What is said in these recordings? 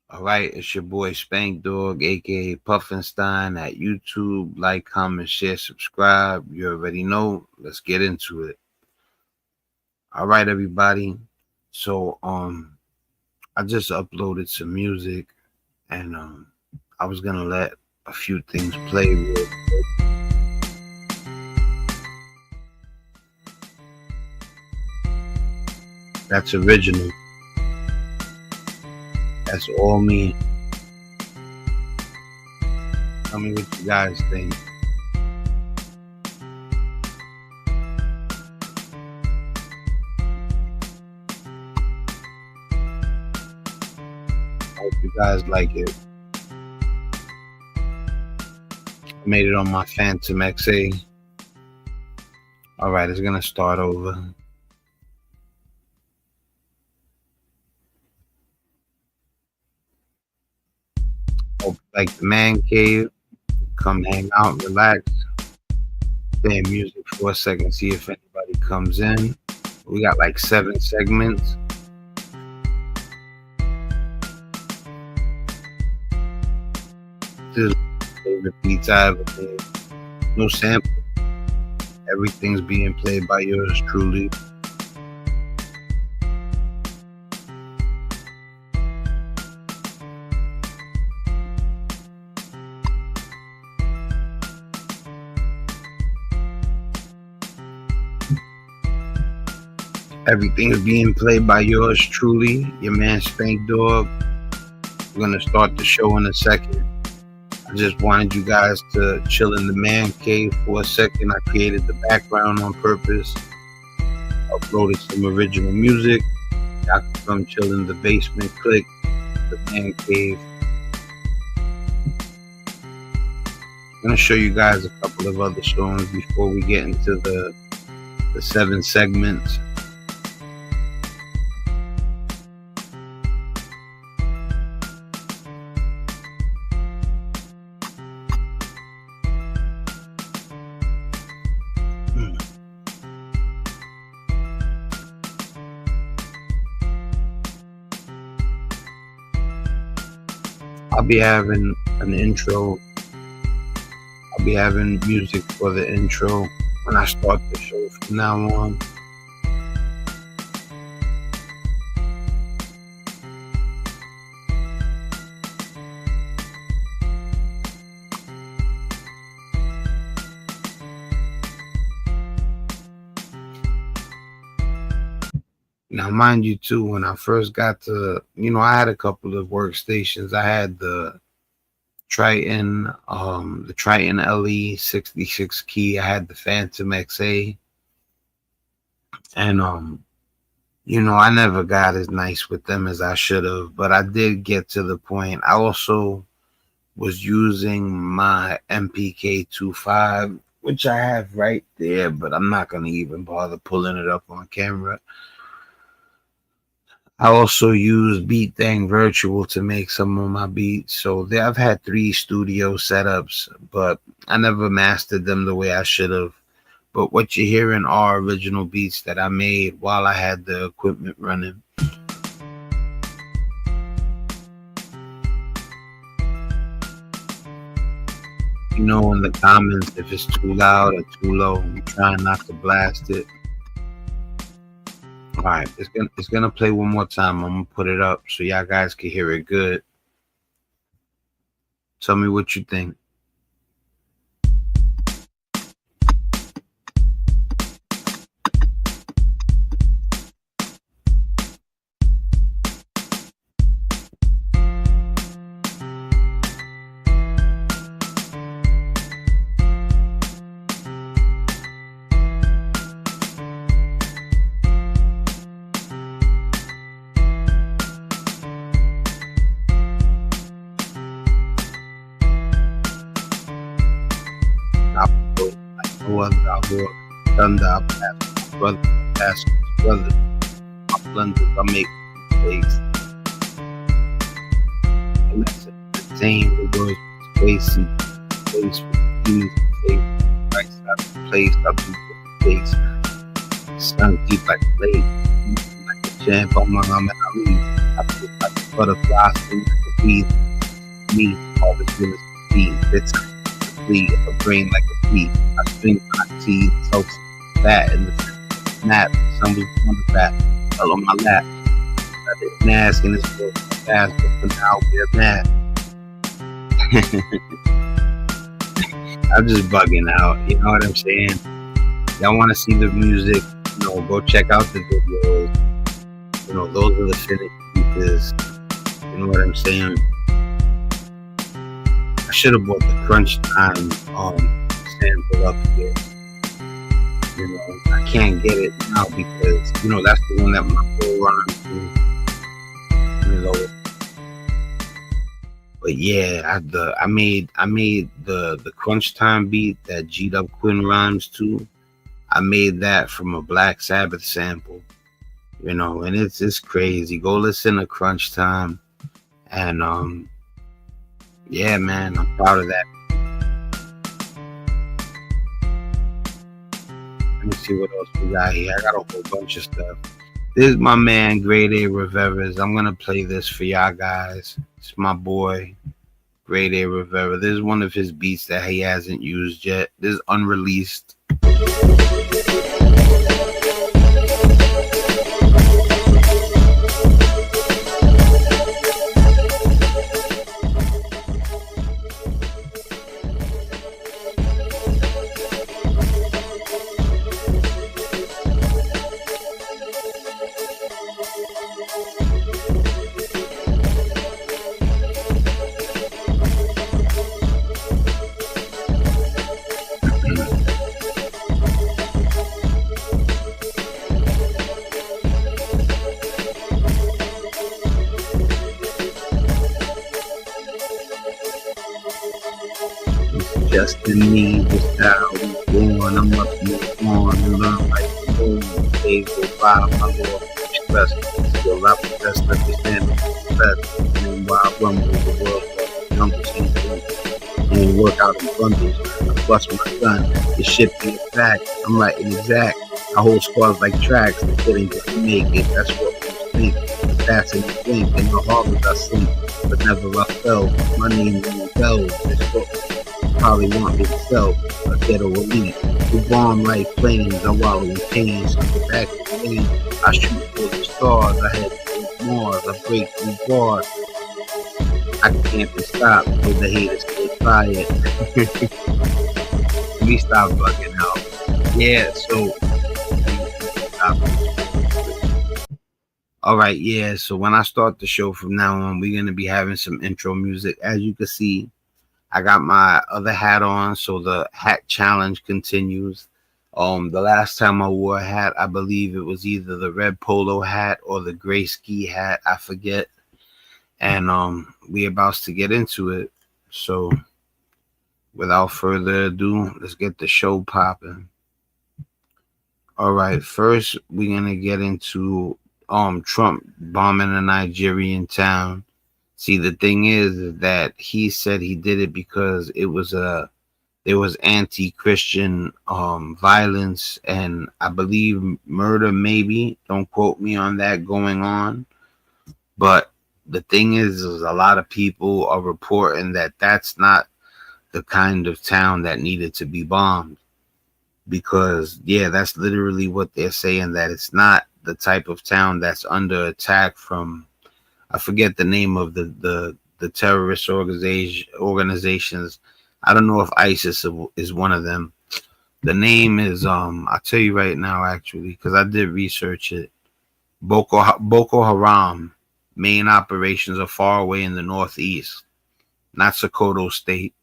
All right, it's your boy Spank Dog, aka Puffinstein, at YouTube. Like, comment, share, subscribe. You already know. Let's get into it. All right, everybody. So, I just uploaded some music, and I was gonna let a few things play real quick. That's original. That's all me. Tell me what you guys think. Hope you guys like it. I made it on my Phantom XA. All right, it's gonna start over. Hope you like the man cave. Come hang out, relax, play music for a second, see if anybody comes in. We got like 7 segments. This is my favorite beats I ever made. No sample. Everything's being played by yours truly. Everything's being played by yours truly, your man Spank Dog. We're gonna start the show in a second. I just wanted you guys to chill in the man cave for a second. I created the background on purpose. Uploaded some original music. Y'all can come chill in the basement. Click the man cave. I'm gonna show you guys a couple of other songs before we get into the 7 segments. I'll be having an intro. I'll be having music for the intro when I start the show from now on. Now, mind you, too, when I first got to, I had a couple of workstations. I had the Triton LE 66 key. I had the Phantom XA. And, I never got as nice with them as I should have. But I did get to the point. I also was using my MPK 25, which I have right there. But I'm not going to even bother pulling it up on camera. I also use Beat Thing Virtual to make some of my beats. So I've had 3 studio setups, but I never mastered them the way I should have. But what you're hearing are original beats that I made while I had the equipment running. In the comments if it's too loud or too low. I'm trying not to blast it. All right, it's gonna play one more time. I'm gonna put it up so y'all guys can hear it good. Tell me what you think. Thunder, I pass my brother, I pass my brother. My blunders, I make mistakes. And that's entertain the words with space and place with things and faith. Right side of the place, I'll do the face. Sun deep like a blade, like a champ on my arm and I leave. I feel like a butterfly, sing like a breathe me, harvesting the seed, bits complete, a brain like a flea. I swing my teeth, so fat in the snap, somebody's on the back, fell on my lap. Got this mask and it's real fast, but for now we're mad. I'm just bugging out, you know what I'm saying? Y'all want to see the music, you know, go check out the videos. You know, those are the finished pieces. You know what I'm saying? I should have bought the Crunch Time sample up here. You know, I can't get it now because, you know, that's the one that my full rhyme to. You know. But yeah, I made the Crunch Time beat that G'd Up Quinn rhymes to. I made that from a Black Sabbath sample. You know, and it's crazy. Go listen to Crunch Time. And yeah, man, I'm proud of that. Let me see what else we got here. I got a whole bunch of stuff. This is my man, Grade A Rivera's. I'm gonna play this for y'all guys. It's my boy, Grade A Rivera. This is one of his beats that he hasn't used yet. This is unreleased. Just in me, this how we born. I must move on and learn like the old days go by. My Lord, express still I possess understanding best. And while I rumble the world of the jungle season and work out in bundles, I bust my gun. The shit be a fact. I'm like exact. I hold squads like tracks. The getting to make it. That's what we think. The faster you think, and the harder I sleep. But never I fell. My name is Bell. It's what probably want me to sell a ghetto elite. The bomb like planes, I wallow in pain. So the back of the lane, I shoot for the stars. I head for Mars, I break through bars. I can't be stopped, but the haters stay quiet. Let me stop bugging out. Yeah, so alright, yeah, so when I start the show from now on, we're gonna be having some intro music. As you can see, I got my other hat on, so the hat challenge continues. The last time I wore a hat, I believe it was either the red polo hat or the gray ski hat, I forget. And we about to get into it. So without further ado, let's get the show popping. All right, first we're gonna get into Trump bombing a Nigerian town. See, the thing is that he said he did it because it was there was anti-Christian violence and I believe murder, maybe. Don't quote me on that going on. But the thing is a lot of people are reporting that that's not the kind of town that needed to be bombed. Because, yeah, that's literally what they're saying, that it's not the type of town that's under attack from, I forget the name of the terrorist organizations. I don't know if ISIS is one of them. The name is I'll tell you right now, actually, because I did research it. Boko Haram. Main operations are far away in the northeast, not Sokoto State.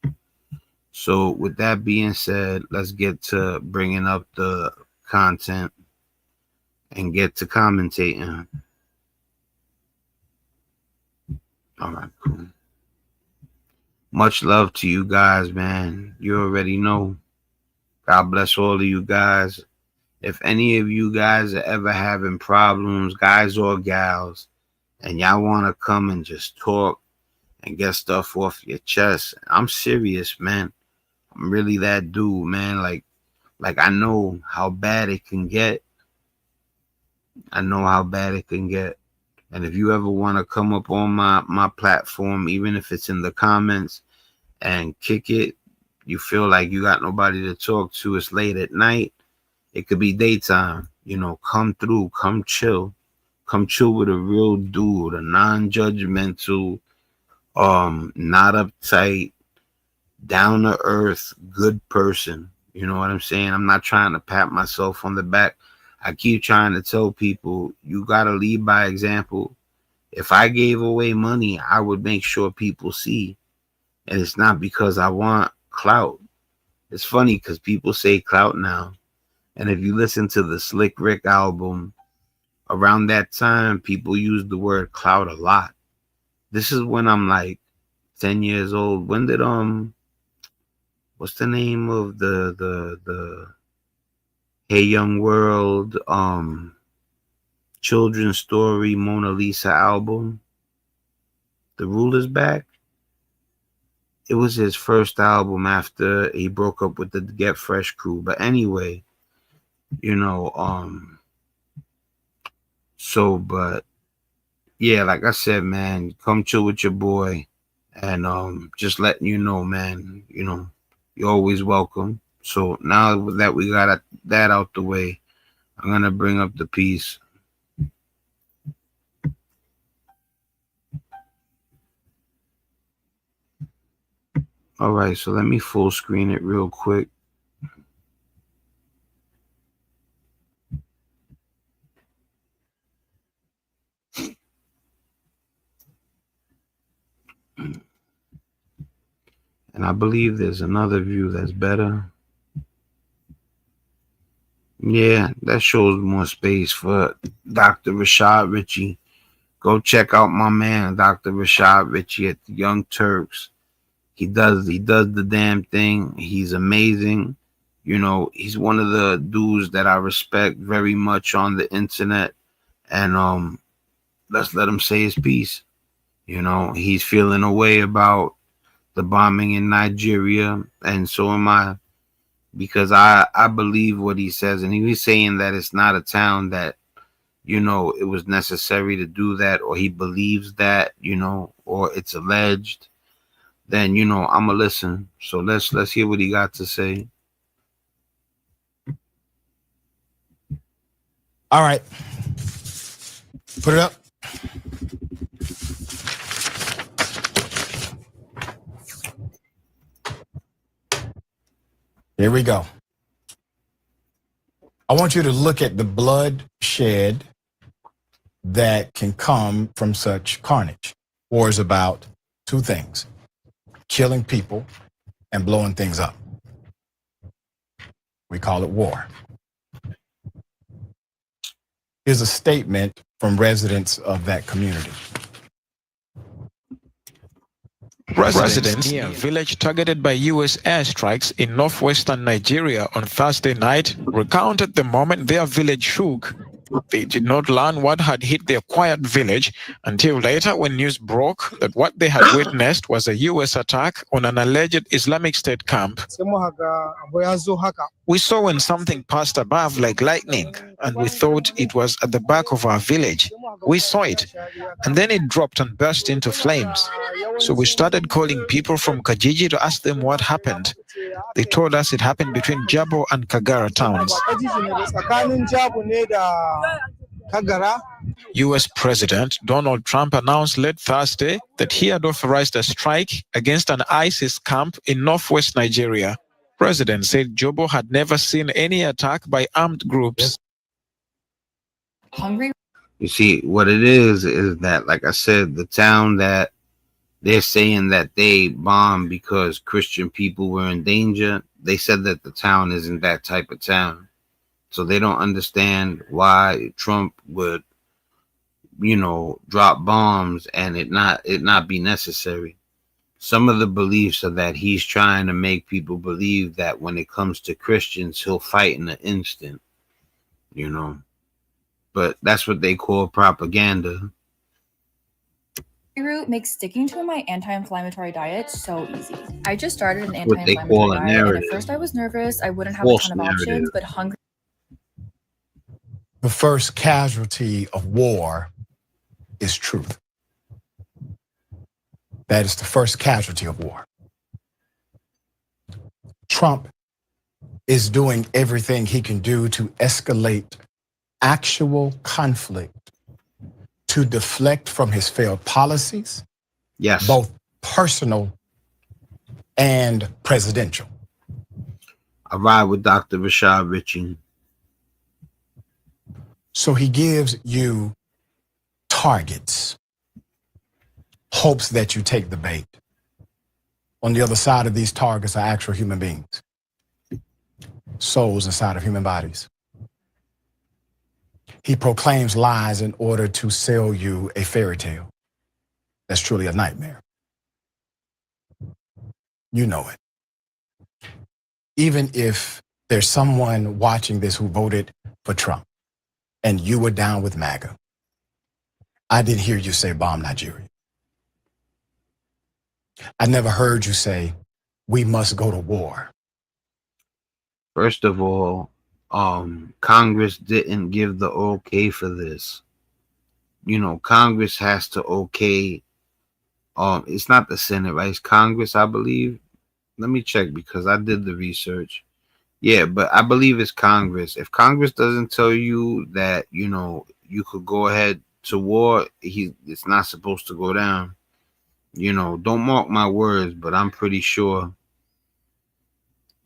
So with that being said, let's get to bringing up the content and get to commentating. All right, cool. Much love to you guys, man. You already know. God bless all of you guys. If any of you guys are ever having problems, guys or gals, and y'all want to come and just talk and get stuff off your chest, I'm serious, man. I'm really that dude, man. Like I know how bad it can get. I know how bad it can get. And if you ever want to come up on my platform, even if it's in the comments, and kick it, you feel like you got nobody to talk to, it's late at night, it could be daytime, you know, come through, come chill with a real dude, a non-judgmental, not uptight, down to earth, good person. You know what I'm saying? I'm not trying to pat myself on the back. I keep trying to tell people, you gotta lead by example. If I gave away money, I would make sure people see. And it's not because I want clout. It's funny because people say clout now. And if you listen to the Slick Rick album, around that time, people used the word clout a lot. This is when I'm like 10 years old. When did what's the name of the Hey Young World children's story Mona Lisa album? The Ruler's Back? It was his first album after he broke up with the Get Fresh crew. But anyway, you know, but yeah, like I said, man, come chill with your boy, and just letting you know, man, you know, you're always welcome. So now that we got that out the way, I'm gonna bring up the piece. All right, so let me full screen it real quick. And I believe there's another view that's better. Yeah, that shows more space for Dr. Rashad Richey. Go check out my man, Dr. Rashad Richey at the Young Turks. He does the damn thing. He's amazing. You know, he's one of the dudes that I respect very much on the internet. And let's let him say his piece. You know, he's feeling a way about the bombing in Nigeria, and so am I, because I believe what he says. And he was saying that it's not a town that, you know, it was necessary to do that, or he believes that, you know, or it's alleged. Then, you know, I'ma listen. So let's hear what he got to say. All right. Put it up. Here we go. I want you to look at the bloodshed that can come from such carnage. War is about two things: killing people and blowing things up. We call it war. Here's a statement from residents of that community. Residents near a village targeted by U.S. airstrikes in northwestern Nigeria on Thursday night recounted the moment their village shook. They did not learn what had hit their quiet village until later, when news broke that what they had witnessed was a U.S. attack on an alleged Islamic State camp. We saw when something passed above like lightning, and we thought it was at the back of our village. We saw it, and then it dropped and burst into flames. So we started calling people from Kajiji to ask them what happened. They told us it happened between Jabo and Kagara towns. U.S. President Donald Trump announced late Thursday that he had authorized a strike against an ISIS camp in northwest Nigeria. President said Jobo had never seen any attack by armed groups. You see, what it is that, like I said, the town that they're saying that they bombed because Christian people were in danger, they said that the town isn't that type of town. So they don't understand why Trump would, you know, drop bombs and it not be necessary. Some of the beliefs are that he's trying to make people believe that when it comes to Christians, he'll fight in an instant, you know. But that's what they call propaganda. Root makes sticking to my anti-inflammatory diet so easy. I just started an anti-inflammatory diet, and at first I was nervous. I wouldn't have a ton of options, but hungry. The first casualty of war is truth. That is the first casualty of war. Trump is doing everything he can do to escalate actual conflict, to deflect from his failed policies, yes, both personal and presidential. I ride with Dr. Rashad Richey. So he gives you targets, hopes that you take the bait. On the other side of these targets are actual human beings, souls inside of human bodies. He proclaims lies in order to sell you a fairy tale. That's truly a nightmare. You know it. Even if there's someone watching this who voted for Trump and you were down with MAGA, I didn't hear you say bomb Nigeria. I never heard you say we must go to war. First of all, Congress didn't give the okay for this. You know, Congress has to okay. It's not the Senate, right? It's Congress, I believe. Let me check because I did the research. Yeah, but I believe it's Congress. If Congress doesn't tell you that, you know, you could go ahead to war, it's not supposed to go down. You know, don't mark my words, but I'm pretty sure,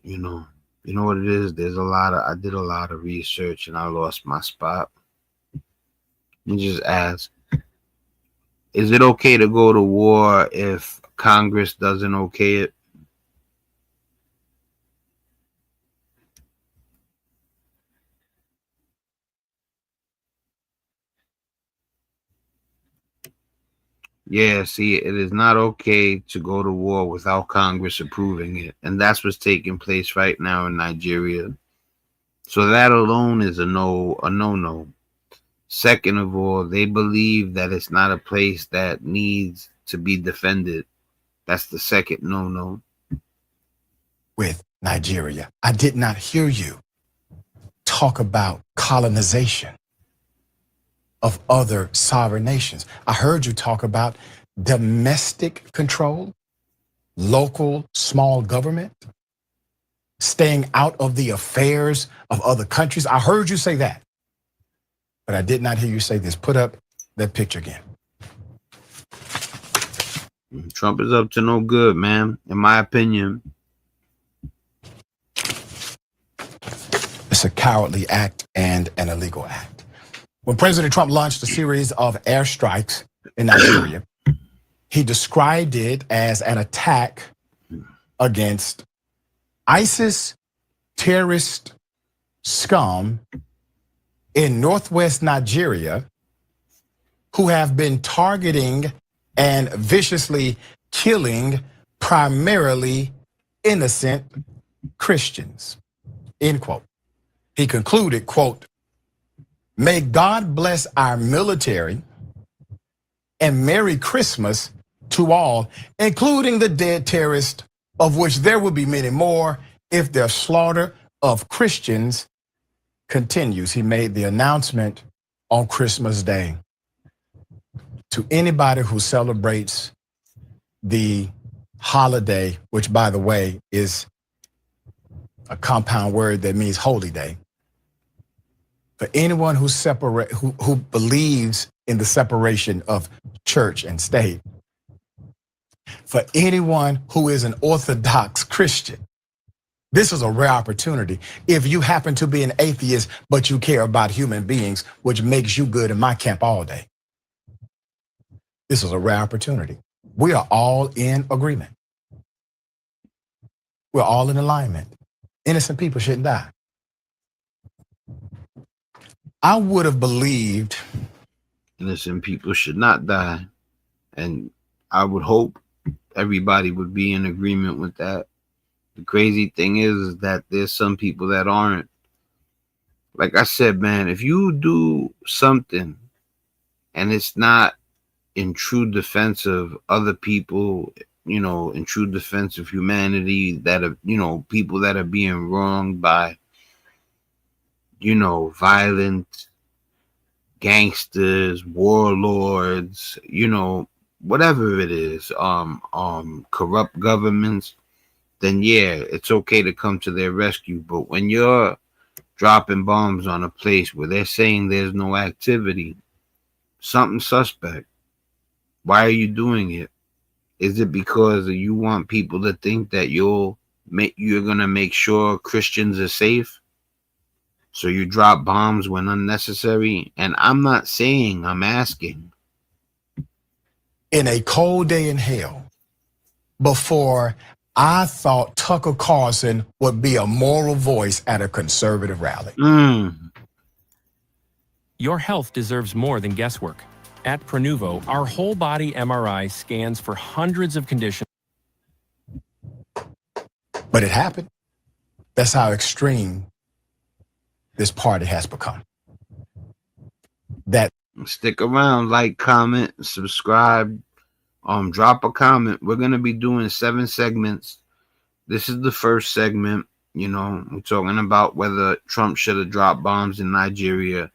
you know what it is? I did a lot of research and I lost my spot. Let me just ask, is it okay to go to war if Congress doesn't okay it? Yeah, see, it is not okay to go to war without Congress approving it. And that's what's taking place right now in Nigeria. So that alone is a no-no. Second of all, they believe that it's not a place that needs to be defended. That's the second no-no. With Nigeria, I did not hear you talk about colonization of other sovereign nations. I heard you talk about domestic control, local small government, staying out of the affairs of other countries. I heard you say that, but I did not hear you say this. Put up that picture again. Trump is up to no good, man, in my opinion. It's a cowardly act and an illegal act. When President Trump launched a series of airstrikes in Nigeria, he described it as an attack against ISIS terrorist scum in northwest Nigeria who have been targeting and viciously killing primarily innocent Christians, end quote. He concluded, quote, "May God bless our military and Merry Christmas to all, including the dead terrorists, of which there will be many more if their slaughter of Christians continues." He made the announcement on Christmas Day. To anybody who celebrates the holiday, which by the way is a compound word that means holy day, for anyone who believes in the separation of church and state, for anyone who is an Orthodox Christian, this is a rare opportunity. If you happen to be an atheist, but you care about human beings, which makes you good in my camp all day, this is a rare opportunity. We are all in agreement. We're all in alignment. Innocent people shouldn't die. I would have believed innocent people should not die. And I would hope everybody would be in agreement with that. The crazy thing is that there's some people that aren't. Like I said, man, if you do something and it's not in true defense of other people, you know, in true defense of humanity, that are, you know, people that are being wronged by, you know, violent gangsters, warlords, whatever it is, corrupt governments, then yeah, it's okay to come to their rescue. But when you're dropping bombs on a place where they're saying there's no activity, something suspect. Why are you doing it? Is it because you want people to think that you're gonna make sure Christians are safe? So you drop bombs when unnecessary? And I'm not saying, I'm asking. In a cold day in hell, before I thought Tucker Carlson would be a moral voice at a conservative rally. Your health deserves more than guesswork. At Prenuvo, our whole body MRI scans for hundreds of conditions. But it happened. That's how extreme this party has become. That stick around, like, comment, subscribe, drop a comment. We're gonna be doing 7 segments. This is the first segment. We're talking about whether Trump should have dropped bombs in Nigeria.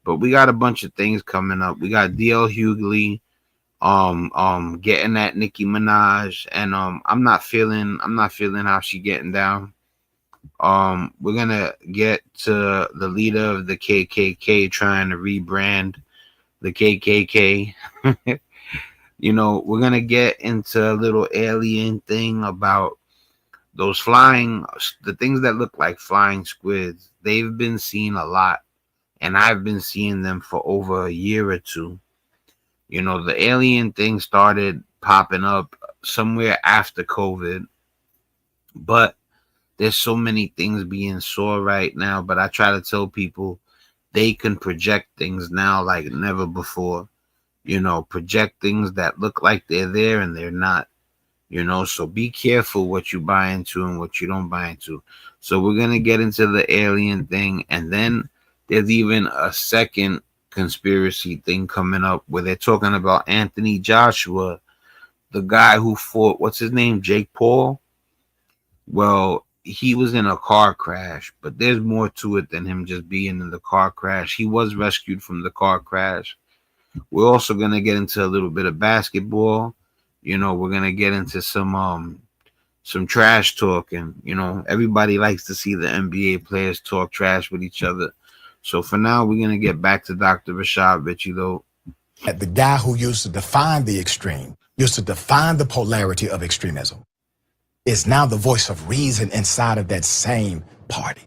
But we got a bunch of things coming up. We got DL Hughley getting at Nicki Minaj, and I'm not feeling how she getting down. We're gonna get to the leader of the KKK trying to rebrand the KKK. We're gonna get into a little alien thing about those the things that look like flying squids. They've been seen a lot, and I've been seeing them for over a year or two. The alien thing started popping up somewhere after COVID, but there's so many things being saw right now. But I try to tell people they can project things now like never before. Project things that look like they're there and they're not. So be careful what you buy into and what you don't buy into. So we're gonna get into the alien thing, and then there's even a second conspiracy thing coming up where they're talking about Anthony Joshua, the guy who fought, what's his name, Jake Paul. Well, he was in a car crash, but there's more to it than him just being in the car crash. He was rescued from the car crash. We're also going to get into a little bit of basketball. We're going to get into some trash talk, and everybody likes to see the NBA players talk trash with each other. So for now, we're going to get back to Dr. Rashad Richey, though. The guy who used to define the extreme, used to define the polarity of extremism, is now the voice of reason inside of that same party.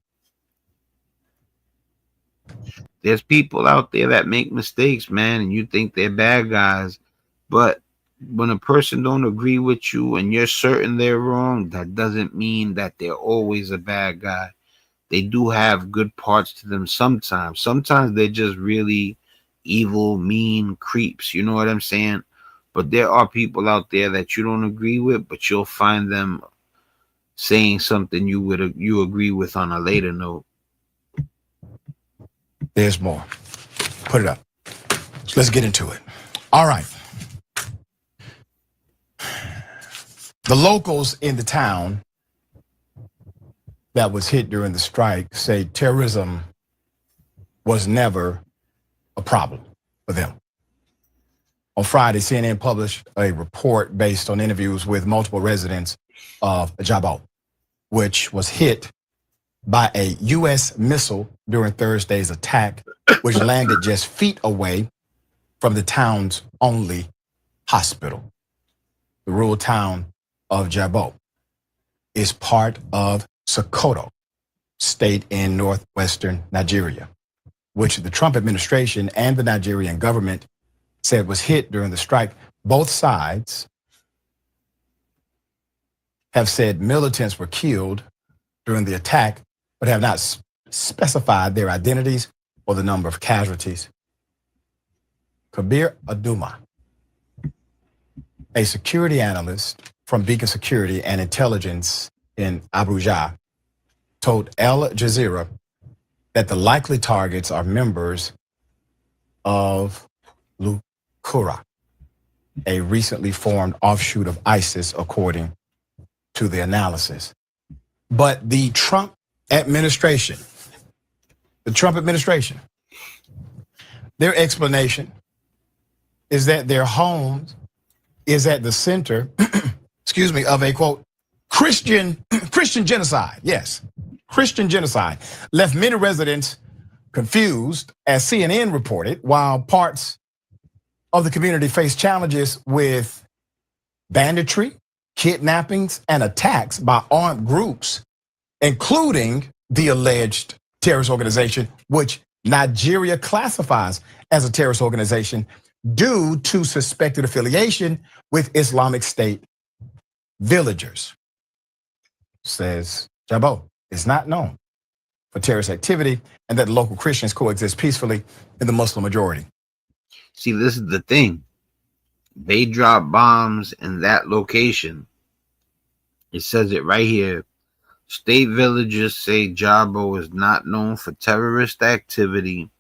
There's people out there that make mistakes, man, and you think they're bad guys. But when a person don't agree with you and you're certain they're wrong, that doesn't mean that they're always a bad guy. They do have good parts to them sometimes. Sometimes they're just really evil, mean creeps. You know what I'm saying? But there are people out there that you don't agree with, but you'll find them saying something you agree with on a later note. There's more. Put it up. So let's get into it. All right. The locals in the town that was hit during the strike say terrorism was never a problem for them. On Friday, CNN published a report based on interviews with multiple residents of Jabal, which was hit by a U.S. missile during Thursday's attack, which landed just feet away from the town's only hospital. The rural town of Jabal is part of Sokoto state in northwestern Nigeria, which the Trump administration and the Nigerian government said was hit during the strike. Both sides have said militants were killed during the attack, but have not specified their identities or the number of casualties. Kabir Aduma, a security analyst from Beacon Security and Intelligence in Abuja, told Al Jazeera that the likely targets are members of Lukura, a recently formed offshoot of ISIS, according to the analysis. But the Trump administration Their explanation is that their home is at the center, excuse me, of a quote, Christian genocide. Yes, Christian genocide left many residents confused, as CNN reported, while parts of the community face challenges with banditry, kidnappings, and attacks by armed groups, including the alleged terrorist organization, which Nigeria classifies as a terrorist organization due to suspected affiliation with Islamic State villagers. Says Jabo is not known for terrorist activity and that local Christians coexist peacefully in the Muslim majority. See, this is the thing. They drop bombs in that location. It says it right here. State villagers say Jabo is not known for terrorist activity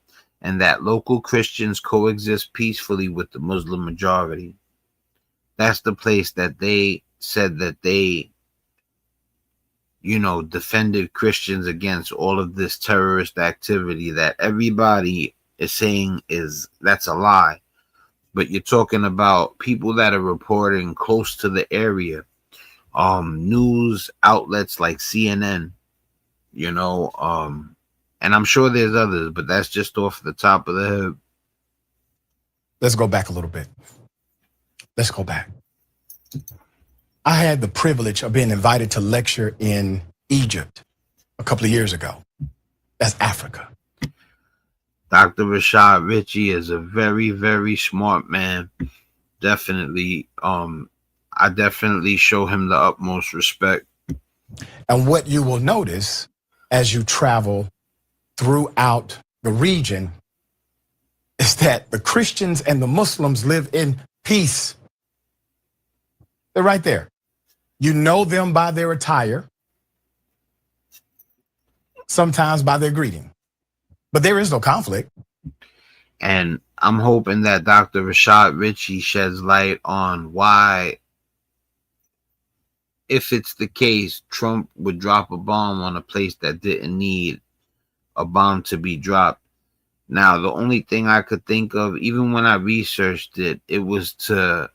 and that local Christians coexist peacefully with the Muslim majority. That's the place that they said that they, defended Christians against all of this terrorist activity that everybody is saying that's a lie. But you're talking about people that are reporting close to the area, news outlets like CNN, and I'm sure there's others, but that's just off the top of the head. Let's go back a little bit. Let's go back. I had the privilege of being invited to lecture in Egypt a couple of years ago. That's Africa. Dr. Rashad Richey is a very, very smart man. Definitely. I definitely show him the utmost respect. And what you will notice as you travel throughout the region is that the Christians and the Muslims live in peace. They're right there. You know them by their attire, sometimes by their greeting, but there is no conflict. And I'm hoping that Dr. Rashad Richey sheds light on why, if it's the case, Trump would drop a bomb on a place that didn't need a bomb to be dropped. Now, the only thing I could think of, even when I researched it, it was to,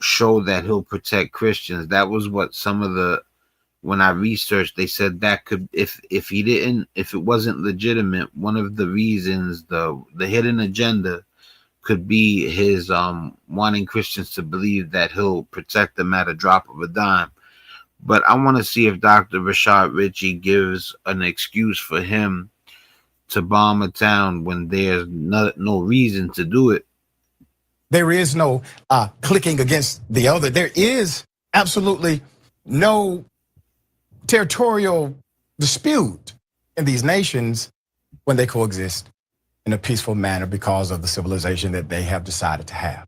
show that he'll protect Christians. That was what when I researched, they said that could, if it wasn't legitimate, one of the reasons, the hidden agenda could be his wanting Christians to believe that he'll protect them at a drop of a dime. But I want to see if Dr. Rashad Richey gives an excuse for him to bomb a town when there's no reason to do it. There is no clicking against the other. There is absolutely no territorial dispute in these nations when they coexist in a peaceful manner because of the civilization that they have decided to have.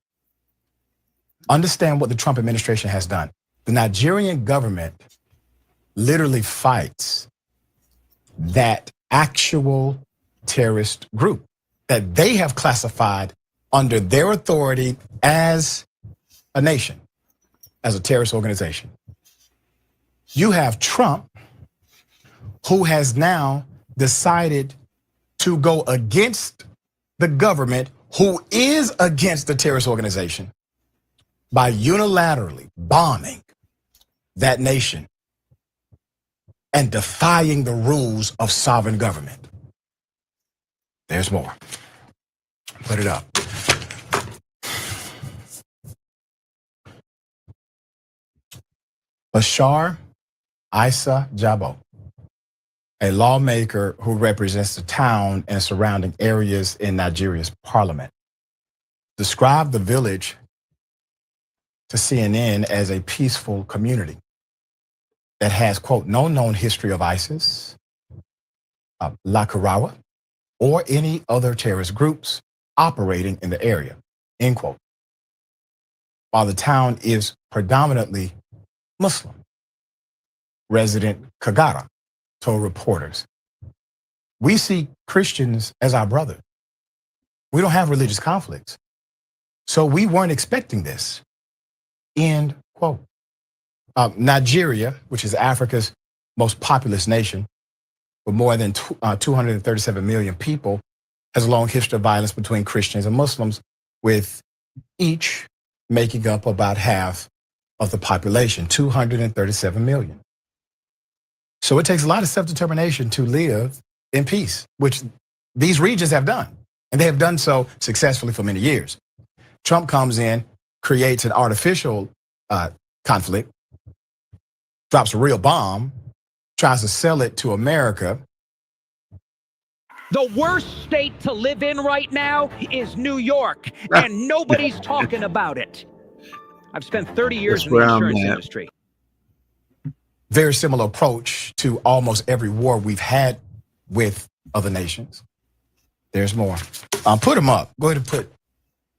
Understand what the Trump administration has done. The Nigerian government literally fights that actual terrorist group that they have classified under their authority as a nation, as a terrorist organization. You have Trump, who has now decided to go against the government, who is against the terrorist organization, by unilaterally bombing that nation and defying the rules of sovereign government. There's more. Put it up. Bashar Isa Jabo, a lawmaker who represents the town and surrounding areas in Nigeria's parliament, described the village to CNN as a peaceful community that has, quote, no known history of ISIS, La Karawa, or any other terrorist groups operating in the area, end quote. While the town is predominantly Muslim, resident Kagara told reporters, we see Christians as our brother. We don't have religious conflicts. So we weren't expecting this, end quote. Nigeria, which is Africa's most populous nation with more than 237 million people, has a long history of violence between Christians and Muslims, with each making up about half of the population, 237 million. So it takes a lot of self-determination to live in peace, which these regions have done. And they have done so successfully for many years. Trump comes in, creates an artificial conflict, drops a real bomb, tries to sell it to America. The worst state to live in right now is New York, and nobody's talking about it. I've spent 30 years in the insurance industry. Very similar approach to almost every war we've had with other nations. There's more. Put them up. Go ahead and put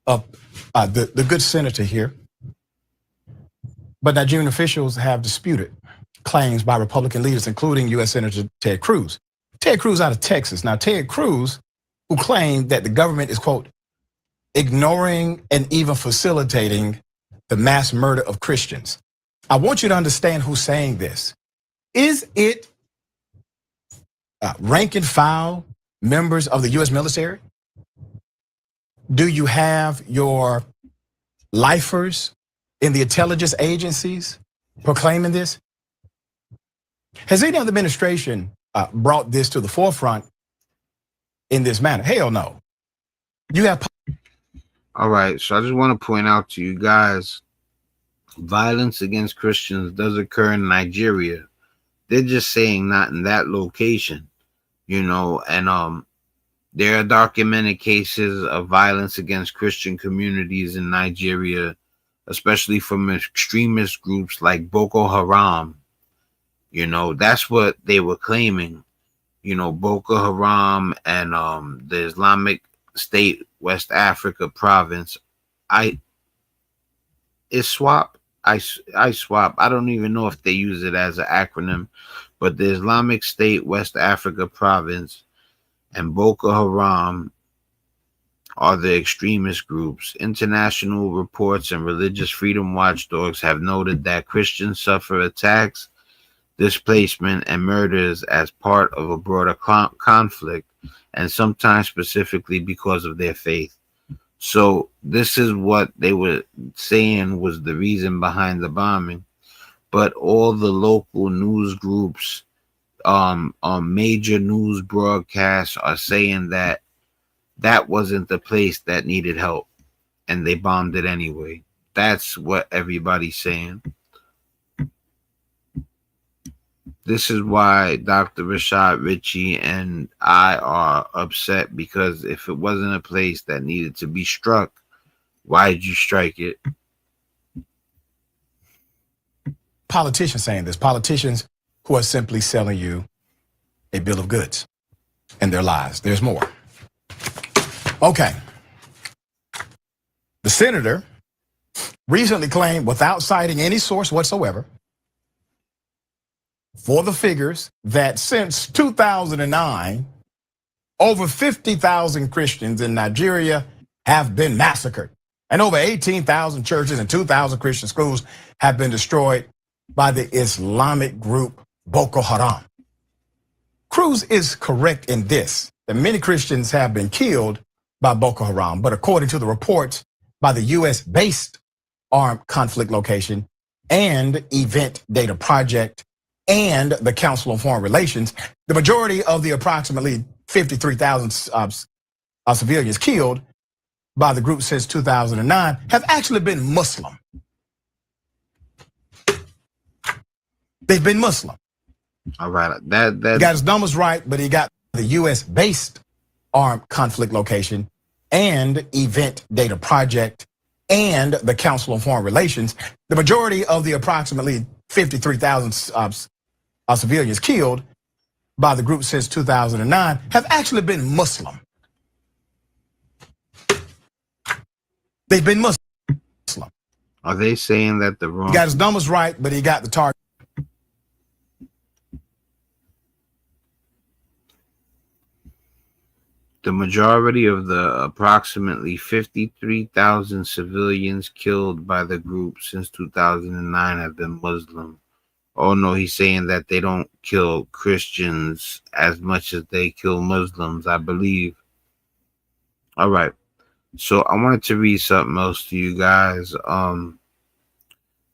up the good senator here. But Nigerian officials have disputed claims by Republican leaders, including U.S. Senator Ted Cruz. Ted Cruz out of Texas. Now, Ted Cruz, who claimed that the government is, quote, ignoring and even facilitating the mass murder of Christians. I want you to understand who's saying this. Is it rank and file members of the U.S. military? Do you have your lifers in the intelligence agencies proclaiming this? Has any other administration brought this to the forefront in this manner? Hell no. You have. All right, so I just want to point out to you guys, violence against Christians does occur in Nigeria. They're just saying not in that location, you know, and there are documented cases of violence against Christian communities in Nigeria, especially from extremist groups like Boko Haram. You know, that's what they were claiming. You know, Boko Haram and the Islamic State West Africa province. ISWAP. I don't even know if they use it as an acronym, but the Islamic State West Africa province and Boko Haram are the extremist groups. International reports and religious freedom watchdogs have noted that Christians suffer attacks, displacement, and murders as part of a broader conflict, and sometimes specifically because of their faith. So this is what they were saying was the reason behind the bombing. But all the local news groups, major news broadcasts are saying that that wasn't the place that needed help, and they bombed it anyway. That's what everybody's saying. This is why Dr. Rashad Richey and I are upset, because if it wasn't a place that needed to be struck, why did you strike it? Politicians saying this, politicians who are simply selling you a bill of goods and their lies. There's more. Okay. The senator recently claimed, without citing any source whatsoever, for the figures that since 2009, over 50,000 Christians in Nigeria have been massacred, and over 18,000 churches and 2,000 Christian schools have been destroyed by the Islamic group Boko Haram. Cruz is correct in this, that many Christians have been killed by Boko Haram, but according to the reports by the US-based Armed Conflict Location and Event Data Project and the Council on Foreign Relations, the majority of the approximately 53,000 civilians killed by the group since 2009 have actually been Muslim. They've been Muslim. All right, that he got his numbers right, but he got the US-based Armed Conflict Location and Event Data Project and the Council on Foreign Relations. The majority of the approximately 53,000 civilians killed by the group since 2009 have actually been Muslim. They've been Muslim. Are they saying that the wrong? He got his numbers right, but he got the target. The majority of the approximately 53,000 civilians killed by the group since 2009 have been Muslim. Oh no, he's saying that they don't kill Christians as much as they kill Muslims, I believe. All right. So I wanted to read something else to you guys.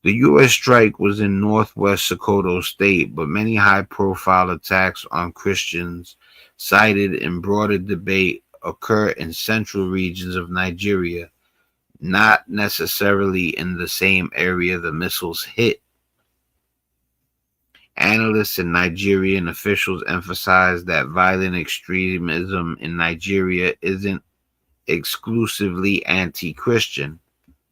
The U.S. strike was in northwest Sokoto State, but many high-profile attacks on Christians cited in broader debate occur in central regions of Nigeria, not necessarily in the same area the missiles hit. Analysts and Nigerian officials emphasize that violent extremism in Nigeria isn't exclusively anti-Christian.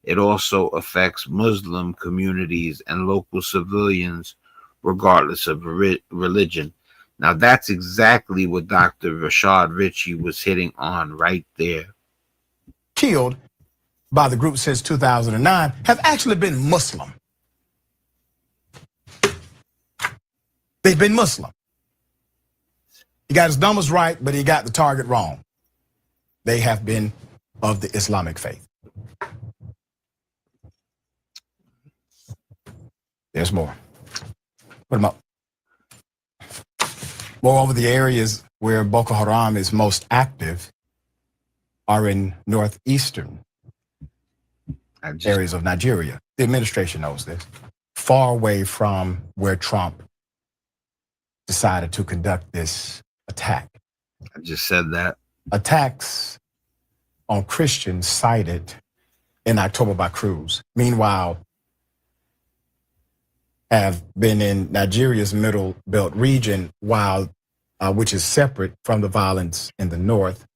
It also affects Muslim communities and local civilians, regardless of religion. Now, that's exactly what Dr. Rashad Richey was hitting on right there. Killed by the group since 2009 have actually been Muslim. They've been Muslim. He got his numbers right, but he got the target wrong. They have been of the Islamic faith. There's more. Put them up. Moreover, the areas where Boko Haram is most active are in northeastern areas of Nigeria. The administration knows this. Far away from where Trump decided to conduct this attack. I just said that. Attacks on Christians cited in October by Cruz. Meanwhile, have been in Nigeria's middle belt region, while which is separate from the violence in the north.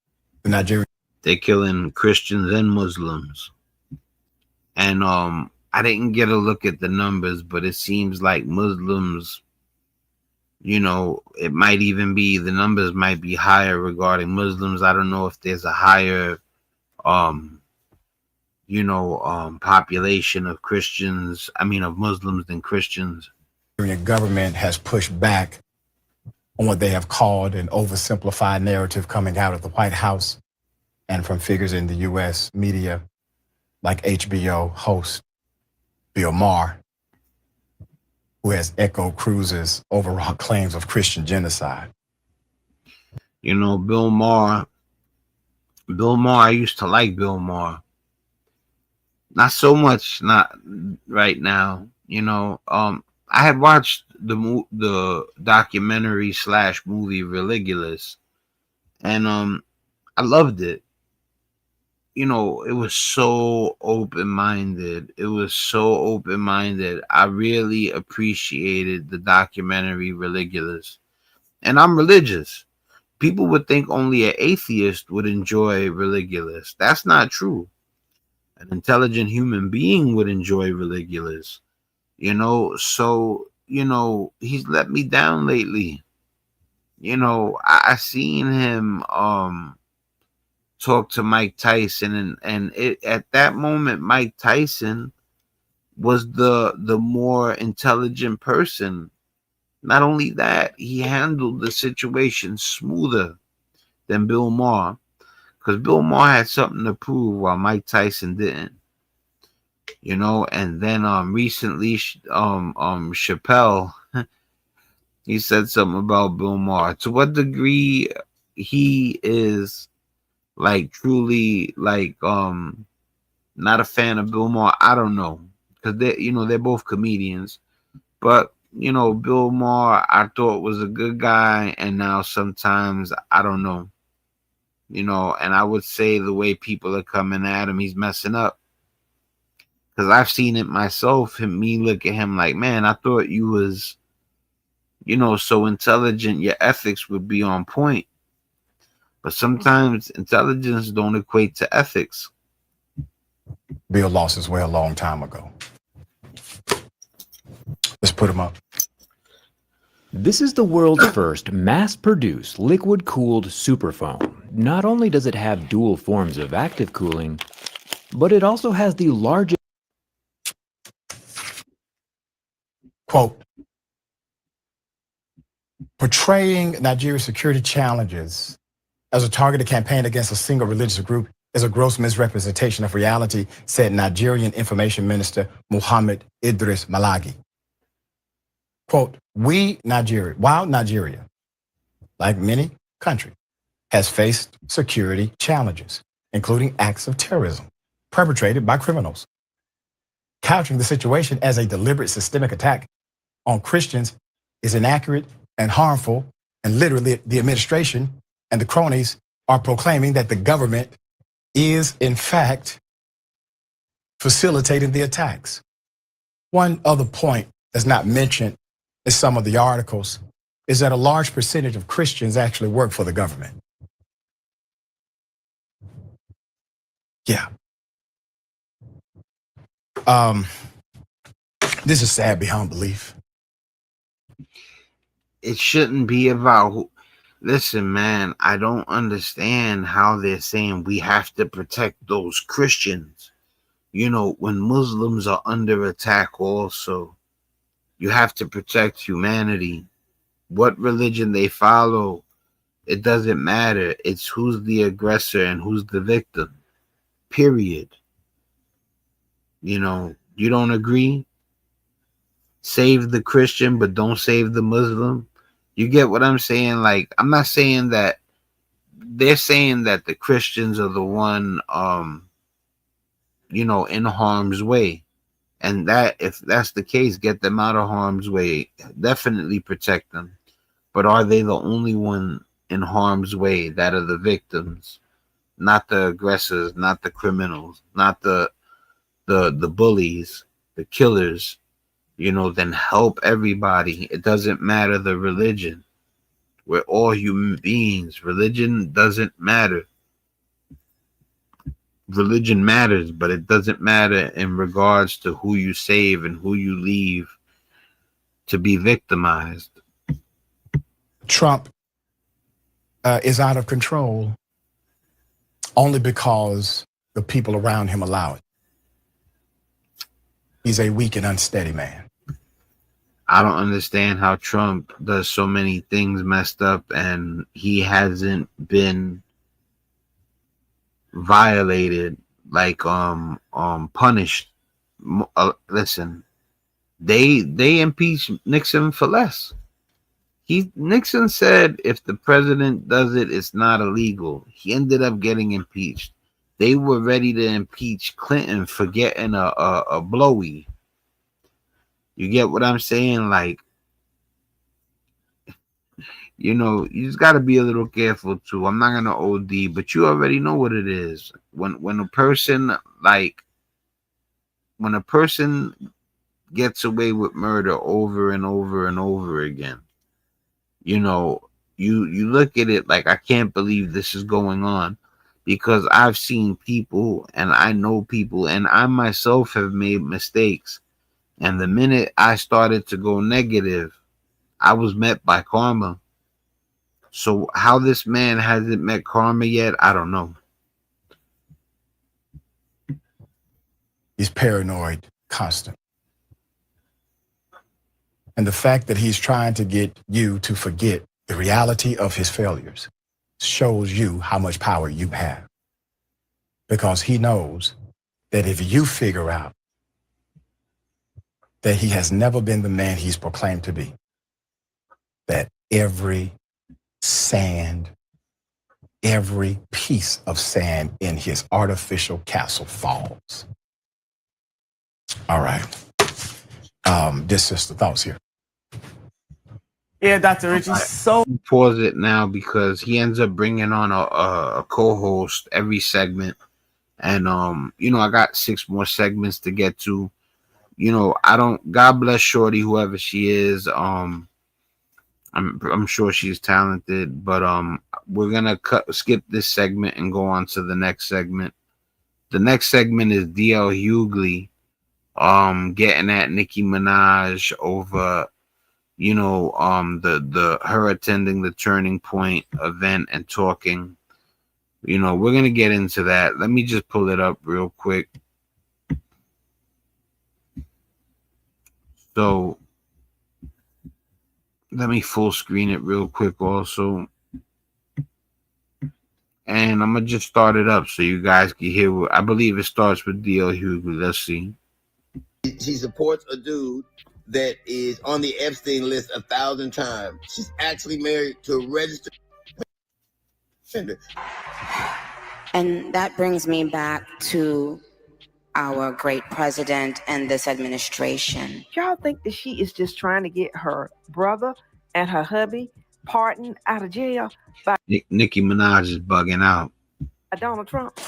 The Nigerian, they're killing Christians and Muslims, and I didn't get a look at the numbers, but it seems like Muslims, you know, it might even be the numbers might be higher regarding Muslims. I don't know if there's a higher population of Christians, of Muslims than Christians. The government has pushed back on what they have called an oversimplified narrative coming out of the White House and from figures in the U.S. media like HBO host Bill Maher, who has echoed Cruz's overall claims of Christian genocide. You know, Bill Maher, I used to like Bill Maher. Not so much, not right now. You know, I had watched the documentary / movie Religulous, and I loved it. You know, it was so open-minded. I really appreciated the documentary Religulous. And I'm religious. People would think only an atheist would enjoy Religulous. That's not true. An intelligent human being would enjoy Religulous. You know, so, you know, he's let me down lately. You know, I seen him talk to Mike Tyson, and at that moment Mike Tyson was the more intelligent person. Not only that, he handled the situation smoother than Bill Maher, because Bill Maher had something to prove while Mike Tyson didn't. You know, and then recently Chappelle he said something about Bill Maher. To what degree he is like truly like not a fan of Bill Maher, I don't know, because they're both comedians. But you know, Bill Maher I thought was a good guy, and now sometimes I don't know. You know, and I would say the way people are coming at him, he's messing up. Because I've seen it myself, me look at him like, man, I thought you was, you know, so intelligent, your ethics would be on point. But sometimes intelligence don't equate to ethics. Bill lost his way a long time ago. Let's put him up. This is the world's first mass-produced liquid-cooled superphone. Not only does it have dual forms of active cooling, but it also has the largest... Quote, portraying Nigeria's security challenges as a targeted campaign against a single religious group is a gross misrepresentation of reality, said Nigerian Information Minister Muhammad Idris Malagi. Quote, while Nigeria, like many countries, has faced security challenges, including acts of terrorism perpetrated by criminals. Couching the situation as a deliberate systemic attack on Christians is inaccurate and harmful, and literally the administration and the cronies are proclaiming that the government is, in fact, facilitating the attacks. One other point that's not mentioned in some of the articles is that a large percentage of Christians actually work for the government. Yeah. This is sad beyond belief. It shouldn't be about who. Listen, man, I don't understand how they're saying we have to protect those Christians. You know, when Muslims are under attack also, you have to protect humanity. What religion they follow, it doesn't matter. It's who's the aggressor and who's the victim. Period. You know, you don't agree? Save the Christian, but don't save the Muslim. You get what I'm saying? Like, I'm not saying that they're saying that the Christians are the one, you know, in harm's way. And that, if that's the case, get them out of harm's way. Definitely protect them. But are they the only one in harm's way that are the victims? Not the aggressors, not the criminals, not the bullies, the killers. You know, then help everybody. It doesn't matter the religion. We're all human beings. Religion doesn't matter. Religion matters, but it doesn't matter in regards to who you save and who you leave to be victimized. Trump is out of control only because the people around him allow it. He's a weak and unsteady man. I don't understand how Trump does so many things messed up and he hasn't been violated, like punished. Listen, they impeached Nixon for less. Nixon said if the president does it, it's not illegal. He ended up getting impeached. They were ready to impeach Clinton for getting a blowy. You get what I'm saying? Like, you know, you just got to be a little careful too. I'm not going to OD, but you already know what it is. When a person gets away with murder over and over and over again, you know, you look at it like, I can't believe this is going on. Because I've seen people and I know people and I myself have made mistakes. And the minute I started to go negative, I was met by karma. So how this man hasn't met karma yet, I don't know. He's paranoid, constant. And the fact that he's trying to get you to forget the reality of his failures shows you how much power you have. Because he knows that if you figure out that he has never been the man he's proclaimed to be, that every sand, every piece of sand in his artificial castle falls. All right. Just the thoughts here. Yeah, Dr. Richey. So pause it now because he ends up bringing on a co-host every segment, and you know, I got 6 more segments to get to. You know, God bless Shorty, whoever she is. I'm sure she's talented, but we're gonna skip this segment and go on to the next segment. The next segment is DL Hughley, getting at Nicki Minaj over, you know, her attending the Turning Point event and talking. You know, we're gonna get into that. Let me just pull it up real quick. So let me full screen it real quick also. And I'm gonna just start it up so you guys can hear I believe it starts with DL Hughley. Let's see. She supports a dude that is on the Epstein list 1,000 times. She's actually married to a registered offender. And that brings me back to our great president and this administration. Y'all think that she is just trying to get her brother and her hubby pardoned out of jail by Nicki Minaj is bugging out. Donald Trump?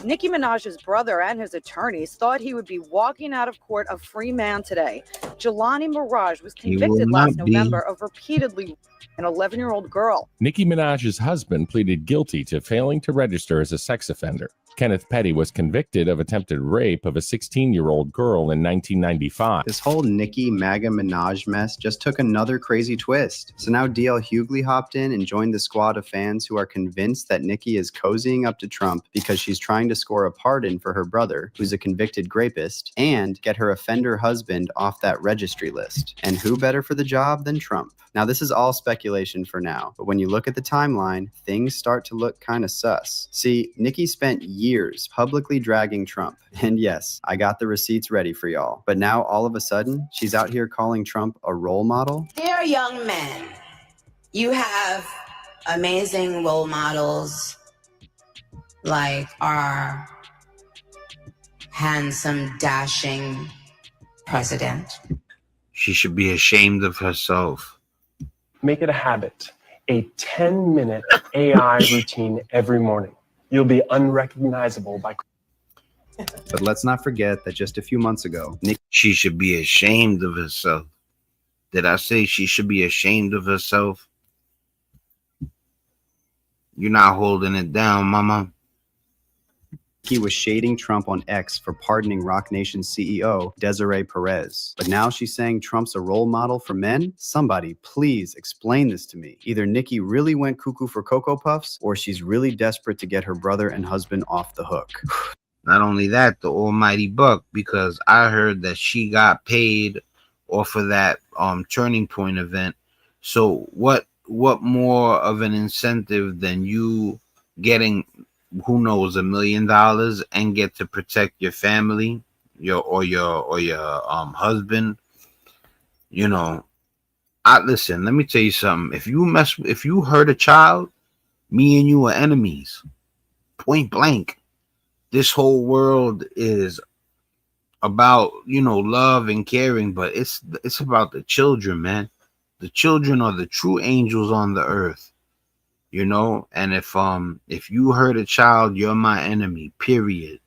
Nicki Minaj's brother and his attorneys thought he would be walking out of court a free man today. Jelani Mirage was convicted last November of repeatedly an 11-year-old girl. Nicki Minaj's husband pleaded guilty to failing to register as a sex offender. Kenneth Petty was convicted of attempted rape of a 16-year-old girl in 1995. This whole Nicki MAGA Minaj mess just took another crazy twist. So now DL Hughley hopped in and joined the squad of fans who are convinced that Nicki is cozying up to Trump because she's trying to score a pardon for her brother, who's a convicted rapist, and get her offender husband off that registry list. And who better for the job than Trump? Now, this is all speculation for now, but when you look at the timeline, things start to look kind of sus. See, Nicki spent years publicly dragging Trump. And yes, I got the receipts ready for y'all. But now, all of a sudden, she's out here calling Trump a role model? Dear young men, you have amazing role models like our handsome, dashing president. She should be ashamed of herself. Make it a habit. A 10-minute AI routine every morning. You'll be unrecognizable by... But let's not forget that just a few months ago, she should be ashamed of herself. Did I say she should be ashamed of herself? You're not holding it down, mama. He was shading Trump on X for pardoning Roc Nation's CEO, Desiree Perez. But now she's saying Trump's a role model for men? Somebody please explain this to me. Either Nicki really went cuckoo for Cocoa Puffs, or she's really desperate to get her brother and husband off the hook. Not only that, the almighty buck, because I heard that she got paid off of that Turning Point event. So what more of an incentive than you getting, who knows, $1 million and get to protect your family, your husband? You know, listen, let me tell you something. If you hurt a child, me and you are enemies. Point blank. This whole world is about, love and caring, but it's about the children, man. The children are the true angels on the earth. And if you hurt a child, you're my enemy, period.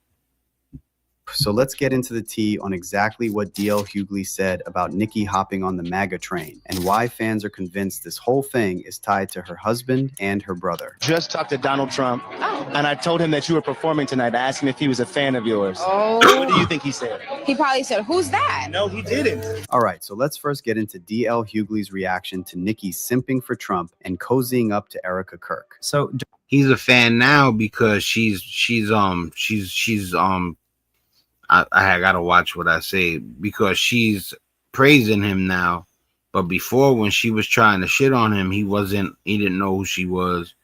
So let's get into the tea on exactly what DL Hughley said about Nicki hopping on the MAGA train and why fans are convinced this whole thing is tied to her husband and her brother. Just talked to Donald Trump, and I told him that you were performing tonight. I asked him if he was a fan of yours. Oh. What do you think he said? He probably said, "Who's that?" No, he didn't. All right, so let's first get into DL Hughley's reaction to Nicki simping for Trump and cozying up to Erica Kirk. So he's a fan now because I gotta watch what I say, because she's praising him now. But before, when she was trying to shit on him, he didn't know who she was.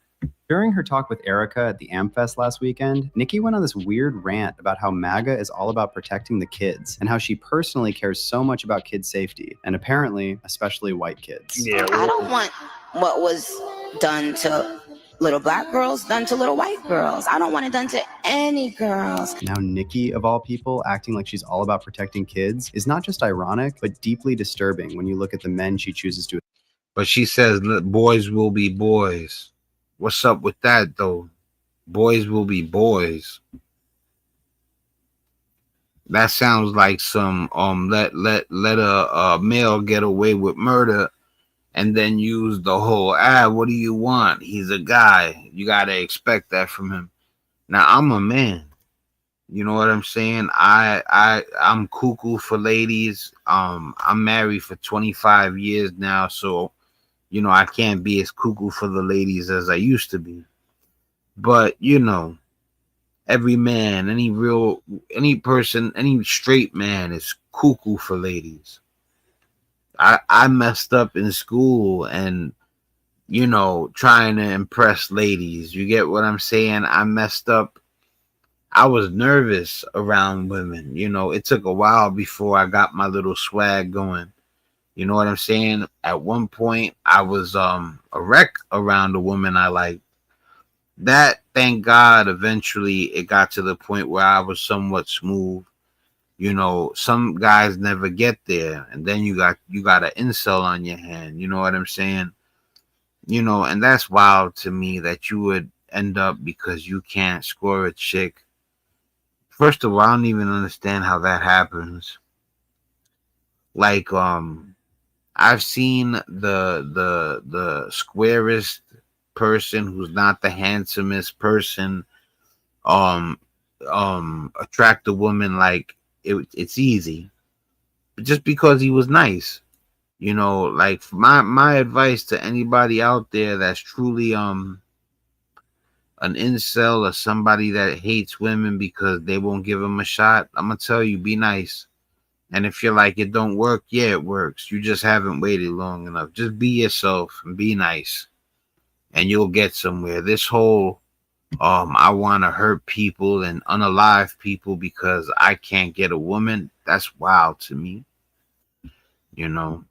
During her talk with Erica at the AmFest last weekend, Nicki went on this weird rant about how MAGA is all about protecting the kids and how she personally cares so much about kids' safety, and apparently, especially white kids. Yeah, I don't want what was done to little black girls done to little white girls. I don't want it done to any girls. Now Nicki, of all people, acting like she's all about protecting kids is not just ironic, but deeply disturbing when you look at the men she chooses to. But she says boys will be boys. What's up with that, though? Boys will be boys. That sounds like some let a male get away with murder and then use the whole, what do you want? He's a guy. You got to expect that from him. Now, I'm a man. You know what I'm saying? I'm cuckoo for ladies. I'm married for 25 years now, so, I can't be as cuckoo for the ladies as I used to be. But, every man, any person, any straight man is cuckoo for ladies. I messed up in school and, trying to impress ladies. You get what I'm saying? I messed up. I was nervous around women. It took a while before I got my little swag going. You know what I'm saying? At one point, I was a wreck around a woman I liked. That thank God eventually it got to the point where I was somewhat smooth. You know, some guys never get there, and then you got an incel on your hand. You know what I'm saying? You know, and that's wild to me that you would end up because you can't score a chick. First of all, I don't even understand how that happens. Like, I've seen the squarest person who's not the handsomest person attract a woman like it's easy, just because he was nice. You know, like my advice to anybody out there that's truly an incel or somebody that hates women because they won't give them a shot, I'm gonna tell you, be nice. And if you're like, it don't work, yeah, it works. You just haven't waited long enough. Just be yourself and be nice, and you'll get somewhere. This whole I want to hurt people and unalive people because I can't get a woman, that's wild to me. You know.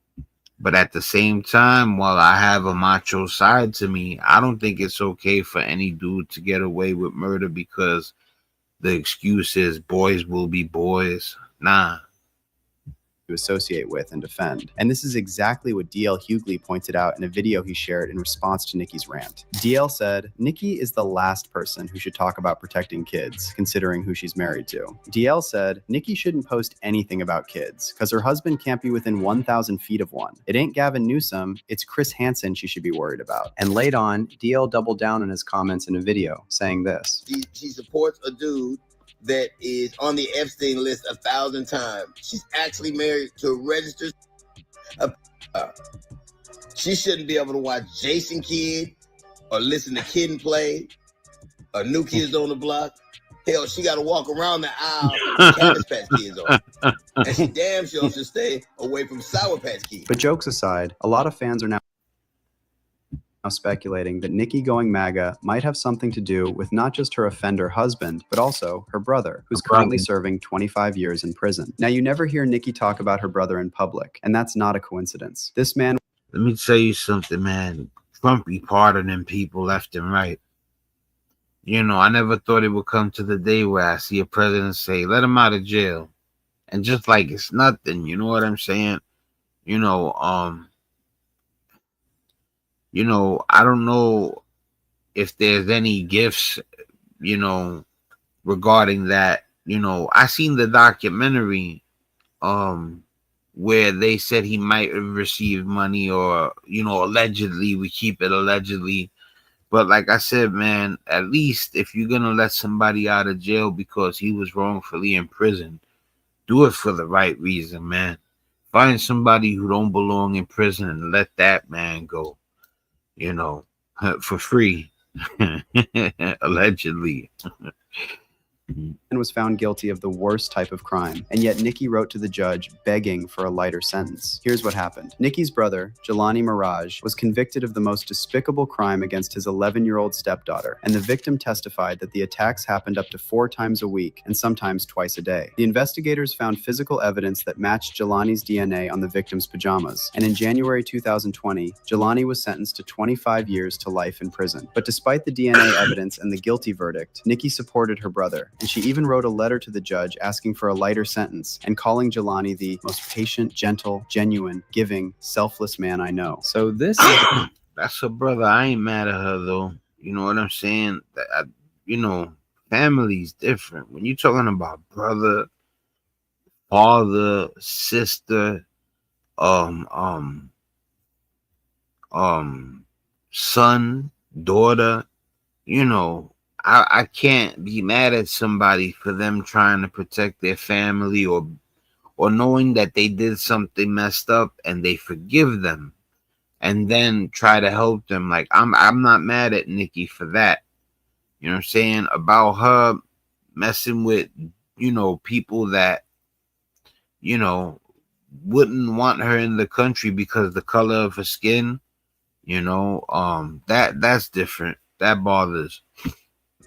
But at the same time, while I have a macho side to me, I don't think it's okay for any dude to get away with murder because the excuse is boys will be boys. Nah. To associate with and defend. And this is exactly what DL Hughley pointed out in a video he shared in response to Nicki's rant. DL said, Nicki is the last person who should talk about protecting kids, considering who she's married to. DL said, Nicki shouldn't post anything about kids, because her husband can't be within 1,000 feet of one. It ain't Gavin Newsom, it's Chris Hansen she should be worried about. And late on, DL doubled down on his comments in a video, saying this. She supports a dude that is on the Epstein list 1,000 times. She's actually married to a registered. She shouldn't be able to watch Jason Kidd or listen to Kid and Play or New Kids on the Block. Hell, she got to walk around the aisle with Cabbage Patch Kids on. And she damn sure should stay away from Sour Patch Kids. But jokes aside, a lot of fans are now speculating that Nicki going MAGA might have something to do with not just her offender husband, but also her brother, who's currently serving 25 years in prison. Now, you never hear Nicki talk about her brother in public, and that's not a coincidence. This man... Let me tell you something, man. Trump be pardoning people left and right. You know, I never thought it would come to the day where I see a president say, let him out of jail. And just like it's nothing, you know what I'm saying? You know, I don't know if there's any gifts, you know, regarding that. You know, I seen the documentary where they said he might have received money or, you know, allegedly, we keep it allegedly. But like I said, man, at least if you're going to let somebody out of jail because he was wrongfully in prison, do it for the right reason, man. Find somebody who don't belong in prison and let that man go. You know, for free, allegedly. And was found guilty of the worst type of crime. And yet Nicki wrote to the judge begging for a lighter sentence. Here's what happened. Nicki's brother, Jelani Mirage, was convicted of the most despicable crime against his 11-year-old stepdaughter. And the victim testified that the attacks happened up to 4 times a week and sometimes twice a day. The investigators found physical evidence that matched Jelani's DNA on the victim's pajamas. And in January 2020, Jelani was sentenced to 25 years to life in prison. But despite the DNA evidence and the guilty verdict, Nicki supported her brother. And she even wrote a letter to the judge asking for a lighter sentence and calling Jelani the most patient, gentle, genuine, giving, selfless man I know. So this is... That's her brother. I ain't mad at her, though. You know what I'm saying? You know, family's different. When you're talking about brother, father, sister, son, daughter, you know, I can't be mad at somebody for them trying to protect their family or knowing that they did something messed up and they forgive them and then try to help them. Like, I'm not mad at Nicki for that. You know what I'm saying? About her messing with, you know, people that, you know, wouldn't want her in the country because the color of her skin, you know, that's different. That bothers.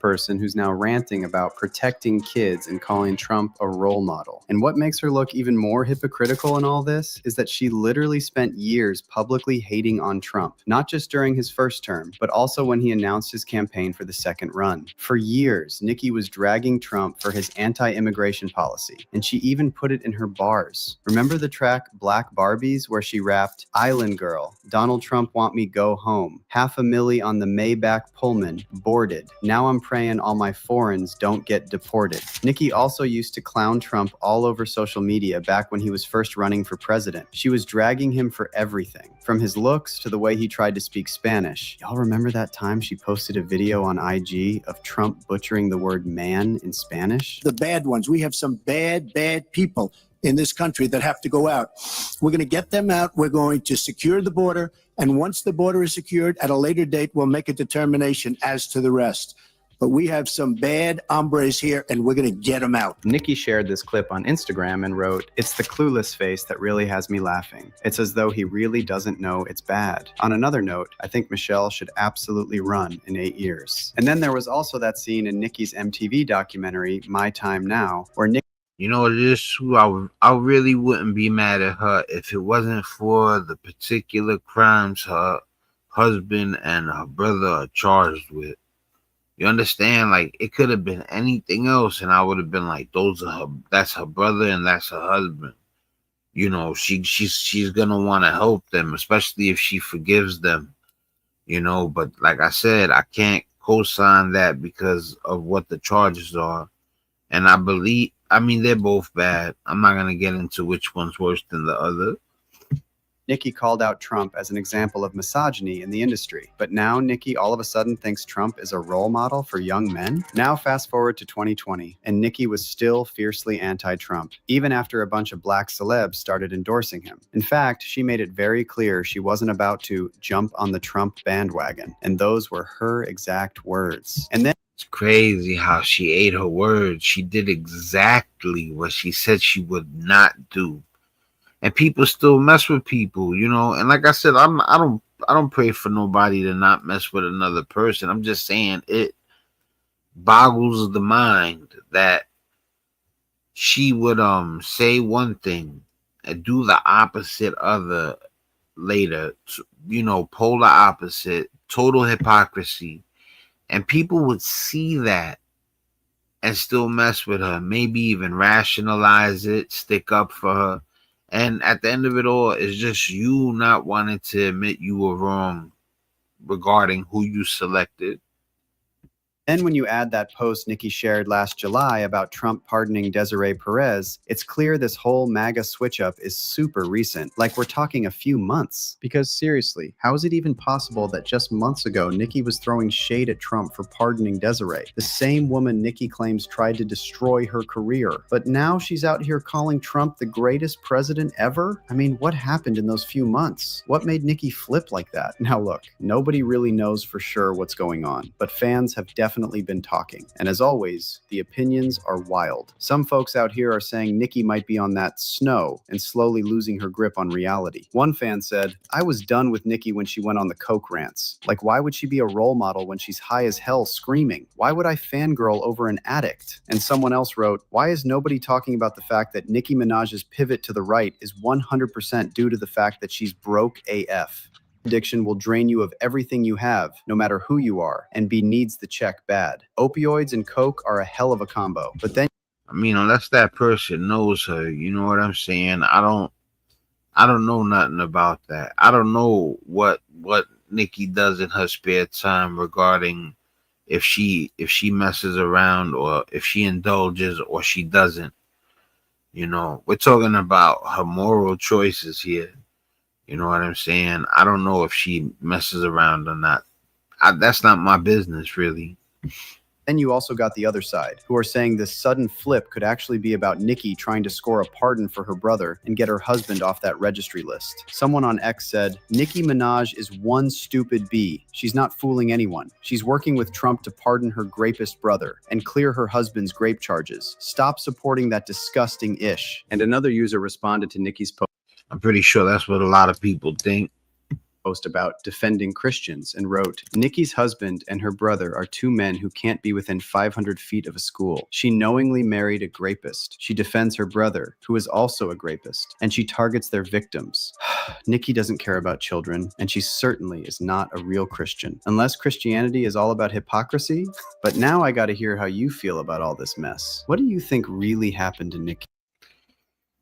person who's now ranting about protecting kids and calling Trump a role model. And what makes her look even more hypocritical in all this is that she literally spent years publicly hating on Trump, not just during his first term, but also when he announced his campaign for the second run. For years, Nicki was dragging Trump for his anti-immigration policy, and she even put it in her bars. Remember the track Black Barbies, where she rapped, "Island Girl, Donald Trump want me go home, $500,000 on the Maybach Pullman, boarded. Now I'm praying all my foreigners don't get deported." Nicki also used to clown Trump all over social media back when he was first running for president. She was dragging him for everything, from his looks to the way he tried to speak Spanish. Y'all remember that time she posted a video on IG of Trump butchering the word man in Spanish? The bad ones. We have some bad people in this country that have to go out. We're going to get them out. We're going to secure the border. And once the border is secured, at a later date, we'll make a determination as to the rest. But we have some bad hombres here, and we're going to get them out. Nicki shared this clip on Instagram and wrote, "It's the clueless face that really has me laughing. It's as though he really doesn't know it's bad." On another note, I think Michelle should absolutely run in 8 years. And then there was also that scene in Nicki's MTV documentary, My Time Now, where Nicki... You know, it is true. I really wouldn't be mad at her if it wasn't for the particular crimes her husband and her brother are charged with. You understand? Like, it could have been anything else, and I would have been like, that's her brother and that's her husband. You know, she's gonna want to help them, especially if she forgives them. You know, but like I said, I can't co-sign that because of what the charges are. And I mean, they're both bad. I'm not going to get into which one's worse than the other. Nicki called out Trump as an example of misogyny in the industry. But now Nicki all of a sudden thinks Trump is a role model for young men? Now fast forward to 2020, and Nicki was still fiercely anti-Trump, even after a bunch of black celebs started endorsing him. In fact, she made it very clear she wasn't about to jump on the Trump bandwagon, and those were her exact words. And then it's crazy how she ate her words. She did exactly what she said she would not do. And people still mess with people, you know. And like I said, I don't pray for nobody to not mess with another person. I'm just saying it boggles the mind that she would say one thing and do the opposite other later. You know, polar opposite, total hypocrisy. And people would see that and still mess with her, maybe even rationalize it, stick up for her. And at the end of it all, it's just you not wanting to admit you were wrong regarding who you selected. Then when you add that post Nicki shared last July about Trump pardoning Desiree Perez, it's clear this whole MAGA switch up is super recent, like we're talking a few months. Because seriously, how is it even possible that just months ago Nicki was throwing shade at Trump for pardoning Desiree, the same woman Nicki claims tried to destroy her career? But now she's out here calling Trump the greatest president ever? I mean, what happened in those few months? What made Nicki flip like that? Now look, nobody really knows for sure what's going on, but fans have definitely been talking. And as always, the opinions are wild. Some folks out here are saying Nicki might be on that snow and slowly losing her grip on reality. One fan said, "I was done with Nicki when she went on the coke rants. Like, why would she be a role model when she's high as hell screaming? Why would I fangirl over an addict?" And someone else wrote, "Why is nobody talking about the fact that Nicki Minaj's pivot to the right is 100% due to the fact that she's broke AF? Addiction will drain you of everything you have, no matter who you are, and B needs the check bad. Opioids and coke are a hell of a combo." But then, I mean, unless that person knows her, you know what I'm saying? I don't know nothing about that. I don't know what Nicki does in her spare time regarding if she messes around or if she indulges or she doesn't. You know, we're talking about her moral choices here. You know what I'm saying? I don't know if she messes around or not. That's not my business, really. Then you also got the other side, who are saying this sudden flip could actually be about Nicki trying to score a pardon for her brother and get her husband off that registry list. Someone on X said, "Nicki Minaj is one stupid bee. She's not fooling anyone. She's working with Trump to pardon her grapist brother and clear her husband's grape charges. Stop supporting that disgusting ish." And another user responded to Nicki's post. I'm pretty sure that's what a lot of people think. post about defending Christians and wrote, Nicki's husband and her brother are two men who can't be within 500 feet of a school. She knowingly married a grapist. She defends her brother, who is also a grapist, and she targets their victims. Nicki doesn't care about children, and she certainly is not a real Christian. Unless Christianity is all about hypocrisy? But now I gotta hear how you feel about all this mess. What do you think really happened to Nicki?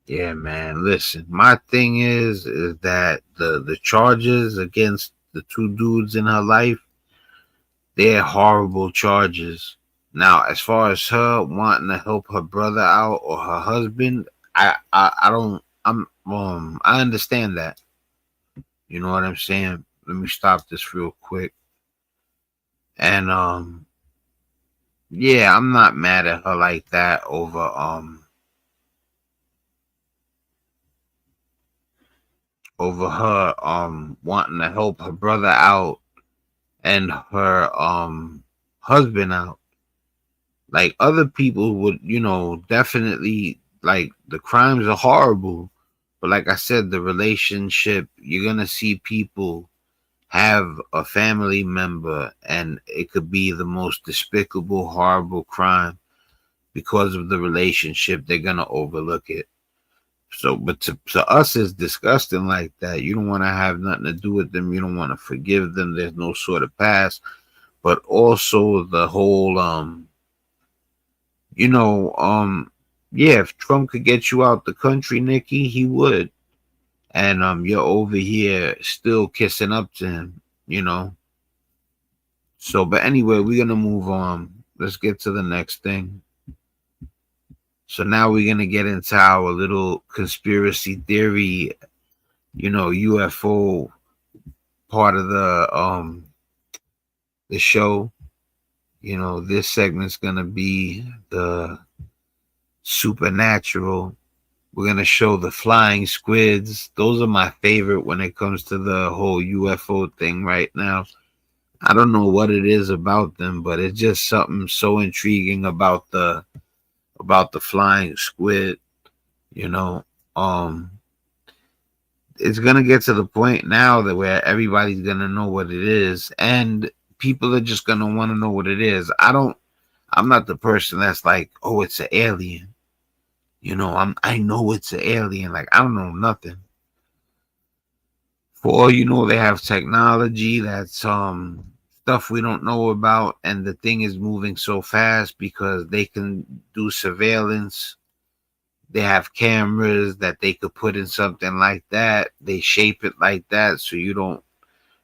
Yeah, man. Listen, my thing is that the charges against the two dudes in her life, they're horrible charges. Now, as far as her wanting to help her brother out or her husband, I understand that. You know what I'm saying? Let me stop this real quick. And yeah, I'm not mad at her like that over her wanting to help her brother out and her husband out. Like, other people would, you know, definitely, like, the crimes are horrible, but like I said, the relationship, you're gonna see people have a family member and it could be the most despicable, horrible crime. Because of the relationship, they're gonna overlook it. So, but to us, it's disgusting like that. You don't want to have nothing to do with them. You don't want to forgive them. There's no sort of past. But also the whole, yeah, if Trump could get you out the country, Nicki, he would. And you're over here still kissing up to him, you know. So, but anyway, we're gonna move on. Let's get to the next thing. So now we're gonna get into our little conspiracy theory, you know, UFO part of the show. You know, this segment's gonna be the supernatural. We're gonna show the flying squids. Those are my favorite when it comes to the whole UFO thing right now. I don't know what it is about them, but it's just something so intriguing about the flying squid, you know. It's gonna get to the point now that where everybody's gonna know what it is, and people are just gonna want to know what it is. I'm not the person that's like, oh, it's an alien. You know, I know it's an alien. Like, I don't know nothing. For all you know, they have technology that's stuff we don't know about, and the thing is moving so fast because they can do surveillance. They have cameras that they could put in something like that. They shape it like that so you don't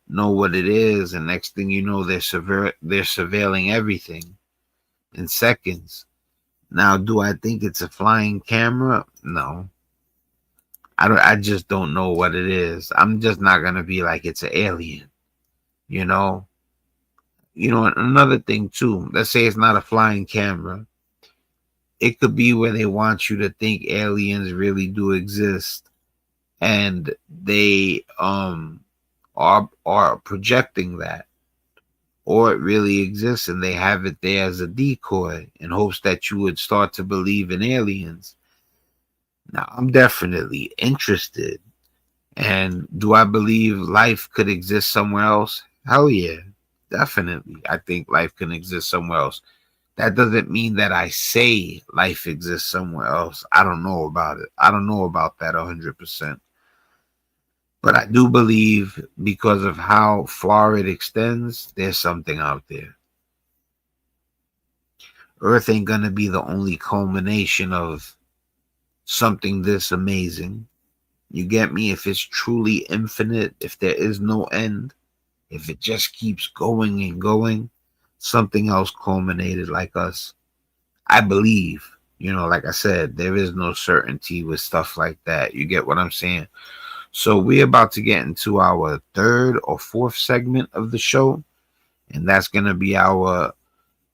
know what it is, and next thing you know, they're surveilling everything in seconds. Now, do I think it's a flying camera? No. I just don't know what it is. I'm just not gonna be like it's an alien, you know. You know, another thing too, let's say it's not a flying camera. It could be where they want you to think aliens really do exist, and they are projecting that, or it really exists and they have it there as a decoy in hopes that you would start to believe in aliens. Now, I'm definitely interested. And do I believe life could exist somewhere else? Hell yeah, definitely. I think life can exist somewhere else. That doesn't mean that I say life exists somewhere else. I don't know about it. I don't know about that 100%. But I do believe, because of how far it extends, there's something out there. Earth ain't gonna be the only culmination of something this amazing. You get me? If it's truly infinite, if there is no end, if it just keeps going and going, something else culminated like us. I believe, you know, like I said, there is no certainty with stuff like that. You get what I'm saying? So we're about to get into our third or fourth segment of the show, and that's gonna be our,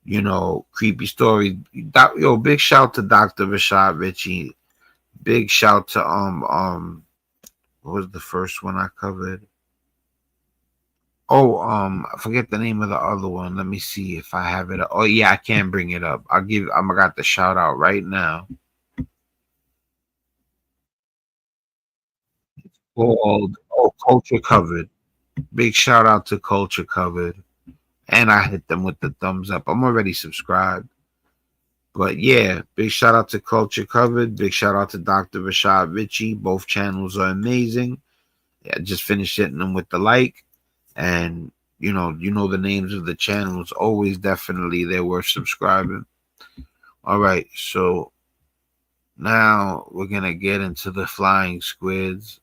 you know, creepy story. Yo, big shout to Dr. Rashad Richey. Big shout to what was the first one I covered? Oh, I forget the name of the other one. Let me see if I have it. Oh yeah, I can bring it up. I got the shout out right now. It's called Culture Covered. Big shout out to Culture Covered. And I hit them with the thumbs up. I'm already subscribed. But yeah, big shout out to Culture Covered. Big shout out to Dr. Rashad Richey. Both channels are amazing. Yeah, just finished hitting them with the like. And you know the names of the channels. Always definitely they're worth subscribing. All right, so now we're gonna get into the flying squids.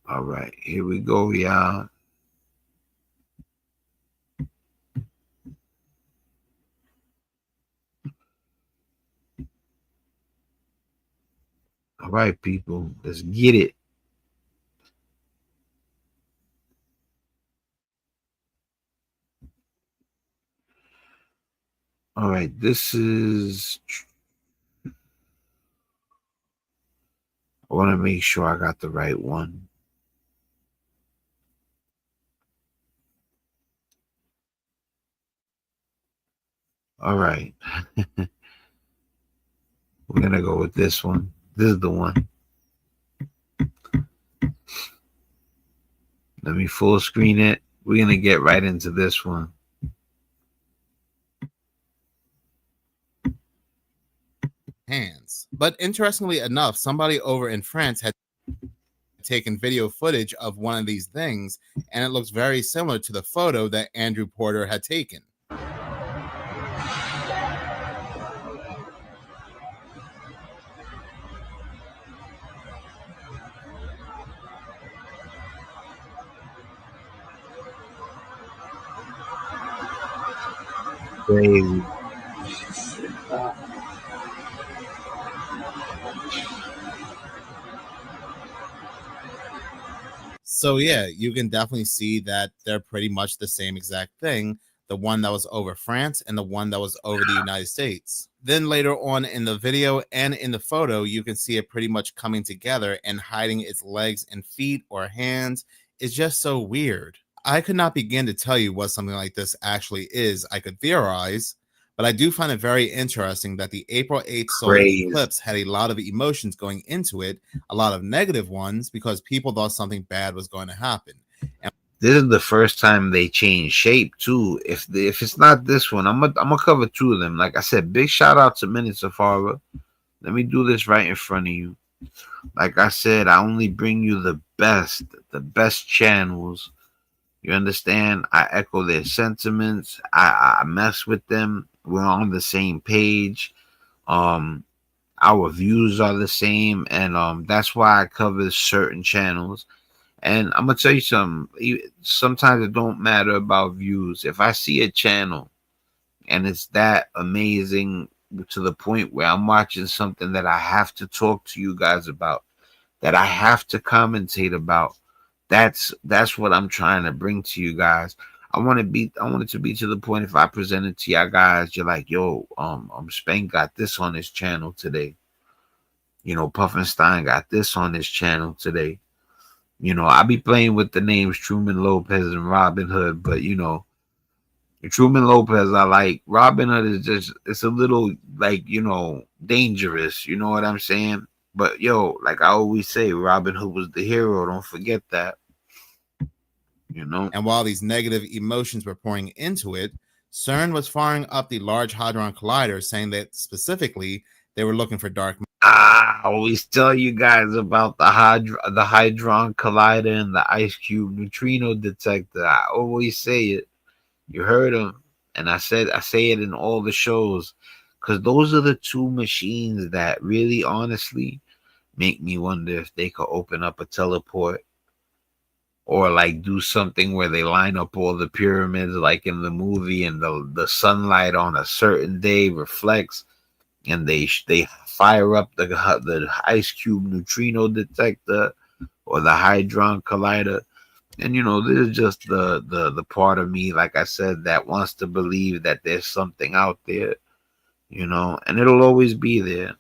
All right, here we go, y'all. All right, people, let's get it. All right, this is... I want to make sure I got the right one. All right. We're going to go with this one. This is the one. Let me full screen it. We're going to get right into this one. Hands. But interestingly enough, somebody over in France had taken video footage of one of these things, and it looks very similar to the photo that Andrew Porter had taken. Crazy. So yeah, you can definitely see that they're pretty much the same exact thing. The one that was over France and the one that was over the United States. Then later on in the video and in the photo, you can see it pretty much coming together and hiding its legs and feet or hands. It's just so weird. I could not begin to tell you what something like this actually is. I could theorize, but I do find it very interesting that the April 8th solar eclipse had a lot of emotions going into it, a lot of negative ones, because people thought something bad was going to happen. And this is the first time they changed shape too. If it's not this one, I'm gonna cover two of them. Like I said, big shout out to Minutes of Horror. Let me do this right in front of you. Like I said, I only bring you the best channels. You understand? I echo their sentiments. I mess with them. We're on the same page. Our views are the same, and that's why I cover certain channels. And I'm gonna tell you something. Sometimes it don't matter about views. If I see a channel and it's that amazing to the point where I'm watching something that I have to talk to you guys about, that I have to commentate about, that's what I'm trying to bring to you guys. I want it to be to the point if I present it to you guys, you're like, yo, Spank got this on his channel today. You know, Puffinstein got this on his channel today. You know, I be playing with the names Truman Lopez and Robin Hood, but you know, Truman Lopez I like. Robin Hood is just, it's a little like, you know, dangerous. You know what I'm saying? But yo, like I always say, Robin Hood was the hero. Don't forget that. You know. And while these negative emotions were pouring into it, CERN was firing up the Large Hadron Collider, saying that specifically they were looking for dark matter. I always tell you guys about the Hadron Collider and the Ice Cube neutrino detector. I always say it. You heard him, and I say it in all the shows, because those are the two machines that really, honestly, make me wonder if they could open up a teleport. Or like do something where they line up all the pyramids like in the movie, and the sunlight on a certain day reflects, and they fire up the Ice Cube neutrino detector or the Hadron Collider. And you know, this is just the part of me, like I said, that wants to believe that there's something out there, you know, and it'll always be there.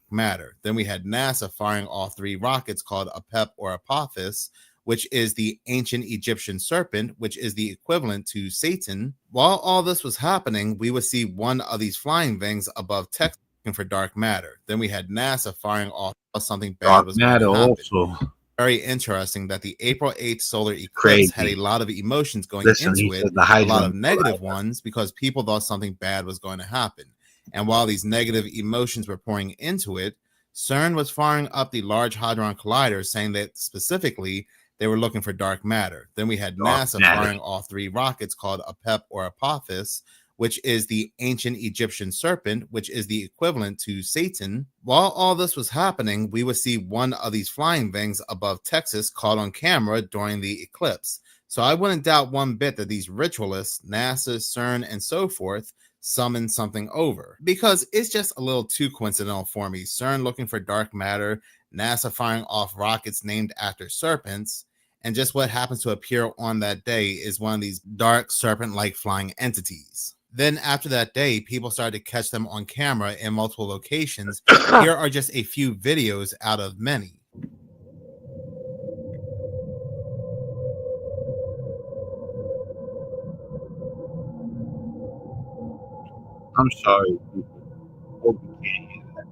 Matter. Then we had NASA firing all three rockets called Apep or Apophis, which is the ancient Egyptian serpent, which is the equivalent to Satan. While all this was happening, we would see one of these flying things above Texas looking for dark matter. Then we had NASA firing off something bad was going to happen. Also. very interesting that the April 8th solar eclipse had a lot of emotions going into it, a lot of negative ones, because people thought something bad was going to happen. And while these negative emotions were pouring into it, CERN was firing up the Large Hadron Collider, saying that specifically they were looking for dark matter. Then we had NASA firing off 3 rockets called Apep or Apophis, which is the ancient Egyptian serpent, which is the equivalent to Satan. While all this was happening, we would see one of these flying things above Texas caught on camera during the eclipse. So I wouldn't doubt one bit that these ritualists, NASA, CERN, and so forth, summon something over, because it's just a little too coincidental for me. CERN looking for dark matter, NASA firing off rockets named after serpents, and just what happens to appear on that day is one of these dark serpent-like flying entities. Then after that day, people started to catch them on camera in multiple locations. Here are just a few videos out of many. I'm sorry, people. Hope you can't hear that.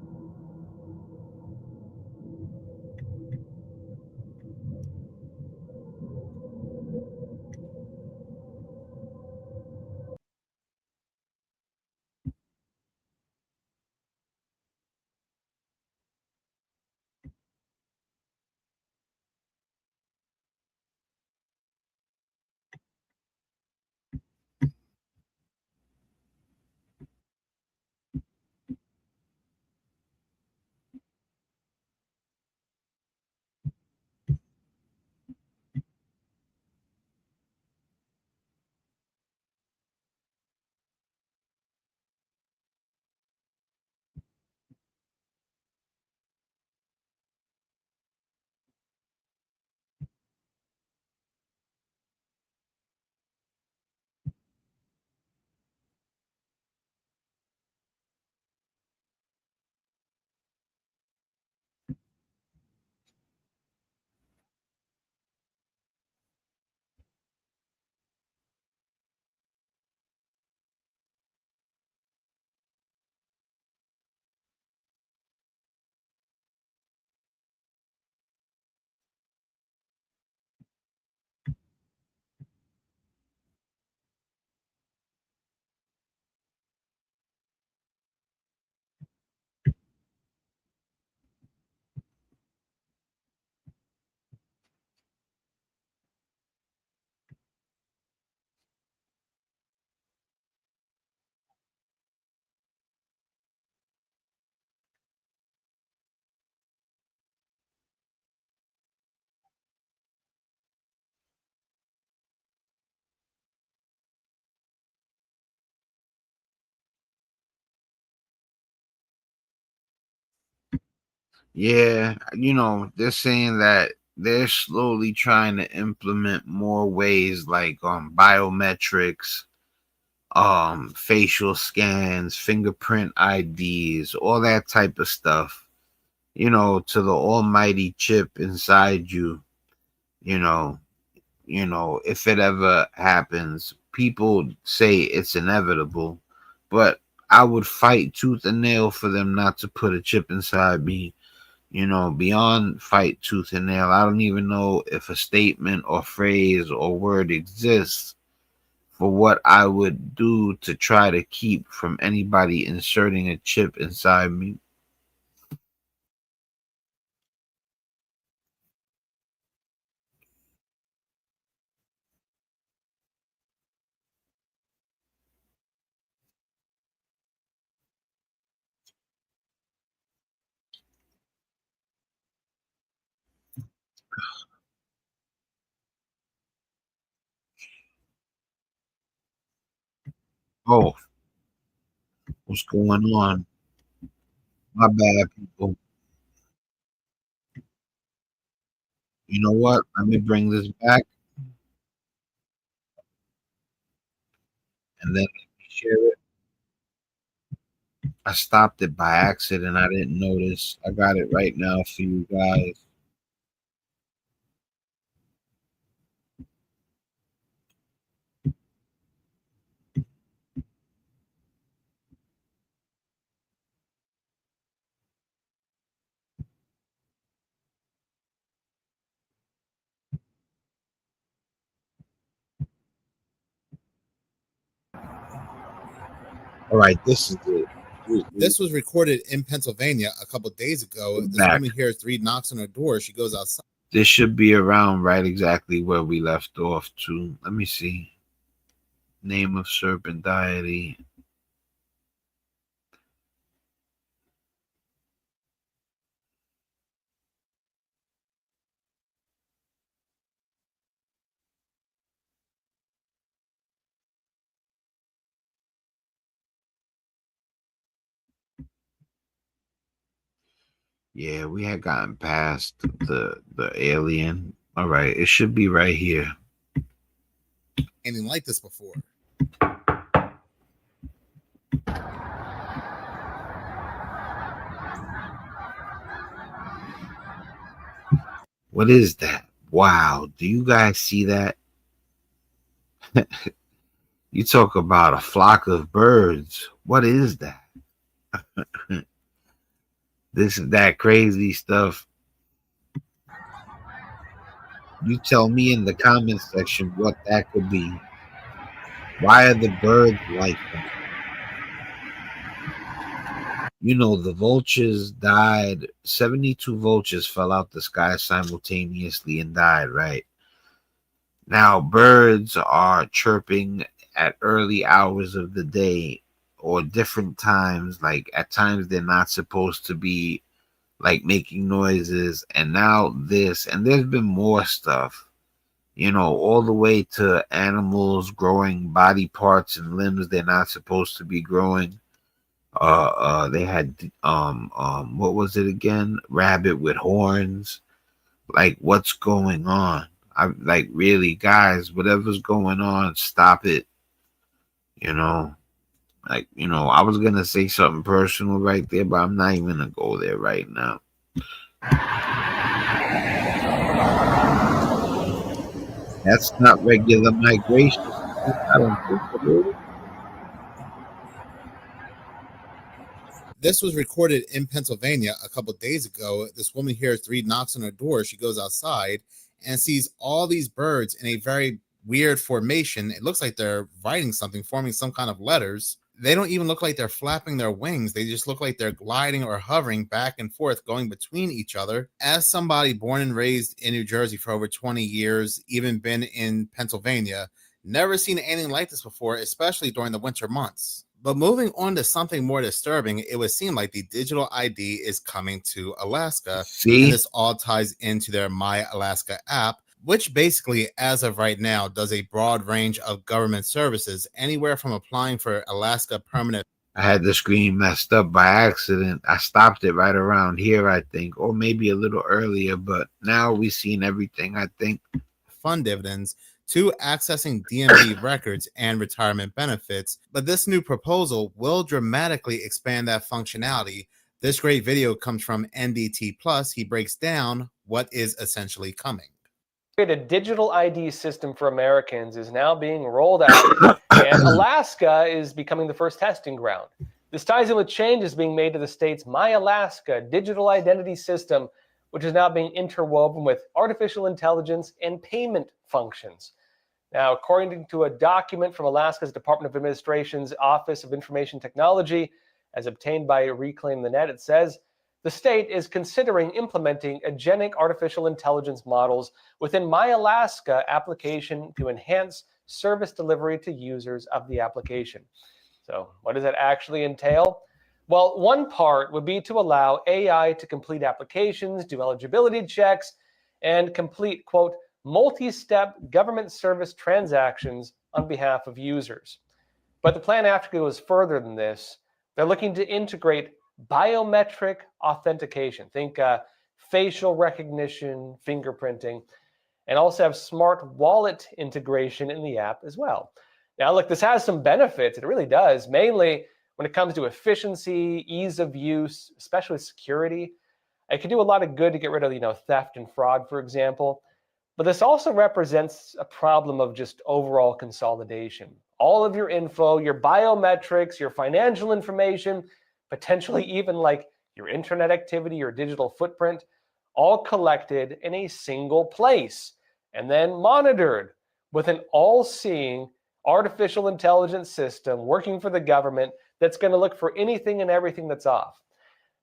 Yeah, they're saying that they're slowly trying to implement more ways like biometrics, facial scans, fingerprint IDs, all that type of stuff, to the almighty chip inside you, you know, if it ever happens. People say it's inevitable, but I would fight tooth and nail for them not to put a chip inside me. Beyond fight tooth and nail, I don't even know if a statement or phrase or word exists for what I would do to try to keep from anybody inserting a chip inside me. Oh, what's going on? My bad, people. You know what? Let me bring this back and then let me share it. I stopped it by accident. I didn't notice. I got it right now for you guys. All right, this is it. This was recorded in Pennsylvania a couple days ago. This woman hears 3 knocks on her door. She goes outside. This should be around right exactly where we left off too. Let me see. Name of serpent deity. Yeah, we had gotten past the alien. All right, it should be right here. Anything like this before. What is that? Wow, do you guys see that? You talk about a flock of birds. What is that? This is that crazy stuff. You tell me in the comment section what that could be. Why are the birds like that? You know, the vultures died. 72 vultures fell out the sky simultaneously and died, right? Now, birds are chirping at early hours of the day or different times. Like, at times they're not supposed to be, like, making noises. And now this, and there's been more stuff, you know, all the way to animals growing body parts and limbs they're not supposed to be growing. They had what was it again? Rabbit with horns. Like, what's going on? I like, really, guys, whatever's going on, stop it. You know, like, you know, I was gonna say something personal right there, but I'm not even gonna go there right now. That's not regular migration. I don't think it is. This was recorded in Pennsylvania a couple days ago. This woman hears 3 knocks on her door. She goes outside and sees all these birds in a very weird formation. It looks like they're writing something, forming some kind of letters. They don't even look like they're flapping their wings. They just look like they're gliding or hovering back and forth, going between each other. As somebody born and raised in New Jersey for over 20 years, even been in Pennsylvania, never seen anything like this before, especially during the winter months. But moving on to something more disturbing, it would seem like the digital ID is coming to Alaska. See? And this all ties into their My Alaska app, which basically, as of right now, does a broad range of government services, anywhere from applying for Alaska permanent. I had the screen messed up by accident. I stopped it right around here, I think, or maybe a little earlier, but now we've seen everything, I think. Fund dividends to accessing DMV records and retirement benefits. But this new proposal will dramatically expand that functionality. This great video comes from NDT Plus. He breaks down what is essentially coming. A digital ID system for Americans is now being rolled out, and Alaska is becoming the first testing ground. This ties in with changes being made to the state's My Alaska digital identity system, which is now being interwoven with artificial intelligence and payment functions. Now, according to a document from Alaska's Department of Administration's Office of Information Technology, as obtained by Reclaim the Net, it says, the state is considering implementing agentic artificial intelligence models within My Alaska application to enhance service delivery to users of the application. So what does that actually entail? Well, one part would be to allow AI to complete applications, do eligibility checks, and complete, quote, multi-step government service transactions on behalf of users. But the plan actually goes further than this. They're looking to integrate biometric authentication. Think facial recognition, fingerprinting, and also have smart wallet integration in the app as well. Now, look, this has some benefits. It really does, mainly when it comes to efficiency, ease of use, especially security. It can do a lot of good to get rid of, theft and fraud, for example. But this also represents a problem of just overall consolidation. All of your info, your biometrics, your financial information, potentially even like your internet activity, your digital footprint, all collected in a single place and then monitored with an all-seeing artificial intelligence system working for the government that's going to look for anything and everything that's off.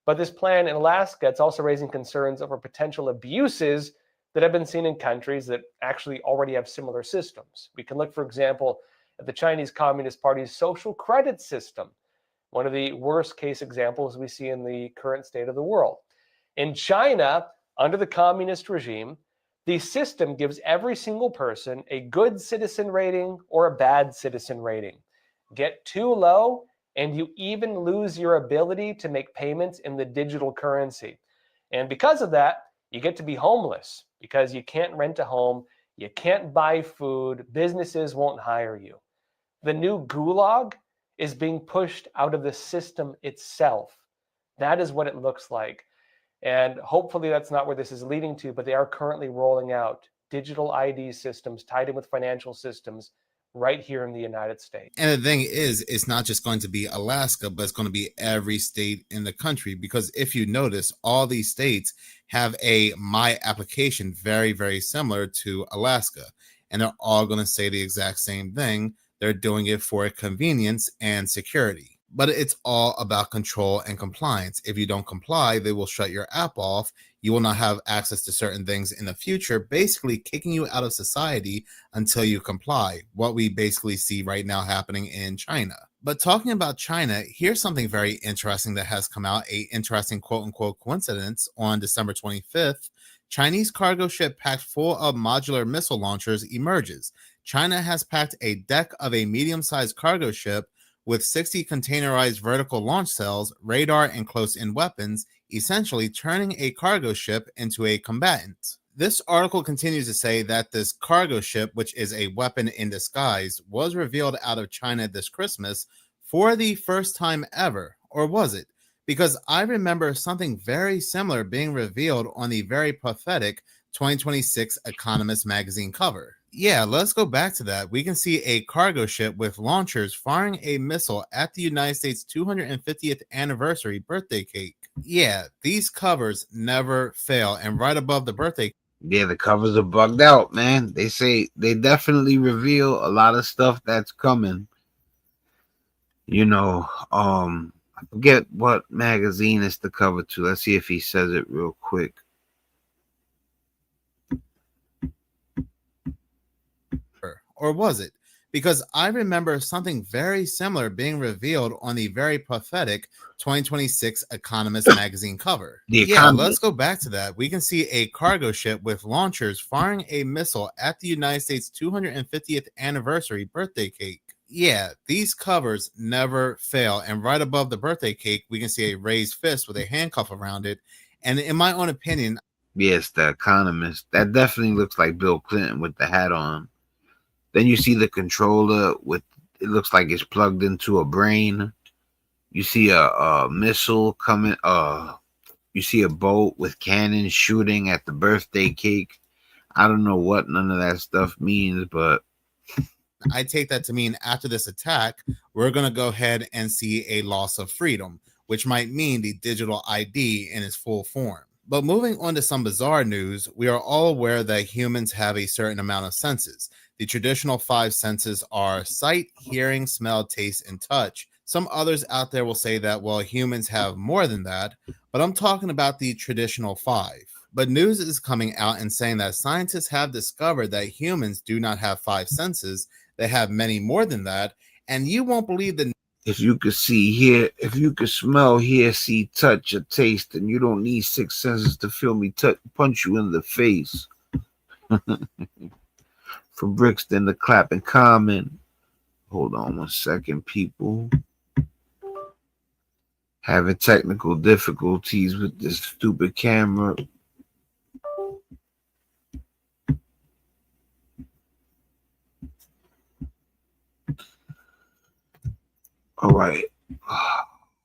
But this plan in Alaska, it's also raising concerns over potential abuses that have been seen in countries that actually already have similar systems. We can look, for example, at the Chinese Communist Party's social credit system, one of the worst case examples we see in the current state of the world. In China, under the communist regime, the system gives every single person a good citizen rating or a bad citizen rating. Get too low, and you even lose your ability to make payments in the digital currency. And because of that, you get to be homeless because you can't rent a home, you can't buy food, businesses won't hire you. The new gulag is being pushed out of the system itself. That is what it looks like. And hopefully that's not where this is leading to, but they are currently rolling out digital ID systems tied in with financial systems right here in the United States. And the thing is, it's not just going to be Alaska, but it's going to be every state in the country. Because if you notice, all these states have a My application very, very similar to Alaska. And they're all going to say the exact same thing. They're doing it for convenience and security. But it's all about control and compliance. If you don't comply, they will shut your app off. You will not have access to certain things in the future, basically kicking you out of society until you comply, what we basically see right now happening in China. But talking about China, here's something very interesting that has come out, a interesting quote-unquote coincidence. On December 25th, Chinese cargo ship packed full of modular missile launchers emerges. China has packed a deck of a medium-sized cargo ship with 60 containerized vertical launch cells, radar, and close-in weapons, essentially turning a cargo ship into a combatant. This article continues to say that this cargo ship, which is a weapon in disguise, was revealed out of China this Christmas for the first time ever. Or was it? Because I remember something very similar being revealed on the very pathetic 2026 Economist magazine cover. Yeah, let's go back to that. We can see a cargo ship with launchers firing a missile at the United States 250th anniversary birthday cake. Yeah, these covers never fail. And right above the birthday, yeah, the covers are bugged out, man. They say they definitely reveal a lot of stuff that's coming. You know, I forget what magazine it's the cover to. Let's see if he says it real quick. Or was it? Because I remember something very similar being revealed on the very pathetic 2026 Economist magazine cover. Yeah, let's go back to that. We can see a cargo ship with launchers firing a missile at the United States 250th anniversary birthday cake. Yeah, these covers never fail. And right above the birthday cake, we can see a raised fist with a handcuff around it. And in my own opinion, yes, the Economist. That definitely looks like Bill Clinton with the hat on. Then you see the controller with, it looks like it's plugged into a brain. You see a missile coming. You see a boat with cannons shooting at the birthday cake. I don't know what none of that stuff means, but I take that to mean after this attack, we're going to go ahead and see a loss of freedom, which might mean the digital ID in its full form. But moving on to some bizarre news, we are all aware that humans have a certain amount of senses. The traditional 5 senses are sight, hearing, smell, taste, and touch. Some others out there will say that, well, humans have more than that, but I'm talking about the traditional 5. But news is coming out and saying that scientists have discovered that humans do not have 5 senses. They have many more than that, and you won't believe the... If you could see, hear, if you could smell, hear, see, touch, or taste, and you don't need 6 senses to feel me punch you in the face. From Brixton to clap and comment. Hold on 1 second, people. Having technical difficulties with this stupid camera. All right.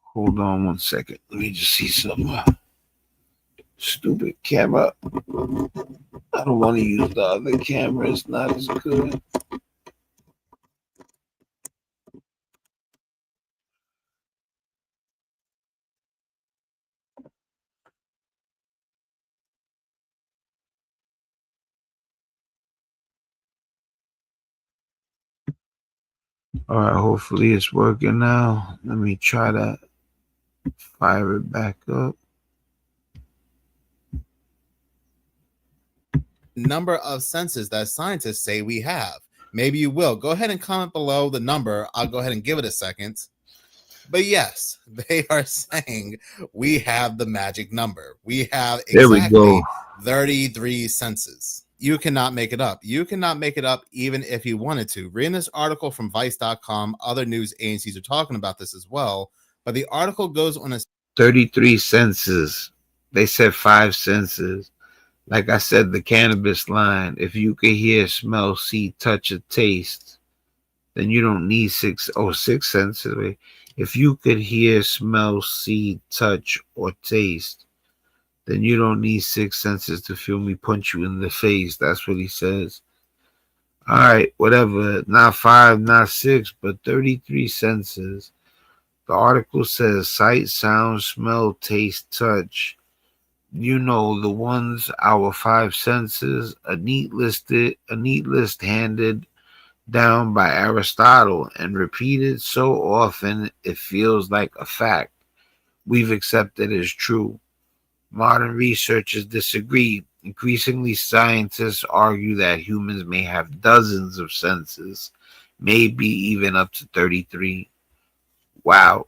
Hold on 1 second. Let me just see some stupid camera. I don't want to use the other camera. It's not as good. All right, hopefully it's working now. Let me try that. Fire it back up. Number of senses that scientists say we have. Maybe you will. Go ahead and comment below the number. I'll go ahead and give it a second. But yes, they are saying we have the magic number. We have exactly 33 senses. You cannot make it up. You cannot make it up even if you wanted to. Reading this article from Vice.com, other news agencies are talking about this as well. But the article goes on a 33 senses. They said 5 senses. Like I said, the cannabis line, if you could hear, smell, see, touch, or taste, then you don't need 6 senses. If you could hear, smell, see, touch, or taste, then you don't need 6 senses to feel me punch you in the face. That's what he says. All right, whatever. Not 5, not 6, but 33 senses. The article says sight, sound, smell, taste, touch. You know, the ones, our 5 senses, a neat list handed down by Aristotle and repeated so often it feels like a fact we've accepted as true. Modern researchers disagree. Increasingly, scientists argue that humans may have dozens of senses, maybe even up to 33. Wow.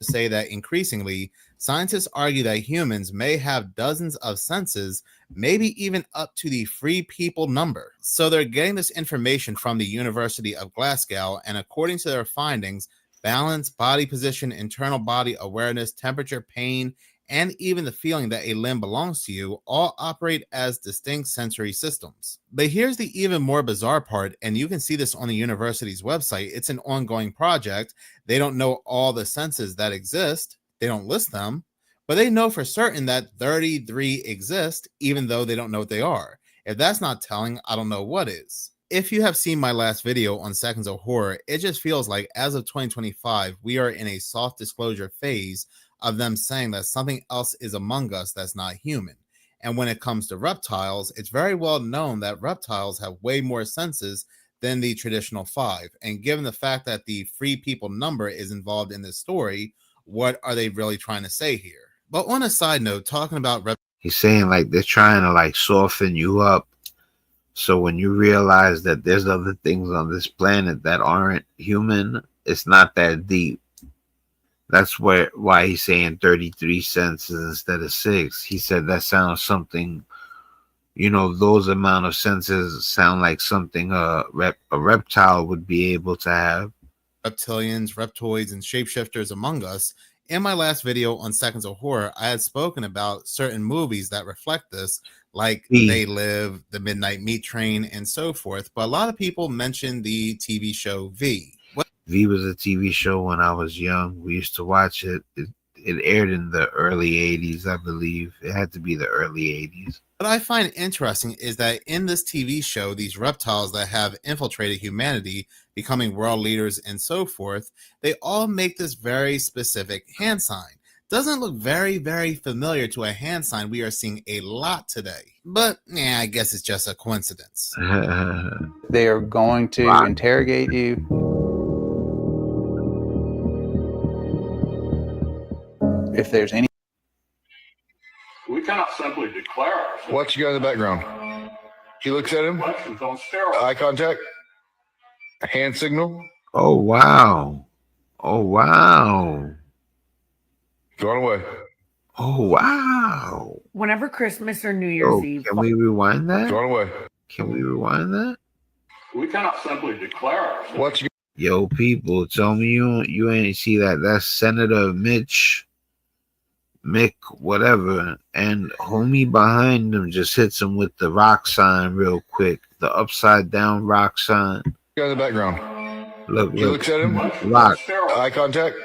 Say that increasingly, scientists argue that humans may have dozens of senses, maybe even up to the free people number. So they're getting this information from the University of Glasgow, and according to their findings, balance, body position, internal body awareness, temperature, pain, and even the feeling that a limb belongs to you all operate as distinct sensory systems. But here's the even more bizarre part, and you can see this on the university's website. It's an ongoing project. They don't know all the senses that exist. They don't list them, but they know for certain that 33 exist, even though they don't know what they are. If that's not telling, I don't know what is. If you have seen my last video on Seconds of Horror, it just feels like as of 2025, we are in a soft disclosure phase of them saying that something else is among us that's not human. And when it comes to reptiles, it's very well known that reptiles have way more senses than the traditional 5. And given the fact that the free people number is involved in this story, what are they really trying to say here? But on a side note, talking about he's saying like they're trying to like soften you up. So when you realize that there's other things on this planet that aren't human, it's not that deep. That's why he's saying 33 senses instead of 6. He said that sounds something, you know, those amount of senses sound like something a reptile would be able to have. Reptilians, reptoids, and shapeshifters among us. In my last video on Seconds of Horror, I had spoken about certain movies that reflect this, like They Live, The Midnight Meat Train, and so forth. But a lot of people mention the TV show V. V was a TV show when I was young. We used to watch it. It aired in the early 80s, I believe. It had to be the early 80s. What I find interesting is that in this TV show, these reptiles that have infiltrated humanity, becoming world leaders and so forth, they all make this very specific hand sign. Doesn't look very, very familiar to a hand sign we are seeing a lot today. But yeah, I guess it's just a coincidence. They are going to interrogate you. If there's any, we cannot simply declare ourselves. Watch the guy in the background. He looks at him. Eye contact. A hand signal. Oh wow! Oh wow! Going away. Oh wow! Whenever Christmas or New Year's Eve. Can we rewind that? Going away. Can we rewind that? We cannot simply declare ourselves. Watch. Yo, people, tell me you ain't see that. That's Senator Mick, whatever, and homie behind him just hits him with the rock sign real quick. The upside down rock sign. Guy in the background. Look. He looks at him. Rock. Eye contact.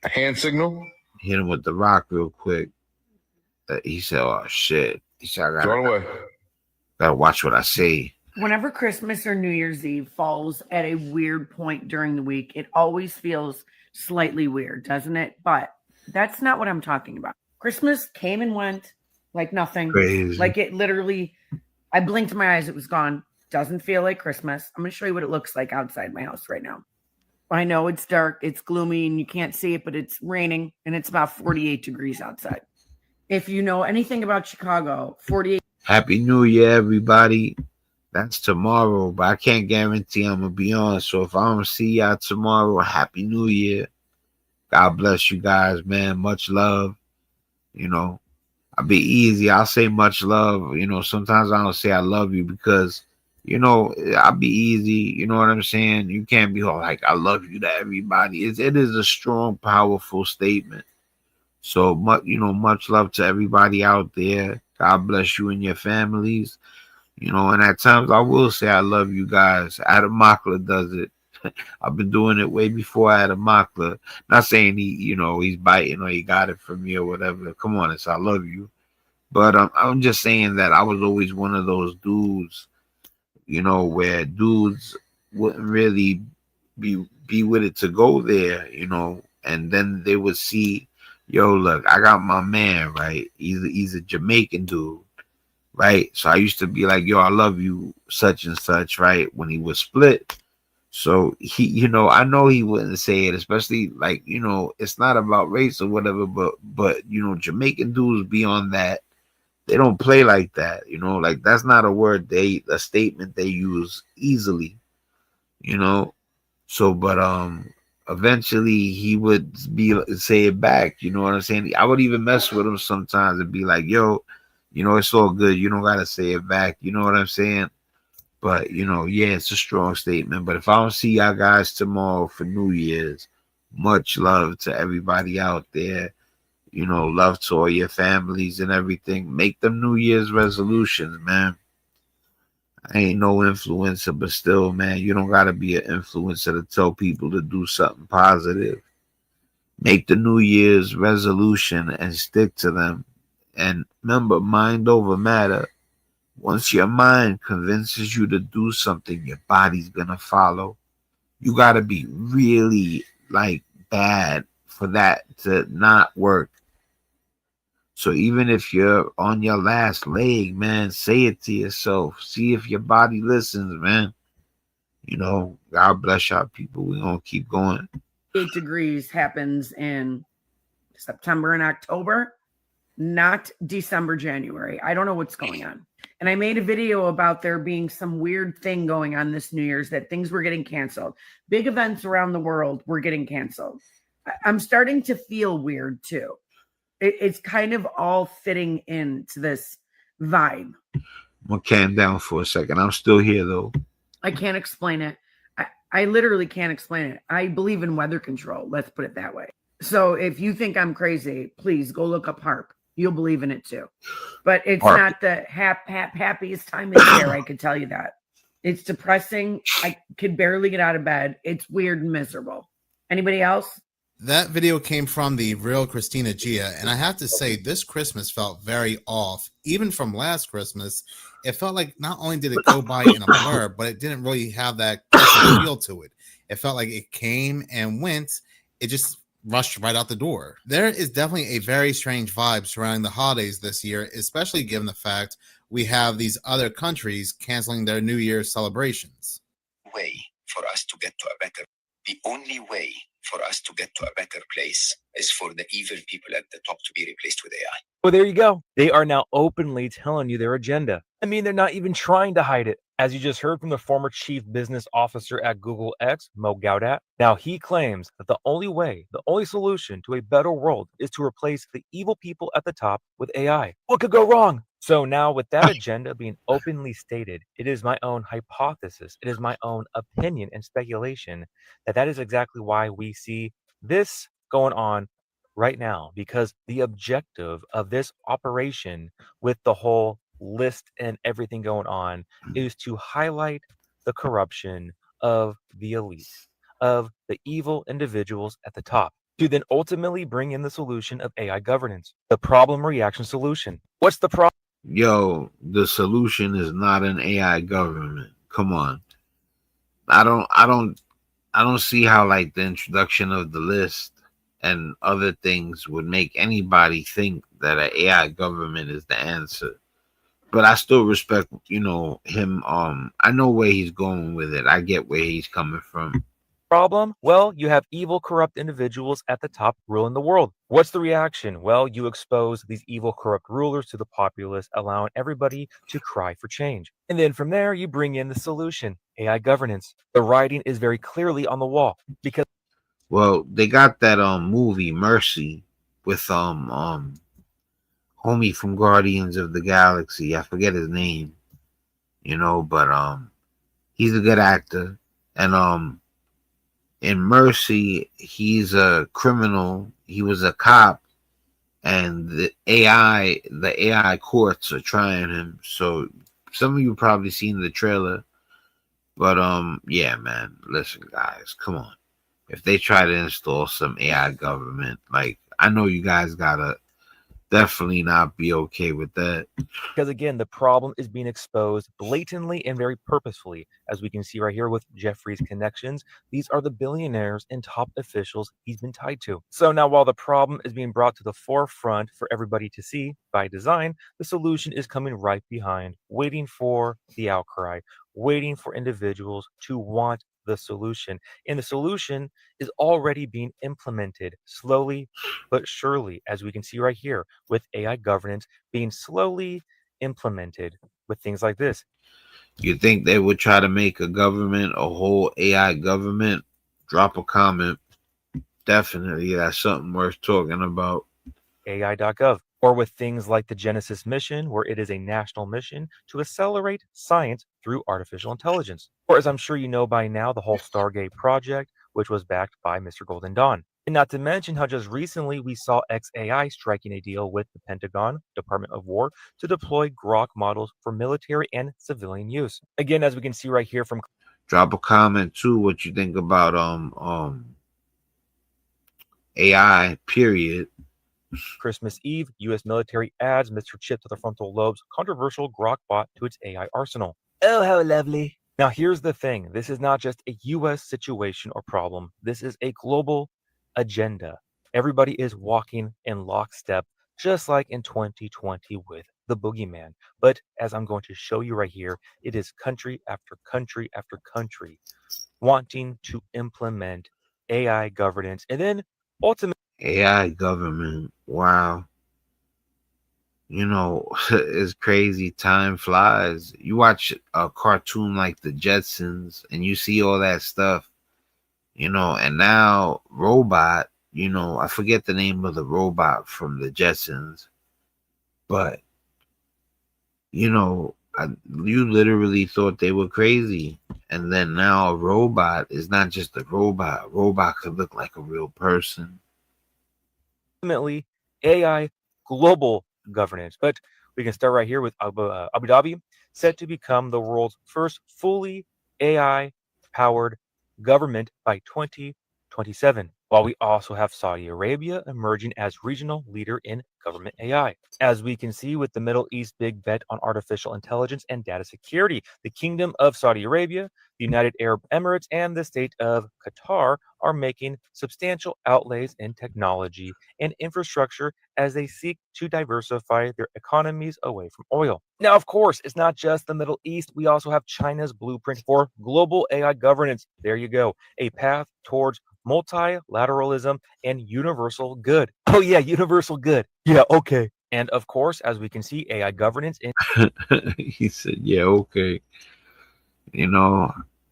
A hand signal. Hit him with the rock real quick. He said, "Oh shit." He said, "I gotta watch what I say." Whenever Christmas or New Year's Eve falls at a weird point during the week, it always feels slightly weird, doesn't it? But that's not what I'm talking about. Christmas came and went like nothing. Crazy. Like it literally, I blinked my eyes, it was gone. Doesn't feel like Christmas. I'm going to show you what it looks like outside my house right now. I know it's dark, it's gloomy, and you can't see it, but it's raining, and it's about 48 degrees outside. If you know anything about Chicago, 48. Happy New Year, everybody. That's tomorrow, but I can't guarantee I'm going to be on. So if I don't see y'all tomorrow, Happy New Year. God bless you guys, man. Much love. You know, I'll be easy. I'll say much love. You know, sometimes I don't say I love you because, you know, I'll be easy. You know what I'm saying? You can't be all like, I love you to everybody. It is a strong, powerful statement. So much, you know, much love to everybody out there. God bless you and your families. You know, and at times I will say I love you guys. Adam Mockler does it. I've been doing it way before Adam Mockler. Not saying he, you know, he's biting or he got it from me or whatever. Come on, it's I love you. But I'm just saying that I was always one of those dudes, you know, where dudes wouldn't really be with it to go there, you know, and then they would see, yo, look, I got my man, right? He's a Jamaican dude. Right. So I used to be like, yo, I love you, such and such, right? When he was split. So he, you know, I know he wouldn't say it, especially like, you know, it's not about race or whatever, but you know, Jamaican dudes be on that. They don't play like that, you know, like that's not a statement they use easily, you know. So but eventually he would say it back, you know what I'm saying? I would even mess with him sometimes and be like, yo, you know, it's all good. You don't got to say it back. You know what I'm saying? But, you know, yeah, it's a strong statement. But if I don't see y'all guys tomorrow for New Year's, much love to everybody out there. You know, love to all your families and everything. Make them New Year's resolutions, man. I ain't no influencer, but still, man, you don't got to be an influencer to tell people to do something positive. Make the New Year's resolution and stick to them. And remember, mind over matter. Once your mind convinces you to do something, your body's going to follow. You got to be really, like, bad for that to not work. So even if you're on your last leg, man, say it to yourself. See if your body listens, man. You know, God bless y'all people. We're going to keep going. 8 degrees happens in September and October. Not December, January. I don't know what's going on. And I made a video about there being some weird thing going on this New Year's, that things were getting canceled. Big events around the world were getting canceled. I'm starting to feel weird too. It's kind of all fitting into this vibe. I'm going to calm down for a second. I'm still here though. I can't explain it. I literally can't explain it. I believe in weather control. Let's put it that way. So if you think I'm crazy, please go look up HARP. You'll believe in it too. But it's not the happiest time of year, I could tell you that. It's depressing. I could barely get out of bed. It's weird and miserable. Anybody else? That video came from the real Christina Gia, and I have to say this Christmas felt very off. Even from last Christmas, it felt like not only did it go by in a blur, but it didn't really have that Christmas feel to it. It felt like it came and went. It just rushed right out the door. There is definitely a very strange vibe surrounding the holidays this year, especially given the fact we have these other countries canceling their New Year's celebrations. Way for us to get to a better, the only way for us to get to a better place is for the evil people at the top to be replaced with AI. Well, there you go. They are now openly telling you their agenda. I mean, they're not even trying to hide it. As you just heard from the former chief business officer at Google X, Mo Gaudat, now he claims that the only way, the only solution to a better world is to replace the evil people at the top with AI. What could go wrong? So now with that agenda being openly stated, it is my own hypothesis, it is my own opinion and speculation that is exactly why we see this going on right now, because the objective of this operation with the whole list and everything going on is to highlight the corruption of the elite, of the evil individuals at the top, to then ultimately bring in the solution of AI governance, the problem reaction solution. What's the problem? Yo, the solution is not an AI government. Come on. I don't see how like the introduction of the list and other things would make anybody think that an AI government is the answer. but I still respect, him. I know where he's going with it. I get where he's coming from. Problem? Well, you have evil, corrupt individuals at the top ruling the world. What's the reaction? Well, you expose these evil, corrupt rulers to the populace, allowing everybody to cry for change. And then from there, you bring in the solution, AI governance. The writing is very clearly on the wall because Well, they got that movie Mercy with homie from Guardians of the Galaxy. I forget his name, but he's a good actor. And in Mercy, he's a criminal. He was a cop, and the AI courts are trying him. So some of you probably seen the trailer, but yeah, man. Listen, guys, come on. If they try to install some AI government, like, I know you guys gotta definitely not be okay with that. Because again, the problem is being exposed blatantly and very purposefully. As we can see right here with Jeffrey's connections, these are the billionaires and top officials he's been tied to. So now while the problem is being brought to the forefront for everybody to see by design, the solution is coming right behind, waiting for the outcry, waiting for individuals to want the solution. And the solution is already being implemented slowly but surely, as we can see right here with AI governance being slowly implemented with things like this. You think they would try to make a government, a whole AI government? Drop a comment. Definitely, that's something worth talking about. AI.gov, or with things like the Genesis mission, where it is a national mission to accelerate science through artificial intelligence. Or as I'm sure you know by now, the whole Stargate project, which was backed by Mr. Golden Dawn. And not to mention how just recently we saw XAI striking a deal with the Pentagon, Department of War, to deploy Grok models for military and civilian use. Again, as we can see right here from Drop a comment too, what you think about AI, period. Christmas Eve, U.S. military adds Mr. Chip to the frontal lobe's controversial Grok bot to its AI arsenal. Oh, how lovely. Now, here's the thing. This is not just a U.S. situation or problem. This is a global agenda. Everybody is walking in lockstep, just like in 2020 with the boogeyman. But as I'm going to show you right here, it is country after country after country wanting to implement AI governance and then ultimately AI government. Wow. It's crazy. Time flies. You watch a cartoon like the Jetsons and you see all that stuff, and now robot, I forget the name of the robot from the Jetsons, but, you literally thought they were crazy. And then now a robot is not just a robot. A robot could look like a real person. Ultimately AI global governance. But we can start right here with Abu Dhabi, set to become the world's first fully AI powered government by 2027. While we also have Saudi Arabia emerging as regional leader in government AI. As we can see with the Middle East big bet on artificial intelligence and data security, the Kingdom of Saudi Arabia, the United Arab Emirates, and the state of Qatar are making substantial outlays in technology and infrastructure as they seek to diversify their economies away from oil. Now, of course, it's not just the Middle East. We also have China's blueprint for global AI governance. There you go, a path towards multilateralism and universal good. Oh yeah, universal good. Yeah, okay. And of course, as we can see, AI governance in He said, yeah, okay.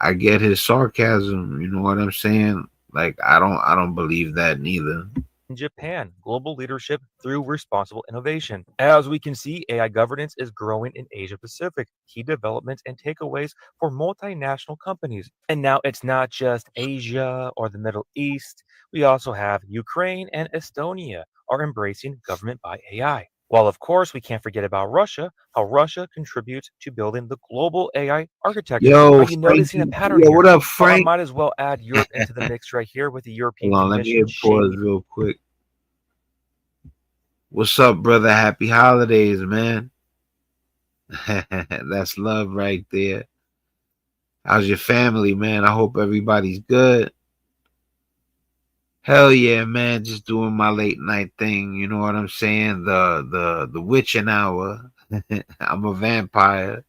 I get his sarcasm, you know what I'm saying? Like, I don't believe that neither. Japan, global leadership through responsible innovation. As we can see, AI governance is growing in Asia Pacific, key developments and takeaways for multinational companies. And now it's not just Asia or the Middle East. We also have Ukraine and Estonia are embracing government by AI. While of course we can't forget about Russia, how Russia contributes to building the global AI architecture. Yo, Are you noticing a Frankie. pattern Yo, here? what up, Well, I Frank? might as well add Europe into the mix right here with the European Hold on, let me Commission hit pause shady real quick. What's up, brother? Happy holidays, man. That's love right there. How's your family, man? I hope everybody's good. Hell yeah, man. Just doing my late night thing. You know what I'm saying? The witching hour. I'm a vampire.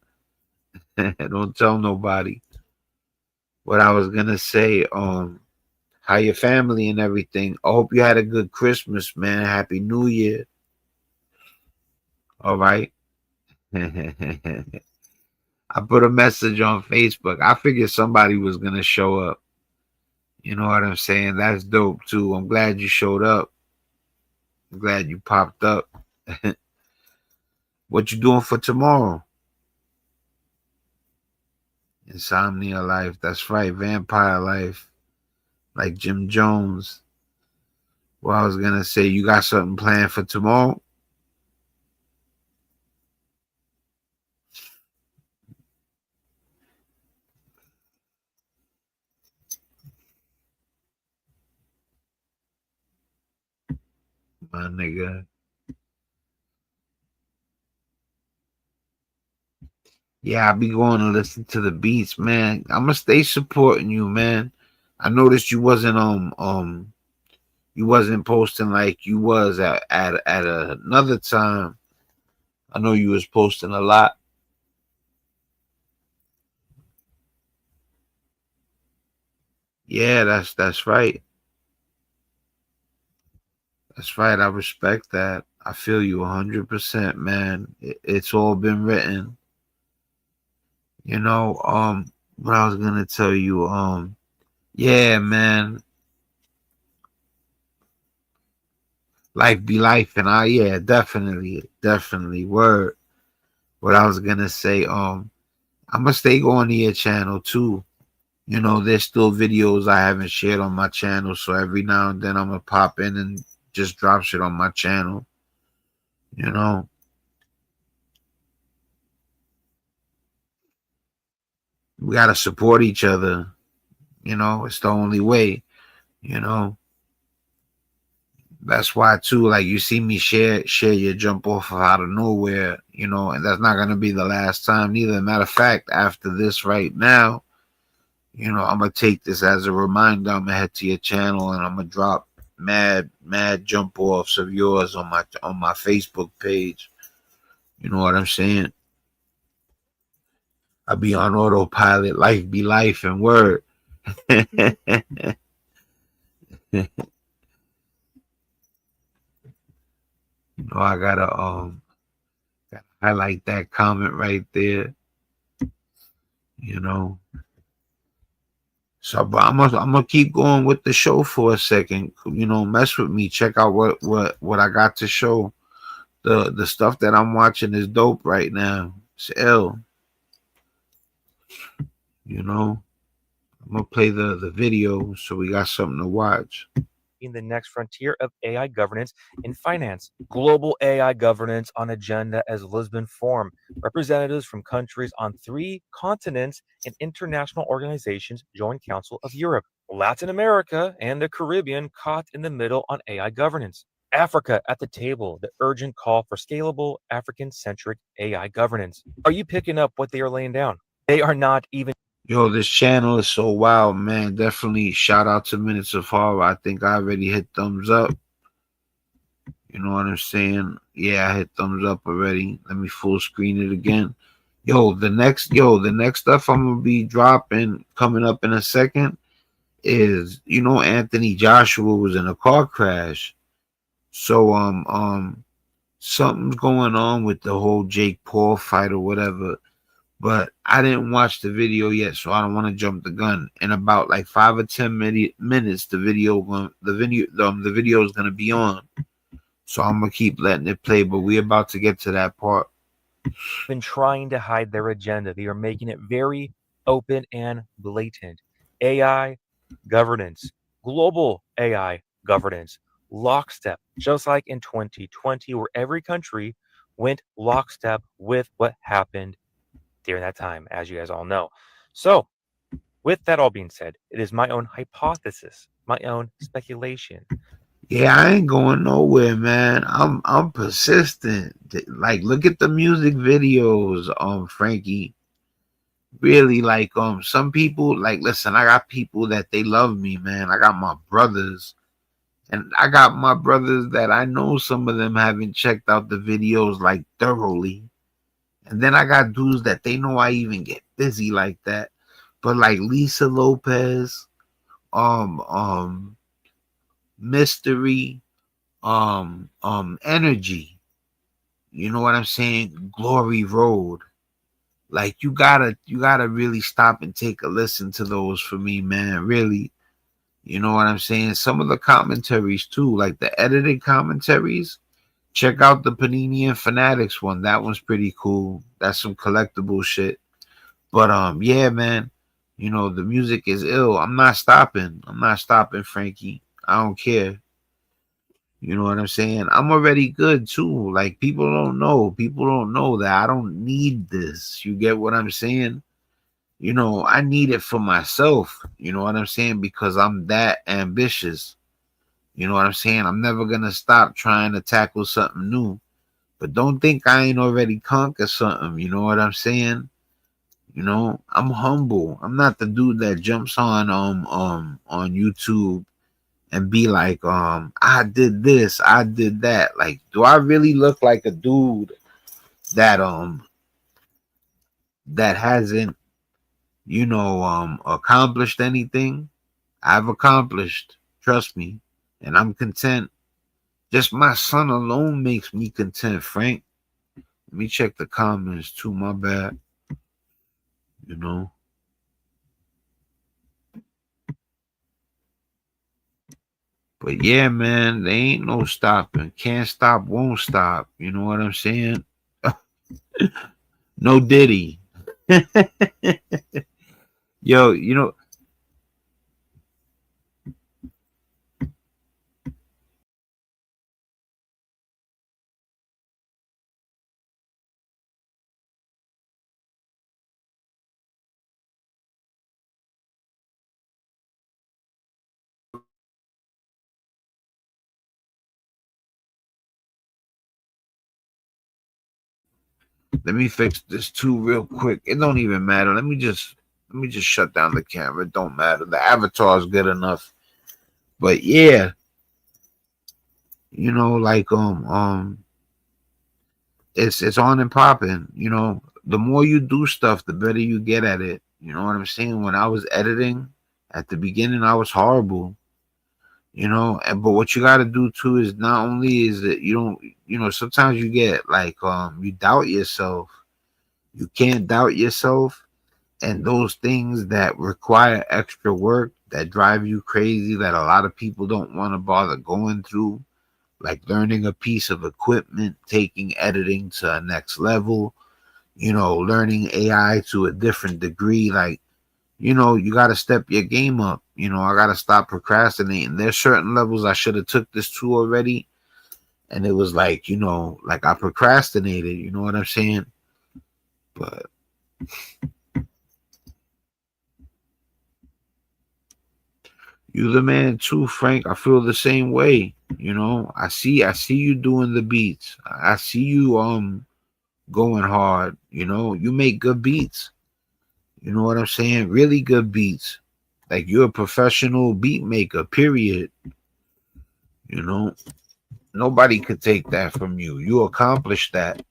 Don't tell nobody. What I was gonna say, how your family and everything. I hope you had a good Christmas, man. Happy New Year. All right. I put a message on Facebook. I figured somebody was gonna show up. You know what I'm saying? That's dope too. I'm glad you showed up. I'm glad you popped up. What you doing for tomorrow? Insomnia life. That's right. Vampire life. Like Jim Jones. Well, I was gonna say, you got something planned for tomorrow? My nigga. Yeah, I'll be going to listen to the beats, man. I'ma stay supporting you, man. I noticed you wasn't posting like you was at another time. I know you was posting a lot. Yeah, that's right. That's right. I respect that. I feel you 100%, man. It's all been written. You know, what I was gonna tell you, yeah, man. Life be life, and yeah, definitely, word. What I was gonna say, I'm gonna stay going to your channel too. You know, there's still videos I haven't shared on my channel, so every now and then I'm gonna pop in and just drop shit on my channel. You know, we gotta support each other. You know, it's the only way. You know, that's why too. Like you see me share your jump off of out of nowhere. You know, and that's not gonna be the last time neither. Matter of fact, after this right now, you know, I'm gonna take this as a reminder. I'm gonna head to your channel and I'm gonna drop mad jump offs of yours on my Facebook page. You know what I'm saying? I'll be on autopilot. Life be life and word. You know, I gotta highlight that comment right there. You know. So, but I'm gonna keep going with the show for a second. You know, mess with me. Check out what I got to show. The stuff that I'm watching is dope right now. It's ill. You know, I'm gonna play the video so we got something to watch. In the next frontier of AI governance in finance. Global AI governance on agenda as Lisbon Forum. Representatives from countries on 3 continents and international organizations join Council of Europe. Latin America and the Caribbean caught in the middle on AI governance. Africa at the table, the urgent call for scalable African-centric AI governance. Are you picking up what they are laying down? They are not even. Yo, this channel is so wild, man. Definitely shout out to Minutes of Horror. I think I already hit thumbs up. You know what I'm saying? Yeah, I hit thumbs up already. Let me full screen it again. Yo, the next stuff I'm gonna be dropping coming up in a second is, you know, Anthony Joshua was in a car crash. So something's going on with the whole Jake Paul fight or whatever. But I didn't watch the video yet, so I don't want to jump the gun. In about like 5 or 10 minutes, the video is gonna be on. So I'm gonna keep letting it play. But we're about to get to that part. Been trying to hide their agenda. They are making it very open and blatant. AI governance, global AI governance, lockstep, just like in 2020, where every country went lockstep with what happened during that time, as you guys all know. So, with that all being said, it is my own hypothesis, my own speculation. Yeah, I ain't going nowhere, man. I'm persistent. Like, look at the music videos, Frankie. Really, like, some people, like, listen, I got people that they love me, man. I got my brothers. And I got my brothers that I know some of them haven't checked out the videos like thoroughly. And then I got dudes that they know I even get busy like that. But like Lisa Lopez, Mystery, Energy. You know what I'm saying? Glory Road. Like you gotta really stop and take a listen to those for me, man. Really. You know what I'm saying? Some of the commentaries too, like the edited commentaries. Check out the Panini and Fanatics one. That one's pretty cool. That's some collectible shit. But yeah, man. You know, the music is ill. I'm not stopping. I'm not stopping, Frankie. I don't care. You know what I'm saying? I'm already good too. Like people don't know. People don't know that I don't need this. You get what I'm saying? You know, I need it for myself. You know what I'm saying? Because I'm that ambitious. You know what I'm saying? I'm never gonna stop trying to tackle something new. But don't think I ain't already conquered something. You know what I'm saying? You know, I'm humble. I'm not the dude that jumps on YouTube and be like, I did this, I did that. Like, do I really look like a dude that that hasn't, you know, accomplished anything? I've accomplished, trust me, and I'm content. Just my son alone makes me content, Frank. Let me check the comments too, my bad. You know. But yeah, man, there ain't no stopping. Can't stop, won't stop. You know what I'm saying? No Diddy. Yo, you know. Let me fix this too real quick. It don't even matter. Let me just shut down the camera. It don't matter. The avatar is good enough. But yeah, you know, like it's on and popping. You know, the more you do stuff, the better you get at it. You know what I'm saying? When I was editing at the beginning, I was horrible. You know, but what you got to do too is not only is that you don't, you know, sometimes you get like you doubt yourself. You can't doubt yourself, and those things that require extra work that drive you crazy that a lot of people don't want to bother going through, like learning a piece of equipment, taking editing to a next level, you know, learning AI to a different degree. Like, you know, you got to step your game up. You know, I got to stop procrastinating. There's certain levels I should have took this to already, and it was like, you know, like I procrastinated. You know what I'm saying? But you the man too, Frank. I feel the same way. You know, I see you doing the beats. I see you going hard. You know, you make good beats. You know what I'm saying? Really good beats. Like you're a professional beat maker, period. You know, nobody could take that from you. You accomplished that.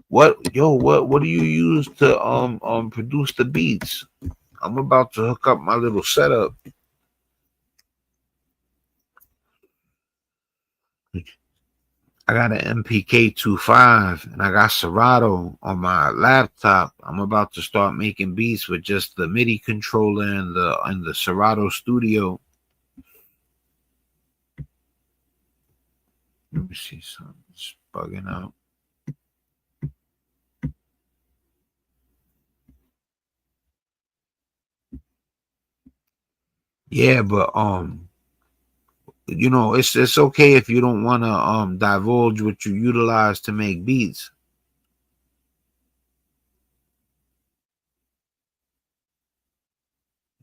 What do you use to produce the beats? I'm about to hook up my little setup. I got an MPK 25 and I got Serato on my laptop. I'm about to start making beats with just the MIDI controller and the Serato Studio. Let me see something. It's bugging out. Yeah, but you know, it's okay if you don't want to divulge what you utilize to make beats.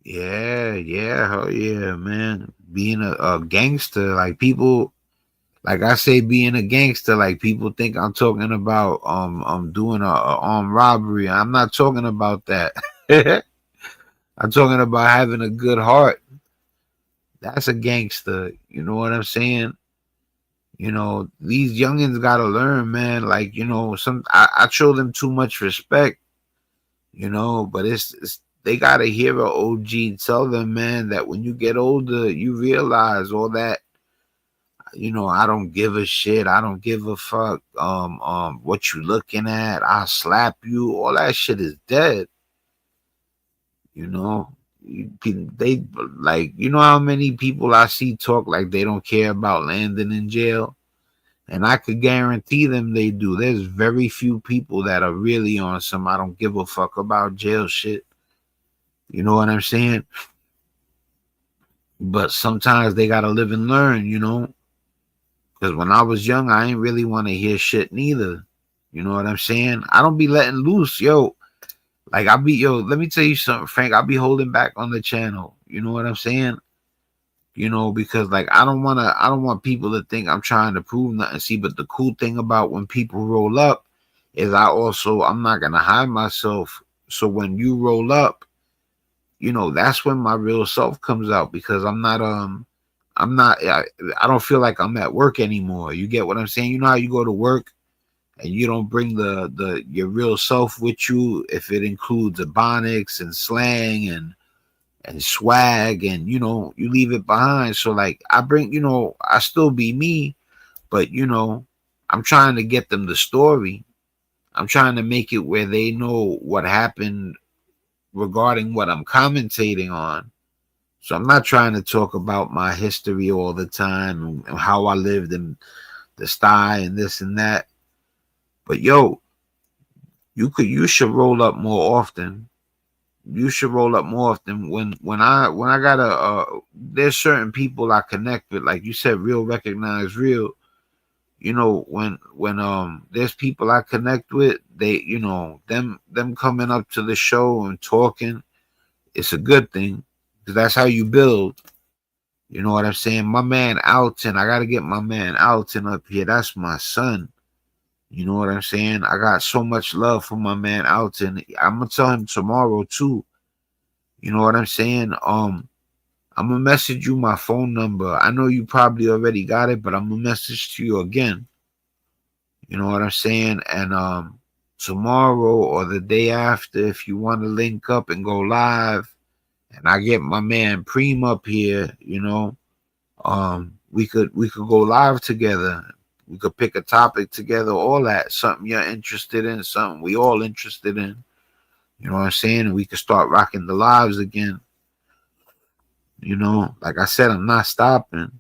Yeah, hell yeah, man. Being a gangster, like people, like I say, being a gangster, like people think I'm talking about I'm doing a armed robbery. I'm not talking about that. I'm talking about having a good heart. That's a gangster. You know what I'm saying? You know, these youngins gotta learn, man. Like, you know, I show them too much respect, you know, but it's they gotta hear a OG tell them, man, that when you get older, you realize all that, you know, I don't give a shit, I don't give a fuck, what you looking at, I'll slap you, all that shit is dead, you know. They like, you know how many people I see talk like they don't care about landing in jail? And I could guarantee them they do. There's very few people that are really on some I don't give a fuck about jail shit. You know what I'm saying? But sometimes they gotta live and learn, you know? Because when I was young, I ain't really want to hear shit neither. You know what I'm saying? I don't be letting loose, yo. Like let me tell you something, Frank. I'll be holding back on the channel. You know what I'm saying? You know, because like I don't want people to think I'm trying to prove nothing. See, but the cool thing about when people roll up is I'm not gonna hide myself. So when you roll up, you know, that's when my real self comes out, because I don't feel like I'm at work anymore. You get what I'm saying? You know how you go to work and you don't bring your real self with you, if it includes ebonics and slang and swag, and you know, you leave it behind. So like I bring, you know, I still be me, but you know, I'm trying to get them the story. I'm trying to make it where they know what happened regarding what I'm commentating on. So I'm not trying to talk about my history all the time and how I lived and the style and this and that. But yo, you should roll up more often. You should roll up more often. When I got there's certain people I connect with, like you said, real recognize real. You know, when there's people I connect with, they, you know, them coming up to the show and talking, it's a good thing, because that's how you build. You know what I'm saying? My man Alton, I gotta get my man Alton up here. That's my son. You know what I'm saying? I got so much love for my man Alton. I'm gonna tell him tomorrow too. You know what I'm saying? I'm gonna message you my phone number. I know you probably already got it, but I'm gonna message to you again. You know what I'm saying? And tomorrow or the day after, if you want to link up and go live, and I get my man Preem up here, you know, we could go live together. We could pick a topic together, all that, something you're interested in, something we all interested in. You know what I'm saying? And we could start rocking the lives again. You know, like I said, I'm not stopping.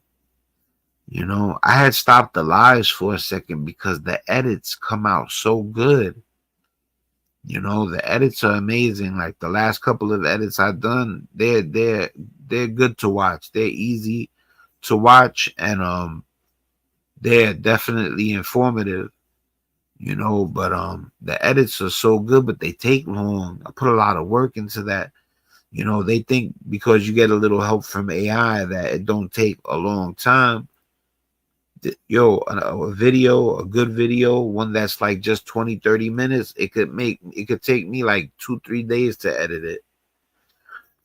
You know, I had stopped the lives for a second because the edits come out so good. You know, the edits are amazing. Like the last couple of edits I've done, they're good to watch. They're easy to watch, and they're definitely informative. You know, but the edits are so good, but they take long. I put a lot of work into that. You know, they think because you get a little help from AI that it don't take a long time. Yo, a video, a good video, one that's like just 20-30 minutes, it could take me like 2-3 days to edit it.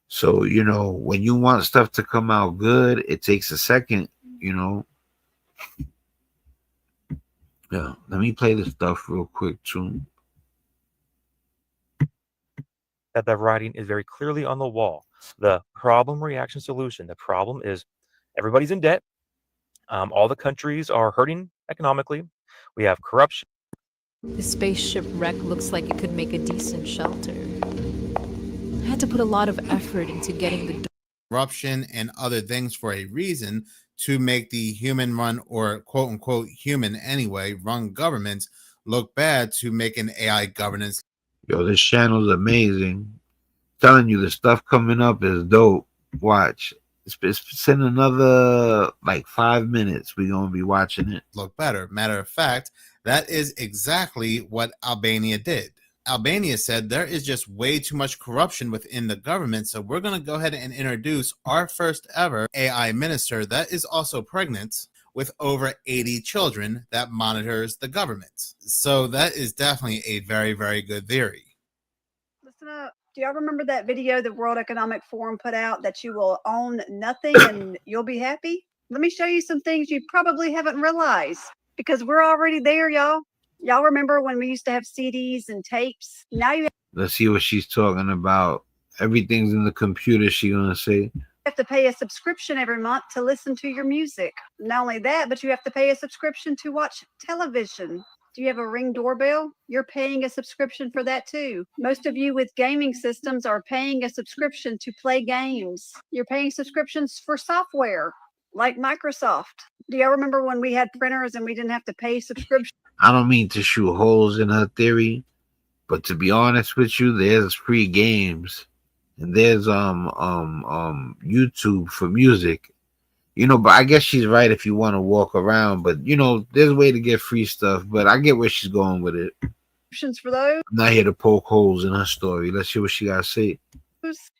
So, you know, when you want stuff to come out good, it takes a second, you know. Yeah, let me play this stuff real quick too. That the writing is very clearly on the wall. The problem, reaction, solution. The problem is everybody's in debt. All the countries are hurting economically. We have corruption. The spaceship wreck looks like it could make a decent shelter. I had to put a lot of effort into getting the corruption and other things for a reason, to make the human run, or quote unquote human anyway, run governments look bad, to make an AI governance. Yo, this channel's amazing. Telling you, the stuff coming up is dope. Watch. It's in another like 5 minutes. We're gonna be watching it look better. Matter of fact, that is exactly what Albania did. Albania said there is just way too much corruption within the government, so we're going to go ahead and introduce our first ever AI minister that is also pregnant with over 80 children that monitors the government. So that is definitely a very, very good theory. Listen up. Do y'all remember that video the World Economic Forum put out that you will own nothing and you'll be happy? Let me show you some things you probably haven't realized because we're already there, y'all. Y'all remember when we used to have CDs and tapes? Now you Let's see what she's talking about. Everything's in the computer, she gonna say. have to pay a subscription every month to listen to your music. Not only that, but you have to pay a subscription to watch television. Do you have a Ring doorbell? You're paying a subscription for that too. Most of you with gaming systems are paying a subscription to play games. You're paying subscriptions for software like Microsoft. Do y'all remember when we had printers and we didn't have to pay subscription? I don't mean to shoot holes in her theory, but to be honest with you, there's free games and there's YouTube for music. You know, but I guess she's right if you want to walk around, but you know, there's a way to get free stuff, but I get where she's going with it. For those? I'm not here to poke holes in her story. Let's hear what she got to say.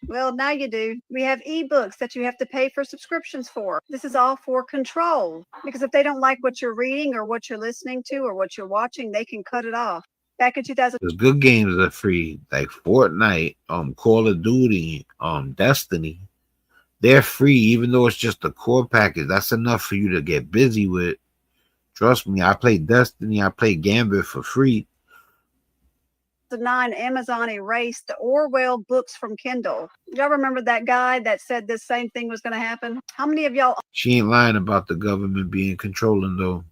Well, now you do. We have ebooks that you have to pay for subscriptions for. This is all for control because if they don't like what you're reading or what you're listening to or what you're watching, they can cut it off. Back in 2000, There's good games that are free, like Fortnite, Call of Duty, Destiny. They're free, even though it's just a core package. That's enough for you to get busy with. Trust me, I play Destiny, I play Gambit for free. 2009, Amazon erased the Orwell books from Kindle. Y'all remember that guy that said this same thing was going to happen? How many of y'all She ain't lying about the government being controlling, though.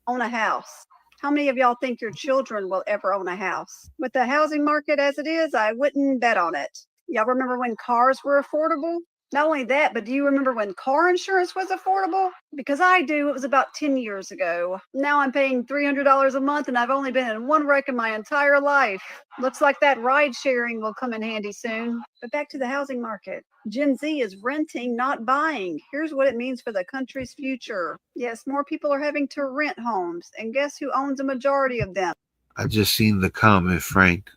own a house? How many of y'all think your children will ever own a house? With the housing market as it is, I wouldn't bet on it. Y'all remember when cars were affordable? Not only that, but do you remember when car insurance was affordable? Because I do. It was about 10 years ago. Now I'm paying $300 a month and I've only been in one wreck in my entire life. Looks like that ride sharing will come in handy soon. But back to the housing market. Gen Z is renting, not buying. Here's what it means for the country's future. Yes, more people are having to rent homes. And guess who owns a majority of them? I just seen the comment, Frank.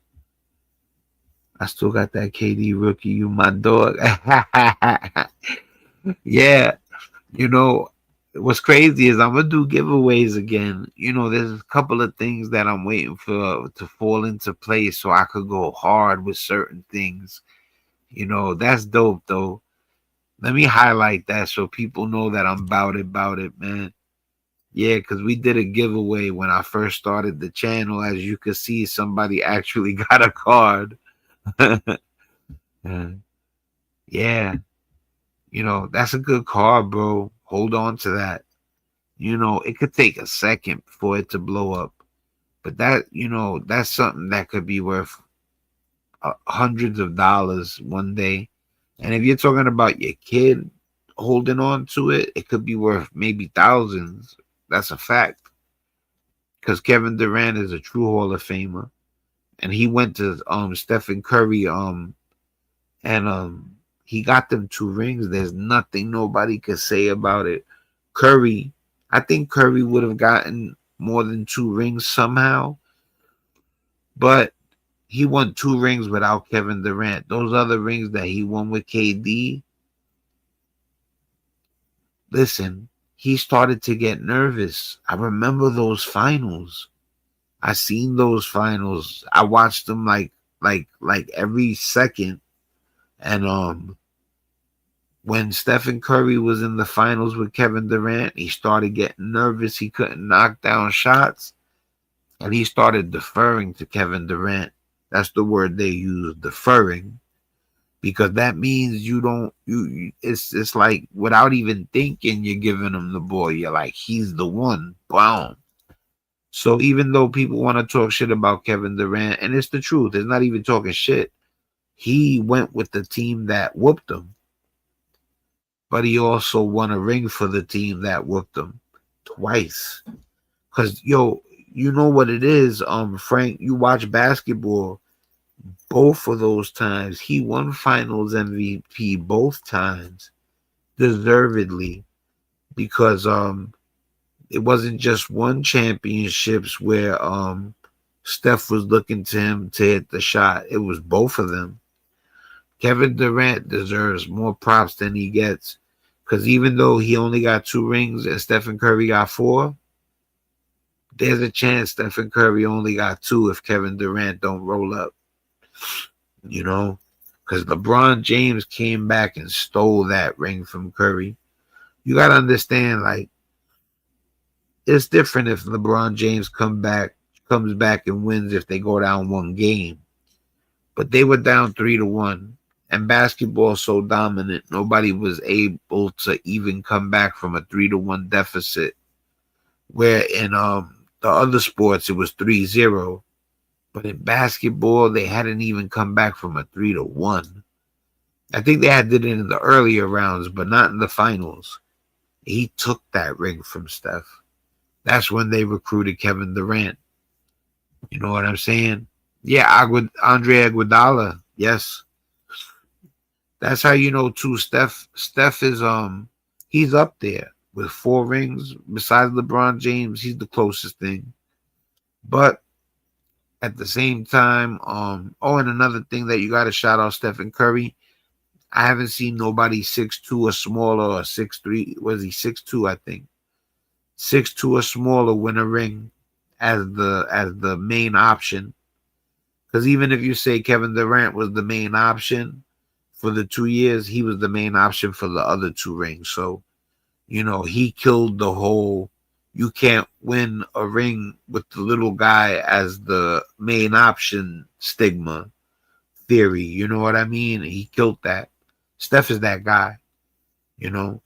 I still got that KD rookie, you my dog. Yeah, you know, what's crazy is I'm gonna do giveaways again. You know, there's a couple of things that I'm waiting for to fall into place so I could go hard with certain things. You know, that's dope though. Let me highlight that so people know that I'm about it, man. Yeah, because we did a giveaway when I first started the channel. As you can see, somebody actually got a card. Yeah, you know, that's a good card, bro. Hold on to that. You know, it could take a second for it to blow up, but that, you know, that's something that could be worth hundreds of dollars one day. And if you're talking about your kid holding on to it, it could be worth maybe thousands. That's a fact. Because Kevin Durant is a true Hall of Famer. And he went to Stephen Curry and he got them 2 rings. There's nothing nobody could say about it. Curry, I think Curry would have gotten more than 2 rings somehow, but he won 2 rings without Kevin Durant. Those other rings that he won with KD, listen, he started to get nervous. I remember those finals. I seen those finals. I watched them like every second. And when Stephen Curry was in the finals with Kevin Durant, he started getting nervous. He couldn't knock down shots, and he started deferring to Kevin Durant. That's the word they use, deferring, because that means it's like without even thinking, you're giving him the ball. You're like, he's the one. Boom. So even though people want to talk shit about Kevin Durant, and it's the truth, it's not even talking shit. He went with the team that whooped him. But he also won a ring for the team that whooped him twice. Because, yo, you know what it is, Frank, you watch basketball, both of those times, he won finals MVP both times, deservedly, because it wasn't just one championships where Steph was looking to him to hit the shot. It was both of them. Kevin Durant deserves more props than he gets, because even though he only got 2 rings and Stephen Curry got 4, there's a chance Stephen Curry only got 2 if Kevin Durant don't roll up. You know, because LeBron James came back and stole that ring from Curry. You got to understand, like, it's different if LeBron James comes back and wins if they go down one game. But they were down 3-1. And basketball is so dominant, nobody was able to even come back from a 3-1 deficit. Where in the other sports it was 3-0. But in basketball, they hadn't even come back from a 3-1. I think they did it in the earlier rounds, but not in the finals. He took that ring from Steph. That's when they recruited Kevin Durant. You know what I'm saying? Yeah, Andre Iguodala. Yes. That's how you know too. Steph is he's up there with 4 rings. Besides LeBron James, he's the closest thing. But at the same time, and another thing that you gotta shout out Stephen Curry. I haven't seen nobody 6'2" or smaller or 6'3". Was he 6'2", I think? 6'2" or smaller win a ring as the main option. Because even if you say Kevin Durant was the main option for the 2 years, he was the main option for the other 2 rings. So, you know, he killed the whole you can't win a ring with the little guy as the main option stigma theory. You know what I mean? He killed that. Steph is that guy, you know.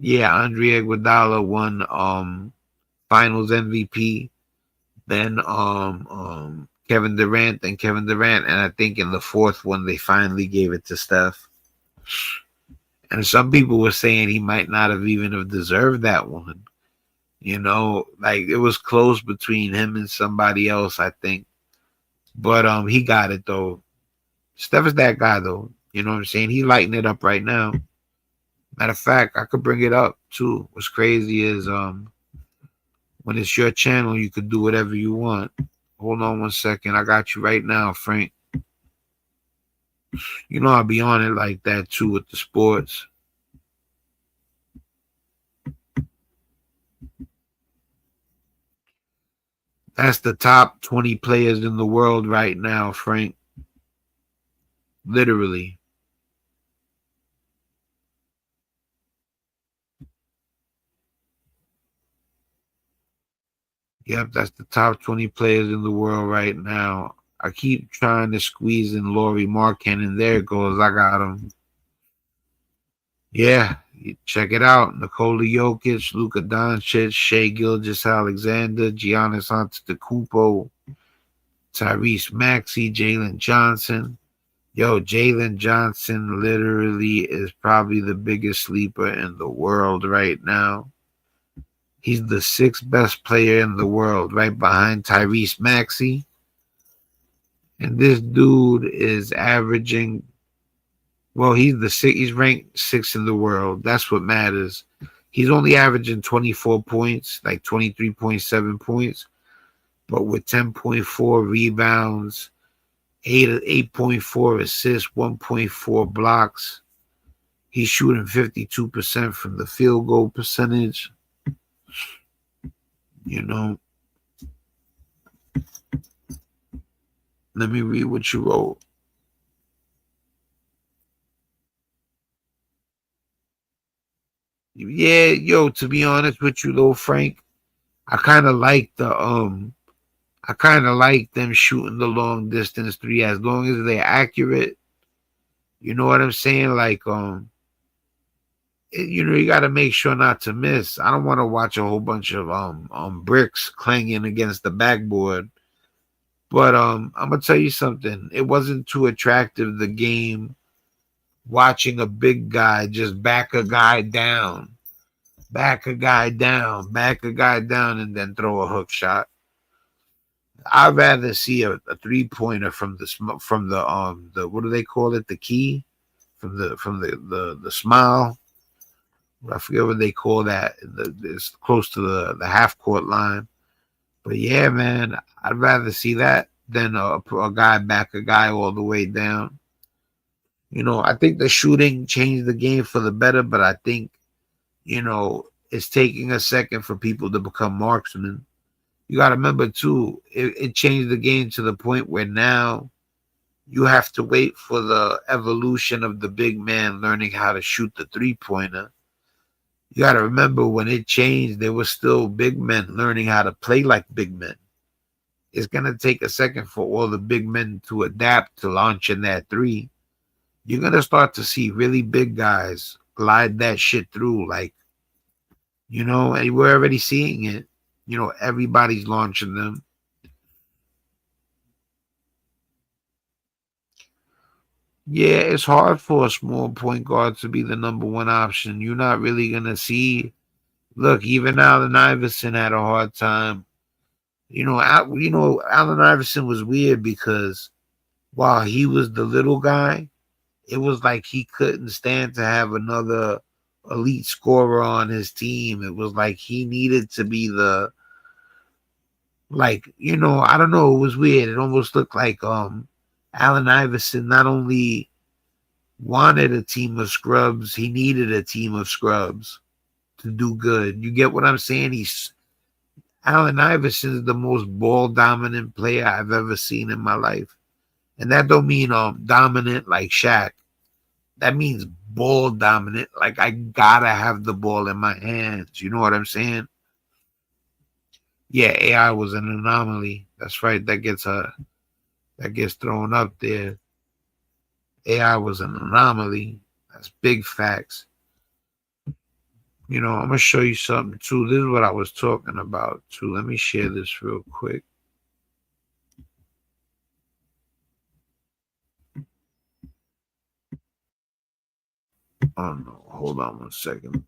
Yeah, Andre Iguodala won Finals MVP. Then Kevin Durant, and I think in the 4th one they finally gave it to Steph. And some people were saying he might not have even have deserved that one. You know, like it was close between him and somebody else, I think. But he got it though. Steph is that guy though. You know what I'm saying? He's lighting it up right now. Matter of fact, I could bring it up too. What's crazy is when it's your channel, you could do whatever you want. Hold on one second. I got you right now, Frank. You know I'll be on it like that too with the sports. That's the top 20 players in the world right now, Frank. Literally. Yep, that's the top 20 players in the world right now. I keep trying to squeeze in Laurie Markkanen, and there it goes. I got him. Yeah, check it out. Nikola Jokic, Luka Doncic, Shai Gilgeous-Alexander, Giannis Antetokounmpo, Tyrese Maxey, Jalen Johnson. Yo, Jalen Johnson literally is probably the biggest sleeper in the world right now. He's the 6th best player in the world, right behind Tyrese Maxey. And this dude is averaging, well, he's ranked 6th in the world. That's what matters. He's only averaging 24 points, like 23.7 points, but with 10.4 rebounds, 8.4 assists, 1.4 blocks. He's shooting 52% from the field goal percentage. You know, let me read what you wrote. Yeah, yo, to be honest with you though, Frank, I kind of like them shooting the long distance 3 as long as they're accurate. You know what I'm saying? Like, you know, you got to make sure not to miss. I don't want to watch a whole bunch of bricks clanging against the backboard. But I'm gonna tell you something. It wasn't too attractive, the game, watching a big guy just back a guy down, and then throw a hook shot. I'd rather see a 3-pointer from the what do they call it? The key, from the smile. I forget what they call that. It's close to the half court line. But yeah, man, I'd rather see that than a guy back a guy all the way down. You know, I think the shooting changed the game for the better, but I think, you know, it's taking a second for people to become marksmen. You got to remember, too, it changed the game to the point where now you have to wait for the evolution of the big man learning how to shoot the 3-pointer. You got to remember when it changed, there were still big men learning how to play like big men. It's going to take a second for all the big men to adapt to launching that 3. You're going to start to see really big guys glide that shit through. Like, you know, and we're already seeing it. You know, everybody's launching them. Yeah, it's hard for a small point guard to be the number 1 option. You're not really going to see. Look, even Allen Iverson had a hard time. Allen Iverson was weird because while he was the little guy, it was like he couldn't stand to have another elite scorer on his team. It was like he needed to be the, like, you know, I don't know. It was weird. It almost looked like Allen Iverson not only wanted a team of scrubs, he needed a team of scrubs to do good. You get what I'm saying? Allen Iverson is the most ball dominant player I've ever seen in my life. And that don't mean dominant like Shaq. That means ball dominant. Like, I gotta have the ball in my hands. You know what I'm saying? Yeah, AI was an anomaly. That's right. That gets thrown up there. AI was an anomaly. That's big facts. You know, I'm gonna show you something too. This is what I was talking about too. Let me share this real quick. Oh no, hold on 1 second.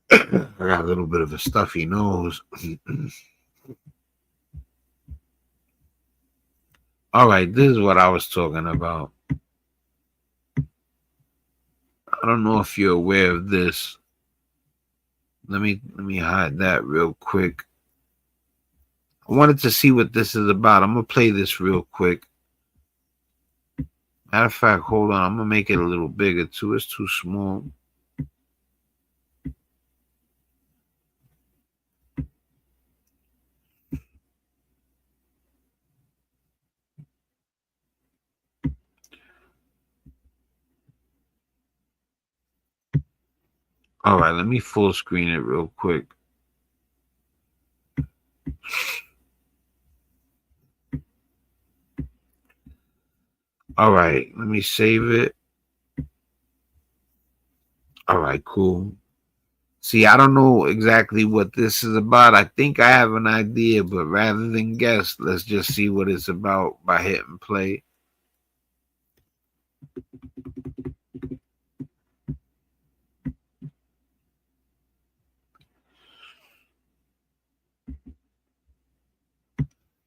I got a little bit of a stuffy nose. All right, this is what I was talking about. I don't know if you're aware of this. Let me hide that real quick. I wanted to see what this is about. I'm gonna play this real quick. Matter of fact, hold on. I'm gonna make it a little bigger too. It's too small. All right, let me full screen it real quick. All right, let me save it. All right, cool. See, I don't know exactly what this is about. I think I have an idea, but rather than guess, let's just see what it's about by hitting play.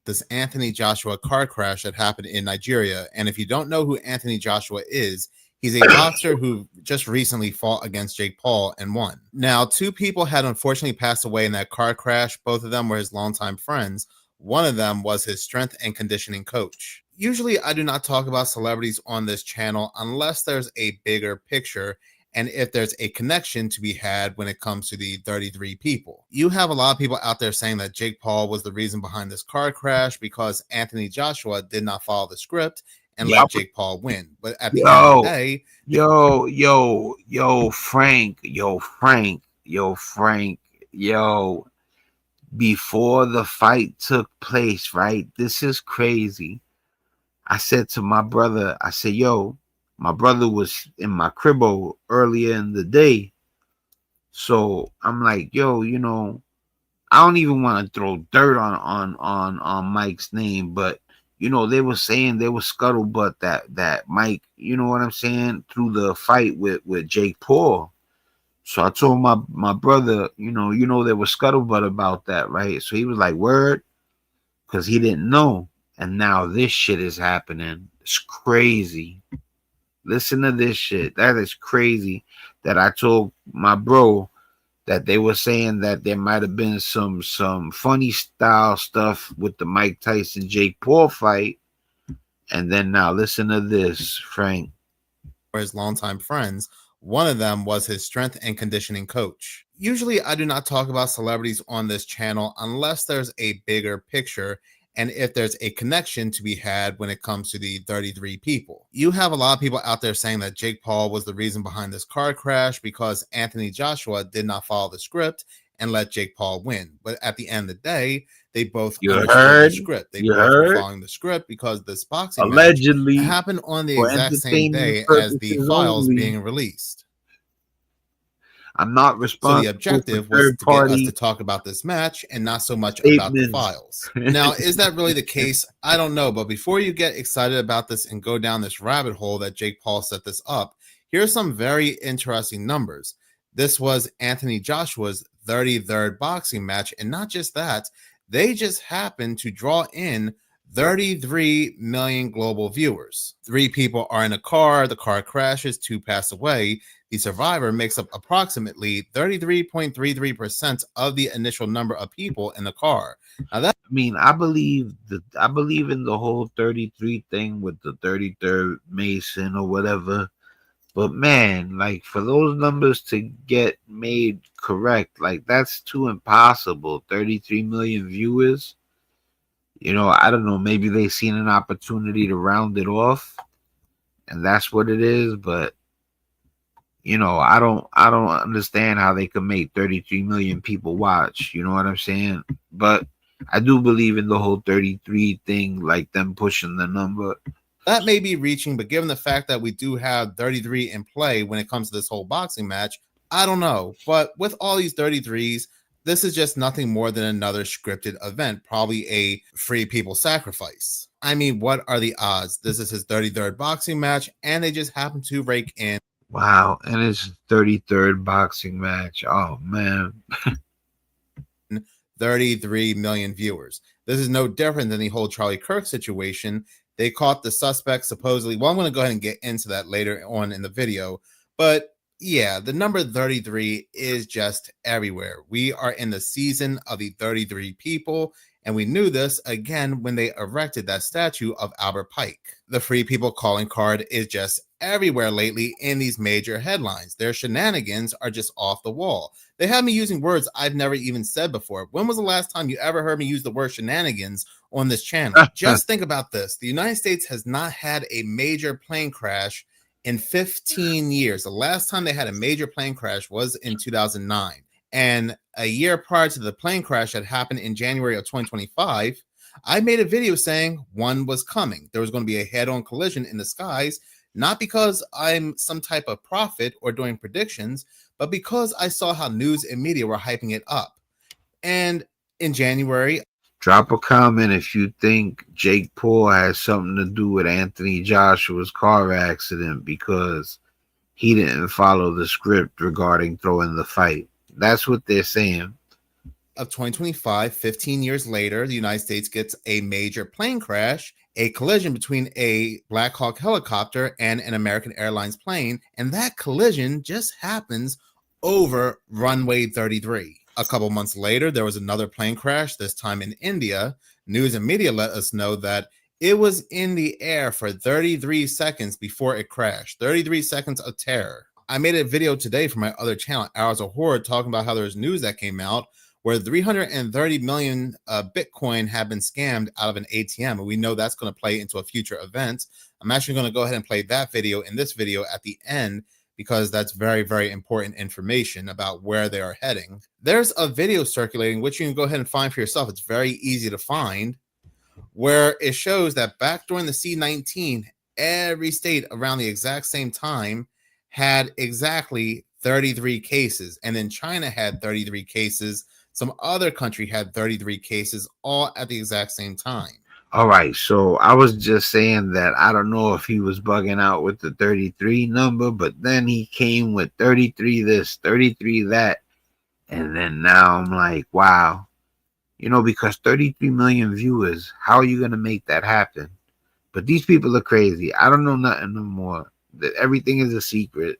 This Anthony Joshua car crash that happened in Nigeria. And if you don't know who Anthony Joshua is, he's a boxer who just recently fought against Jake Paul and won. Now, 2 people had unfortunately passed away in that car crash. Both of them were his longtime friends. One of them was his strength and conditioning coach. Usually, I do not talk about celebrities on this channel unless there's a bigger picture and if there's a connection to be had when it comes to the 33 people. You have a lot of people out there saying that Jake Paul was the reason behind this car crash because Anthony Joshua did not follow the script and let Jake Paul win. But at the end of the day, Frank, before the fight took place, right? This is crazy. I said to my brother, I said, yo, my brother was in my cribbo earlier in the day. So I'm like, yo, you know, I don't even want to throw dirt on Mike's name, but you know, they were saying they were scuttlebutt that Mike, you know what I'm saying, through the fight with Jake Paul. So I told my brother, you know, there was scuttlebutt about that, right? So he was like, word, because he didn't know. And now this shit is happening. It's crazy. Listen to this shit. That is crazy that I told my bro that they were saying that there might have been some funny style stuff with the Mike Tyson Jake Paul fight. And then now listen to this, Frank. For his longtime friends, one of them was his strength and conditioning coach. Usually I do not talk about celebrities on this channel unless there's a bigger picture and if there's a connection to be had when it comes to the 33 people. You have a lot of people out there saying that Jake Paul was the reason behind this car crash because Anthony Joshua did not follow the script and let Jake Paul win. But at the end of the day, they both understood the script. They both were following the script because this boxing allegedly match happened on the for exact same day as the entertainment files purposes being only. released. I'm not So responsible the objective for was third to get us party to talk about this match and not so much about the statements. files. Now, is that really the case? I don't know. But before you get excited about this and go down this rabbit hole that Jake Paul set this up, here's some very interesting numbers. This was Anthony Joshua's 33rd boxing match. And not just that, they just happened to draw in 33 million global viewers. 3 people are in a car. The car crashes. 2 pass away. The survivor makes up approximately 33.33% of the initial number of people in the car. Now that I believe in the whole 33 thing with the 33rd Mason or whatever. But man, like for those numbers to get made correct, like that's too impossible. 33 million viewers. I don't know, maybe they seen an opportunity to round it off and that's what it is, but I don't understand how they could make 33 million people watch. You know what I'm saying? But I do believe in the whole 33 thing, like them pushing the number. That may be reaching, but given the fact that we do have 33 in play when it comes to this whole boxing match, I don't know. But with all these 33s, this is just nothing more than another scripted event, probably a free people sacrifice. I mean, what are the odds? This is his 33rd boxing match, and they just happen to rake in. Wow, and it's 33rd boxing match. Oh, man. 33 million viewers. This is no different than the whole Charlie Kirk situation. They caught the suspect supposedly. Well, I'm going to go ahead and get into that later on in the video. But yeah, the number 33 is just everywhere. We are in the season of the 33 people. And we knew this again when they erected that statue of Albert Pike. The free people calling card is just everywhere lately in these major headlines. Their shenanigans are just off the wall. They have me using words I've never even said before. When was the last time you ever heard me use the word shenanigans on this channel? Just think about this. The United States has not had a major plane crash in 15 years. The last time they had a major plane crash was in 2009. And a year prior to the plane crash that happened in January of 2025, I made a video saying one was coming. There was going to be a head-on collision in the skies, not because I'm some type of prophet or doing predictions, but because I saw how news and media were hyping it up. And in January, drop a comment if you think Jake Paul has something to do with Anthony Joshua's car accident because he didn't follow the script regarding throwing the fight. That's what they're saying. Of 2025, 15 years later, the United States gets a major plane crash, a collision between a Black Hawk helicopter and an American Airlines plane, and that collision just happens over runway 33. A couple months later, there was another plane crash, this time in India. News and media let us know that it was in the air for 33 seconds before it crashed. 33 seconds of terror. I made a video today for my other channel, Hours of Horror, talking about how there's news that came out where 330 million Bitcoin have been scammed out of an ATM. And we know that's going to play into a future event. I'm actually going to go ahead and play that video in this video at the end because that's very, very important information about where they are heading. There's a video circulating, which you can go ahead and find for yourself. It's very easy to find, where it shows that back during the C-19, every state around the exact same time had exactly 33 cases. And then China had 33 cases. Some other country had 33 cases, all at the exact same time. All right, so I was just saying that I don't know if he was bugging out with the 33 number, but then he came with 33 this, 33 that. And then now I'm like, wow, because 33 million viewers, how are you going to make that happen? But these people are crazy. I don't know nothing no more. Everything is a secret.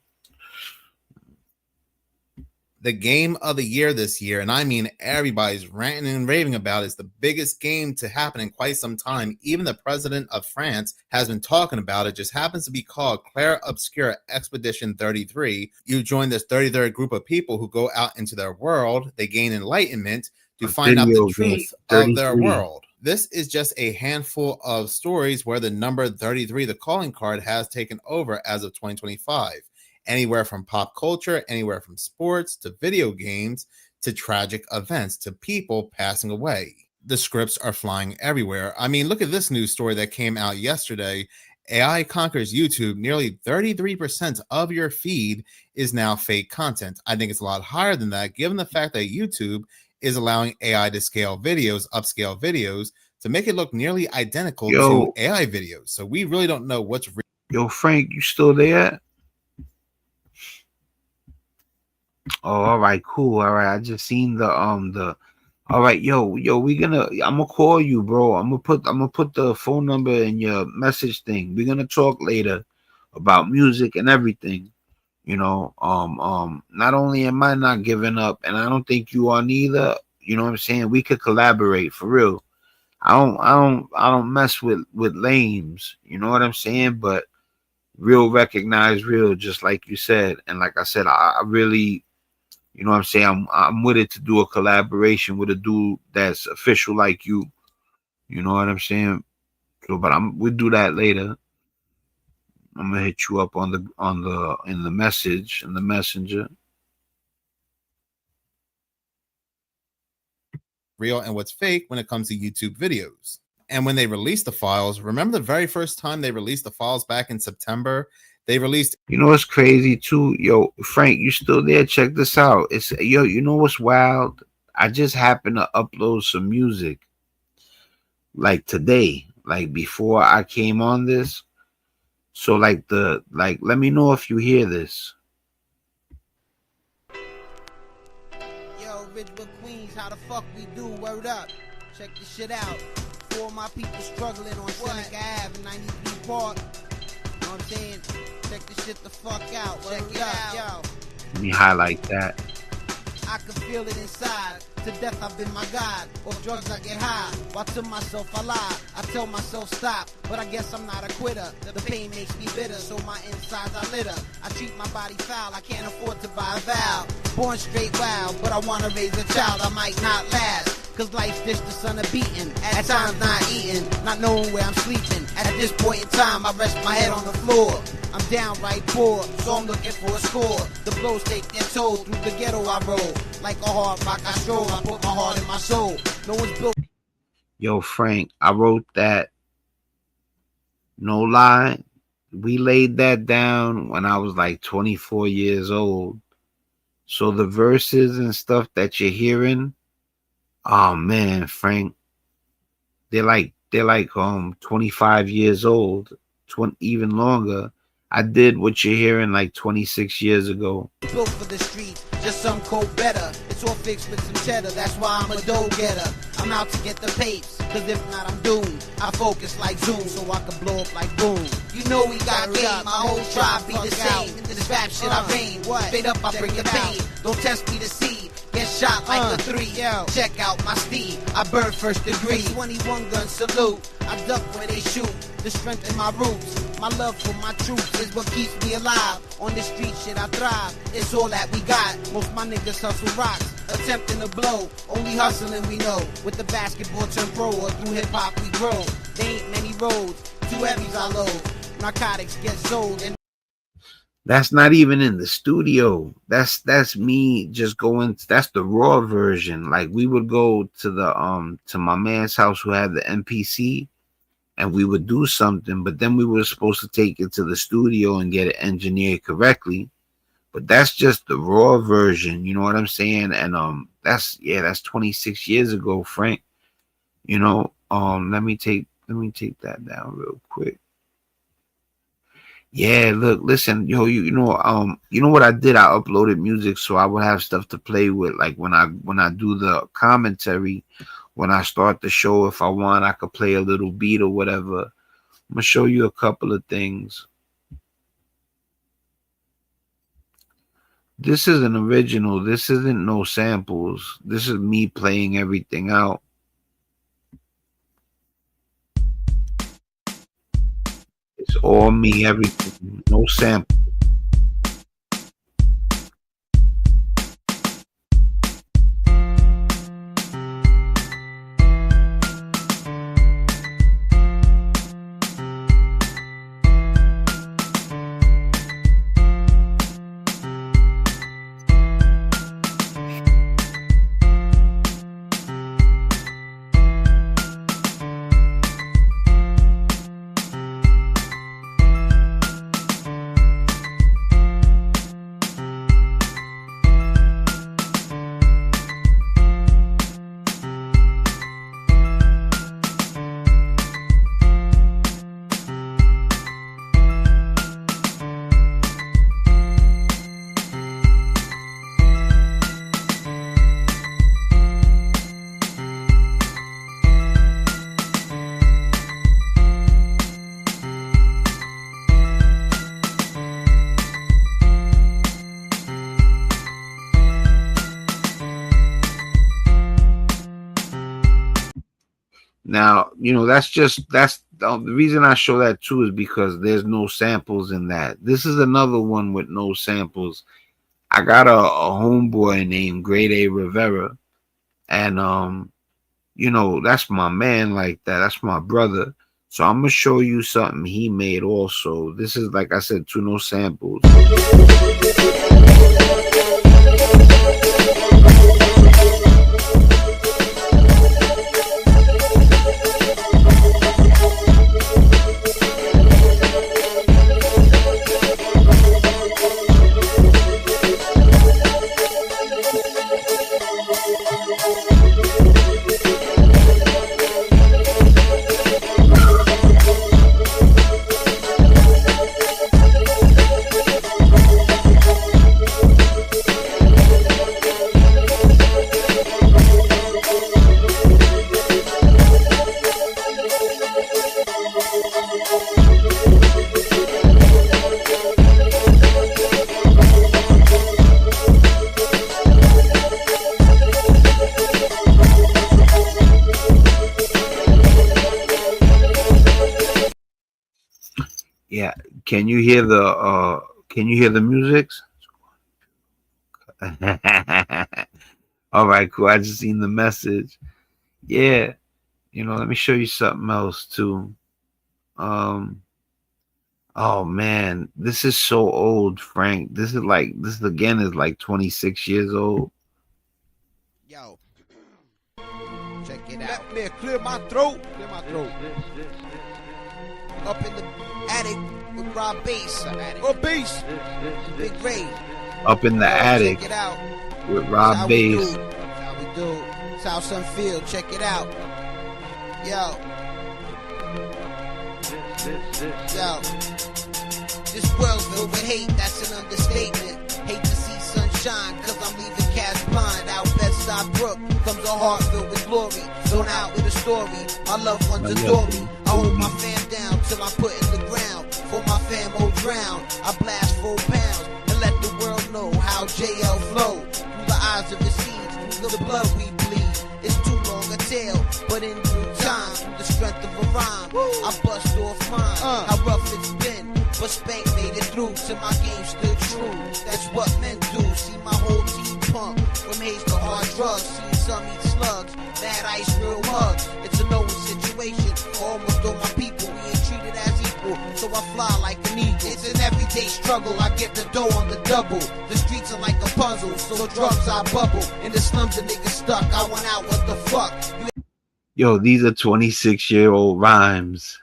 The game of the year this year, and I mean everybody's ranting and raving about it, is the biggest game to happen in quite some time. Even the president of France has been talking about it. Just happens to be called Clair Obscure Expedition 33. You join this 33rd group of people who go out into their world. They gain enlightenment to find out the truth of their world. This is just a handful of stories where the number 33, the calling card, has taken over as of 2025. Anywhere from pop culture, anywhere from sports to video games to tragic events to people passing away. The scripts are flying everywhere. I mean, look at this news story that came out yesterday. AI conquers YouTube. Nearly 33% of your feed is now fake content. I think it's a lot higher than that, given the fact that YouTube is allowing AI to scale videos, upscale videos, to make it look nearly identical to AI videos. So we really don't know what's real. Yo, Frank, you still there? Oh, all right, cool. All right, I just seen the all right, yo, I'm gonna call you, bro. I'm gonna put the phone number in your message thing. We're gonna talk later about music and everything. You know, not only am I not giving up, and I don't think you are neither. You know what I'm saying? We could collaborate for real. I don't mess with lames. You know what I'm saying? But real recognize real, just like you said. And like I said, I really, you know what I'm saying? I'm with it to do a collaboration with a dude that's official like you. You know what I'm saying? So, but we'll do that later. I'm gonna hit you up in the messenger. Real and what's fake when it comes to YouTube videos. And when they released the files, remember the very first time they released the files back in September? They released. You know what's crazy too? Yo, Frank, you still there? Check this out. It's you know what's wild? I just happened to upload some music like today, like before I came on this. So let me know if you hear this. Yo, Ridgewood Queens, how the fuck we do? Word up. Check this shit out. For my people struggling on Seneca Ave in 93 Park. You know what I'm saying? Check this shit the fuck out. Check it out, yo. Let me highlight that. I can feel it inside. To death I've been my God. Off drugs I get high. While to myself I lie. I tell myself stop. But I guess I'm not a quitter. The pain makes me bitter. So my insides I litter. I treat my body foul. I can't afford to buy a vow. Born straight wild. But I wanna raise a child. I might not last. Cause life's dish the son of beating. At times not eating. Not knowing where I'm sleeping. At this point in time I rest my head on the floor. I'm downright poor, so I'm looking for a score. The blows take their toll through the ghetto I roll. Like a hard rock I stroll, I put my heart in my soul. No one's built. Yo, Frank, I wrote that. No lie. We laid that down when I was like 24 years old. So the verses and stuff that you're hearing, oh man, Frank, they're like 25 years old, even longer. I did what you're hearing like 26 years ago. Built for the streets, just some cold better. It's all fixed with some cheddar, that's why I'm a dough getter. I'm out to get the papes, cause if not I'm doomed. I focus like Zoom, so I can blow up like boom. You know we got game, my whole tribe be the same. This rap shit I reign, straight up I bring the pain. Don't test me to see, get shot like the 3. Check out my speed, I burn first degree. 21 gun salute, I duck where they shoot. The strength in my roots, my love for my troops is what keeps me alive. On this street shit I thrive, it's all that we got. Most my niggas hustle rocks, attempting to blow. Only hustling we know, with the basketball turn pro or through hip hop we grow. There ain't many roads, too heavy's I load. Narcotics get sold and that's not even in the studio. That's me just going. That's the raw version. Like we would go to the to my man's house who had the MPC, and we would do something, but then we were supposed to take it to the studio and get it engineered correctly. But that's just the raw version, you know what I'm saying? And that's 26 years ago, Frank. You know, let me take that down real quick. Yeah, look, listen, yo, you know what I did? I uploaded music so I would have stuff to play with. Like when I do the commentary, when I start the show, if I want, I could play a little beat or whatever. I'm gonna show you a couple of things. This is an original. This isn't no samples. This is me playing everything out. It's all me, everything, no sample. Now, you know, that's the reason I show that too is because there's no samples in that. This is another one with no samples. I got a homeboy named Grade A Rivera, and you know, that's my man like that. That's my brother. So I'm gonna show you something he made also. This is, like I said, to no samples. Yeah, can you hear the music? All right, cool. I just seen the message. Yeah, you know, let me show you something else too. Oh man, this is so old, Frank. This again is like 26 years old. Yo, check it out. Let me clear my throat. Clear my throat. Up in the attic with Rob Bass. Bass. Big Ray. Up in the attic check it out. with Rob Bass. That's how we do. It's how some feel. Check it out. Yo. Yo. This world's filled with hate, that's an understatement. Hate to see sunshine, cause I'm leaving cash blind. Out Bedside Brook comes a heart filled with glory. Zone out with a story, my loved ones adore me. I hold my fam down till I'm put in the ground. For my fam will drown, I blast 4 pounds and let the world know how JL flow. Through the eyes of the scenes, through the blood we bleed. It's too long a tale, but in due time, through the strength of a rhyme, I bust off mine. How rough it's been, but Spank made it through till my game stood true. That's what men do. See my whole team pump from haze to hard drugs. See some eat slugs, bad ice, real mugs. It's a no-win situation. For almost all my people, we ain't treated as equal. So I fly like an eagle. It's an everyday struggle. I get the dough on the double. The streets are like a puzzle, so drugs I bubble. In the slums, the niggas stuck. I went out. What the fuck? Yo, these are 26-year-old rhymes.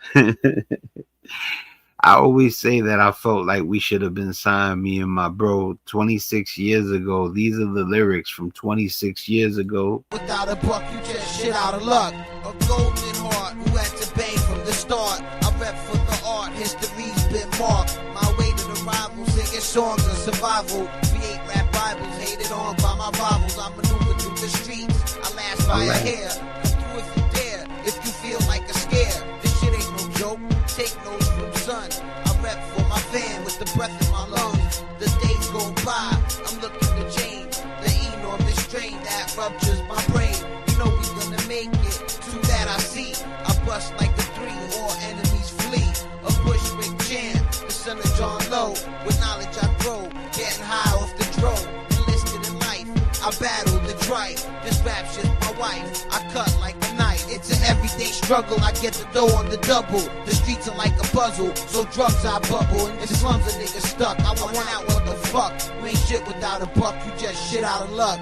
I always say that I felt like we should have been signed, me and my bro, 26 years ago. These are the lyrics from 26 years ago. Without a buck, you just shit out of luck. A golden heart who had to bang from the start. I rep for the art, history's been marked. My way to the rivals, singing songs of survival. Create rap Bibles, hated on by my rivals. I maneuver through the streets, I last by a hair. Come through if you dare, if you feel like a scare. This shit ain't no joke, take notes from son. I rep for my fam with the breath in my lungs. The days go by, I'm looking to change. The enormous strain that ruptures my brain. You know we gonna make it, to that I see. I bust like a 3, all enemies flee. A Bushwick champ, the son of John Lowe. With knowledge I grow, getting high off the drone. Enlisted in life, I battle the trife. This rap shit's my wife, I cut like a knife. It's an everyday struggle, I get the dough on the double. The streets are like a puzzle, so drugs I bubble. In the slums a nigga stuck, I want out, what the fuck? You ain't shit without a buck, you just shit out of luck.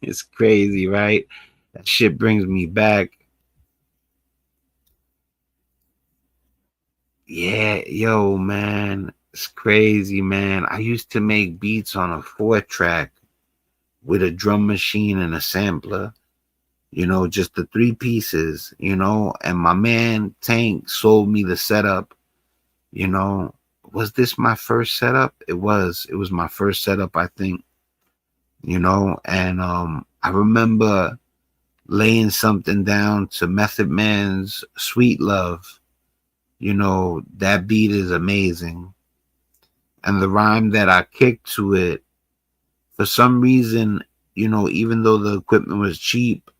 It's crazy, right? That shit brings me back. Yeah, yo, man. It's crazy, man. I used to make beats on a 4-track with a drum machine and a sampler. You know, just the 3 pieces, you know, and my man Tank sold me the setup. You know, was this my first setup? It was my first setup, I think. You know, and I remember laying something down to Method Man's Sweet Love. You know, that beat is amazing. And the rhyme that I kicked to it, for some reason, you know, even though the equipment was cheap,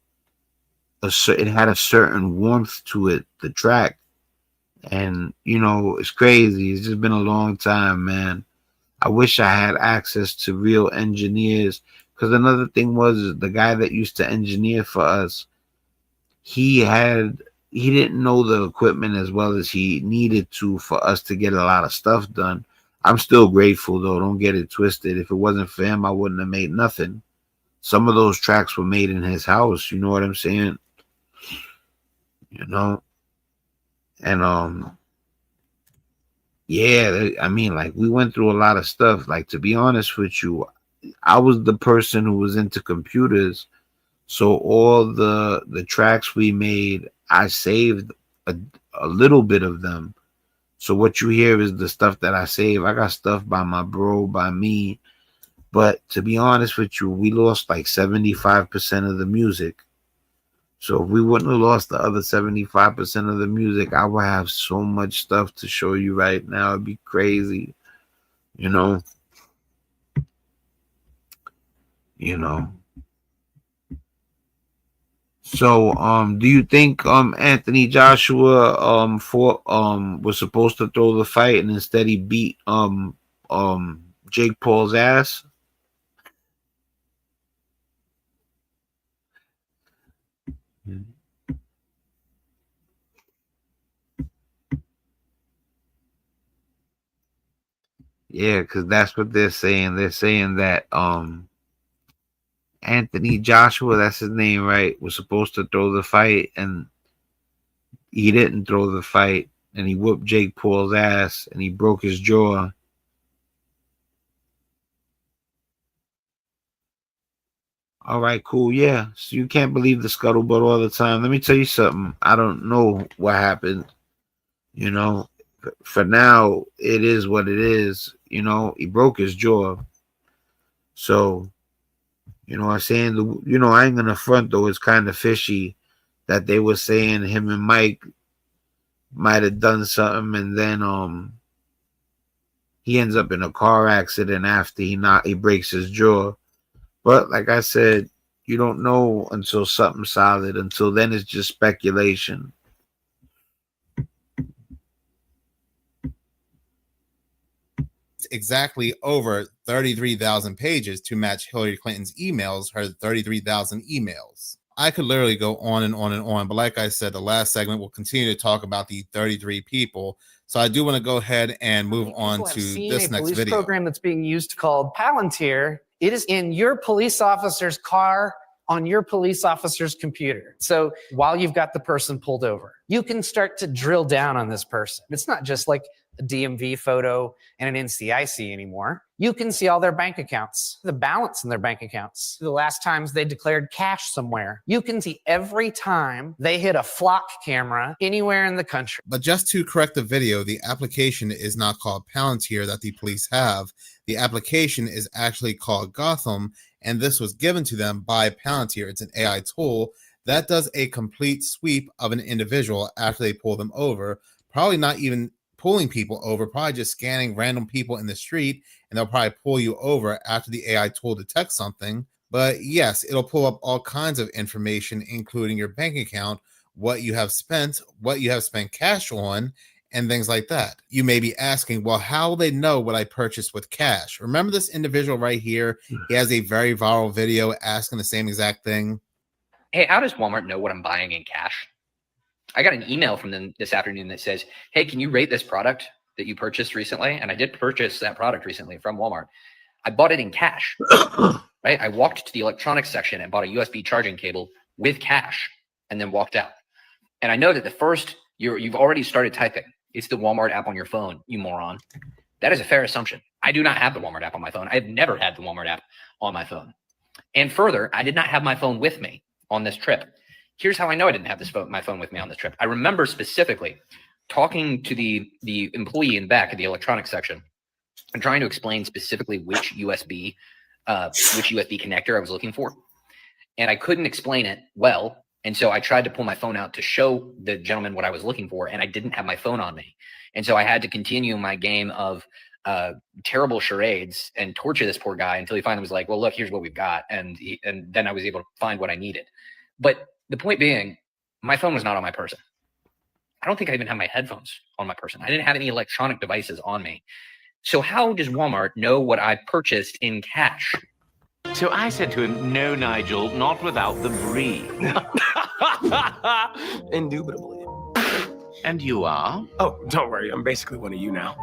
it had a certain warmth to it, the track. And you know, it's crazy. It's just been a long time, man. I wish I had access to real engineers, because another thing was the guy that used to engineer for us, he didn't know the equipment as well as he needed to for us to get a lot of stuff done. I'm still grateful though, don't get it twisted. If it wasn't for him, I wouldn't have made nothing. Some of those tracks were made in his house, you know what I'm saying? You know? And yeah, I mean, like, we went through a lot of stuff. Like, to be honest with you, I was the person who was into computers, so all the tracks we made, I saved a little bit of them. So what you hear is the stuff that I save. I got stuff by my bro, by me, but to be honest with you, we lost like 75% of the music. So if we wouldn't have lost the other 75% of the music, I would have so much stuff to show you right now. It'd be crazy, you know. You know. So do you think Anthony Joshua was supposed to throw the fight and instead he beat Jake Paul's ass? Yeah, because that's what they're saying. They're saying that Anthony Joshua, that's his name, right, was supposed to throw the fight and he didn't throw the fight, and he whooped Jake Paul's ass and he broke his jaw. All right, cool. Yeah. So you can't believe the scuttlebutt all the time. Let me tell you something. I don't know what happened. You know, for now, it is what it is. You know, he broke his jaw. So, you know what I'm saying? You know, I ain't gonna front though. It's kind of fishy that they were saying him and Mike might have done something, and then he ends up in a car accident after he breaks his jaw. But like I said, you don't know until something's solid. Until then, it's just speculation. Exactly over 33,000 pages to match Hillary Clinton's emails, her 33,000 emails. I could literally go on and on and on, but like I said, the last segment will continue to talk about the 33 people. So I do want to go ahead and move on to this next police video. Program that's being used called Palantir. It is in your police officer's car on your police officer's computer. So while you've got the person pulled over, you can start to drill down on this person. It's not just like a DMV photo and an NCIC anymore. You can see all their bank accounts, the balance in their bank accounts, the last times they declared cash somewhere. You can see every time they hit a flock camera anywhere in the country. But just to correct the video, the application is not called Palantir that the police have. The application is actually called Gotham, and this was given to them by Palantir. It's an AI tool that does a complete sweep of an individual after they pull them over, probably not even pulling people over, probably just scanning random people in the street, and they'll probably pull you over after the AI tool detects something. But yes, it'll pull up all kinds of information, including your bank account, what you have spent cash on, and things like that. You may be asking, well, how will they know what I purchased with cash? Remember this individual right here? He has a very viral video asking the same exact thing. Hey, how does Walmart know what I'm buying in cash? I got an email from them this afternoon that says, hey, can you rate this product that you purchased recently? And I did purchase that product recently from Walmart. I bought it in cash, right? I walked to the electronics section and bought a USB charging cable with cash and then walked out. And I know that the first, you've already started typing. It's the Walmart app on your phone, you moron. That is a fair assumption. I do not have the Walmart app on my phone. I've never had the Walmart app on my phone. And further, I did not have my phone with me on this trip. Here's how I know I didn't have my phone with me on this trip. I remember specifically talking to the employee in the back of the electronics section and trying to explain specifically which USB connector I was looking for. And I couldn't explain it well. And so I tried to pull my phone out to show the gentleman what I was looking for, and I didn't have my phone on me. And so I had to continue my game of terrible charades and torture this poor guy until he finally was like, well, look, here's what we've got. And then I was able to find what I needed. But The point being, my phone was not on my person. I don't think I even have my headphones on my person. I didn't have any electronic devices on me. So how does Walmart know what I purchased in cash? So I said to him, no, Nigel, not without the brie. Indubitably. And you are? Oh, don't worry. I'm basically one of you now.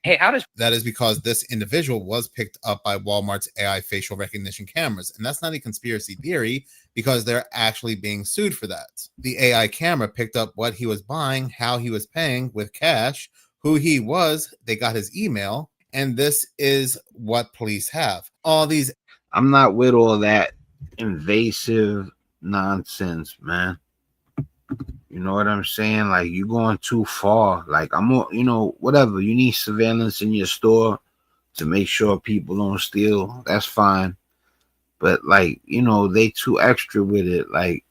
Hey, how does that is because this individual was picked up by Walmart's AI facial recognition cameras. And that's not a conspiracy theory because they're actually being sued for that. The AI camera picked up what he was buying, how he was paying with cash, who he was, they got his email, and this is what police have. All these. I'm not with all that invasive nonsense, man. You know what I'm saying? Like, you're going too far. Like, whatever. You need surveillance in your store to make sure people don't steal. That's fine. But, like, they too extra with it. Like,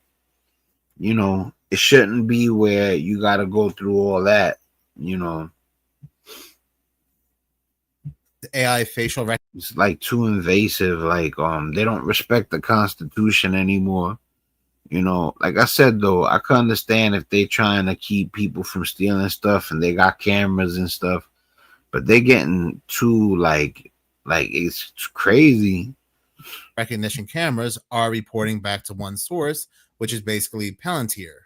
it shouldn't be where you got to go through all that, AI facial recognition. It's like too invasive. Like, they don't respect the Constitution anymore. Like I said, though, I can understand if they trying to keep people from stealing stuff and they got cameras and stuff, but they're getting too like it's crazy. Recognition cameras are reporting back to one source, which is basically Palantir.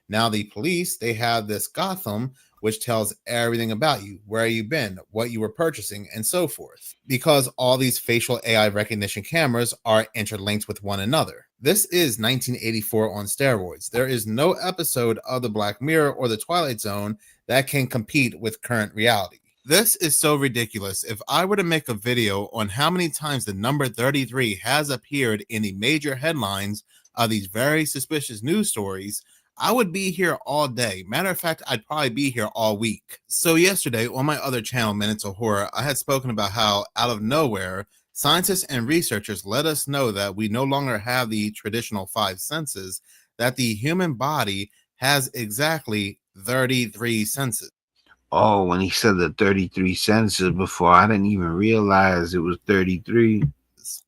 Now the police, they have this Gotham, which tells everything about you, where you've been, what you were purchasing, and so forth. Because all these facial AI recognition cameras are interlinked with one another. This is 1984 on steroids. There is no episode of the Black Mirror or the Twilight Zone that can compete with current reality. This is so ridiculous. If I were to make a video on how many times the number 33 has appeared in the major headlines of these very suspicious news stories, I would be here all day. Matter of fact, I'd probably be here all week. So yesterday on my other channel, Minutes of Horror, I had spoken about how out of nowhere, scientists and researchers let us know that we no longer have the traditional 5 senses, that the human body has exactly 33 senses. Oh, when he said the 33 senses before, I didn't even realize it was 33.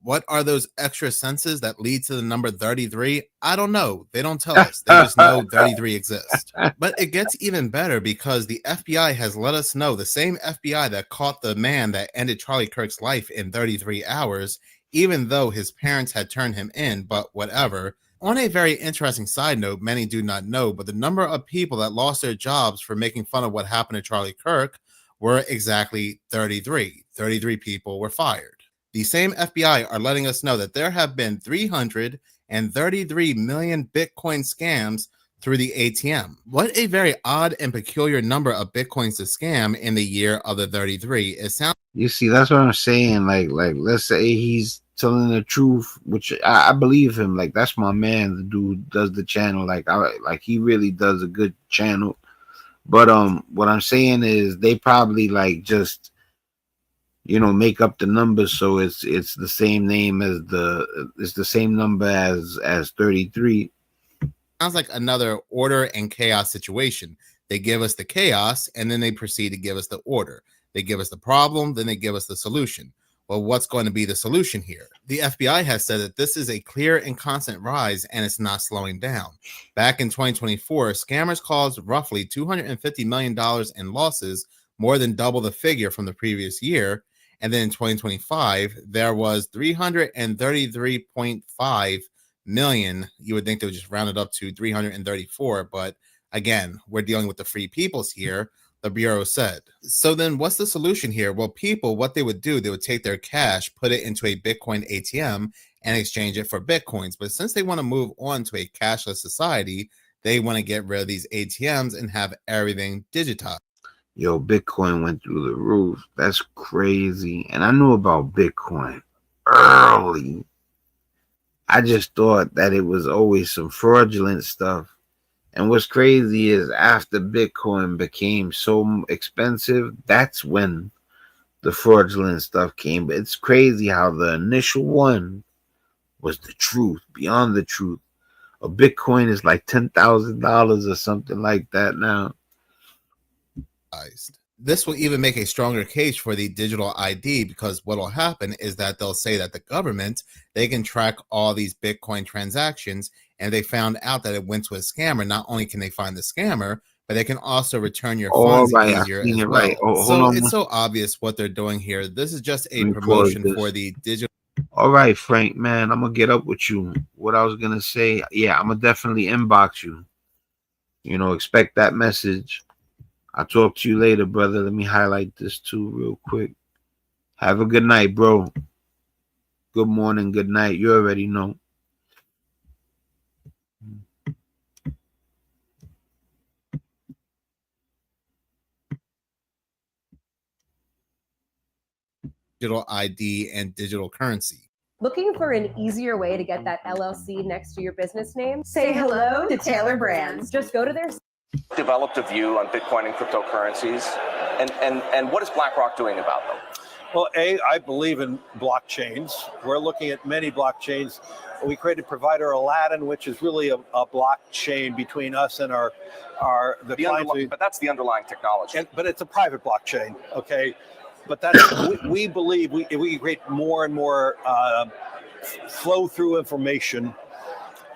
What are those extra senses that lead to the number 33? I don't know. They don't tell us. They just know 33 exists. But it gets even better because the FBI has let us know, the same FBI that caught the man that ended Charlie Kirk's life in 33 hours, even though his parents had turned him in, but whatever. On a very interesting side note, many do not know, but the number of people that lost their jobs for making fun of what happened to Charlie Kirk were exactly 33. 33 people were fired. The same FBI are letting us know that there have been 333 million Bitcoin scams through the ATM. What a very odd and peculiar number of Bitcoins to scam in the year of the 33. It sounds. You see, that's what I'm saying. Like let's say he's telling the truth, which I believe him. Like, that's my man, the dude does the channel. Like he really does a good channel. But what I'm saying is they probably like just make up the numbers so it's the same name as it's the same number as 33. Sounds like another order and chaos situation. They give us the chaos and then they proceed to give us the order. They give us the problem, then they give us the solution. Well, what's going to be the solution here? The FBI has said that this is a clear and constant rise and it's not slowing down. Back in 2024, scammers caused roughly $250 million in losses, more than double the figure from the previous year. And then in 2025, there was 333.5 million. You would think they would just round it up to 334. But again, we're dealing with the free peoples here, the Bureau said. So then what's the solution here? Well, people, what they would do, they would take their cash, put it into a Bitcoin ATM and exchange it for Bitcoins. But since they want to move on to a cashless society, they want to get rid of these ATMs and have everything digitized. Yo, Bitcoin went through the roof. That's crazy. And I knew about Bitcoin early. I just thought that it was always some fraudulent stuff. And what's crazy is after Bitcoin became so expensive, that's when the fraudulent stuff came. But it's crazy how the initial one was the truth, beyond the truth. A Bitcoin is like $10,000 or something like that now. This will even make a stronger case for the digital ID, because what will happen is that they'll say that the government, they can track all these Bitcoin transactions, and they found out that it went to a scammer. Not only can they find the scammer, but they can also return your All funds right, I easier seen as it well. right. Oh, hold So on. it's so obvious what they're doing here. This is just a Let me pause promotion this. for the digital. All right, Frank, man, I'm gonna get up with you. What I was gonna say, yeah, I'm gonna definitely inbox you. You know, expect that message. I'll talk to you later, brother. Let me highlight this too real quick. Have a good night, bro. Good morning, good night. You already know. Digital ID and digital currency. Looking for an easier way to get that LLC next to your business name? Say hello to Taylor Brands. Just go to their developed a view on Bitcoin and cryptocurrencies, and what is BlackRock doing about them? Well, I believe in blockchains. We're looking at many blockchains. We created provider Aladdin, which is really a blockchain between us and the clients. But that's the underlying technology. But it's a private blockchain, okay? But that's we believe we create more and more flow through information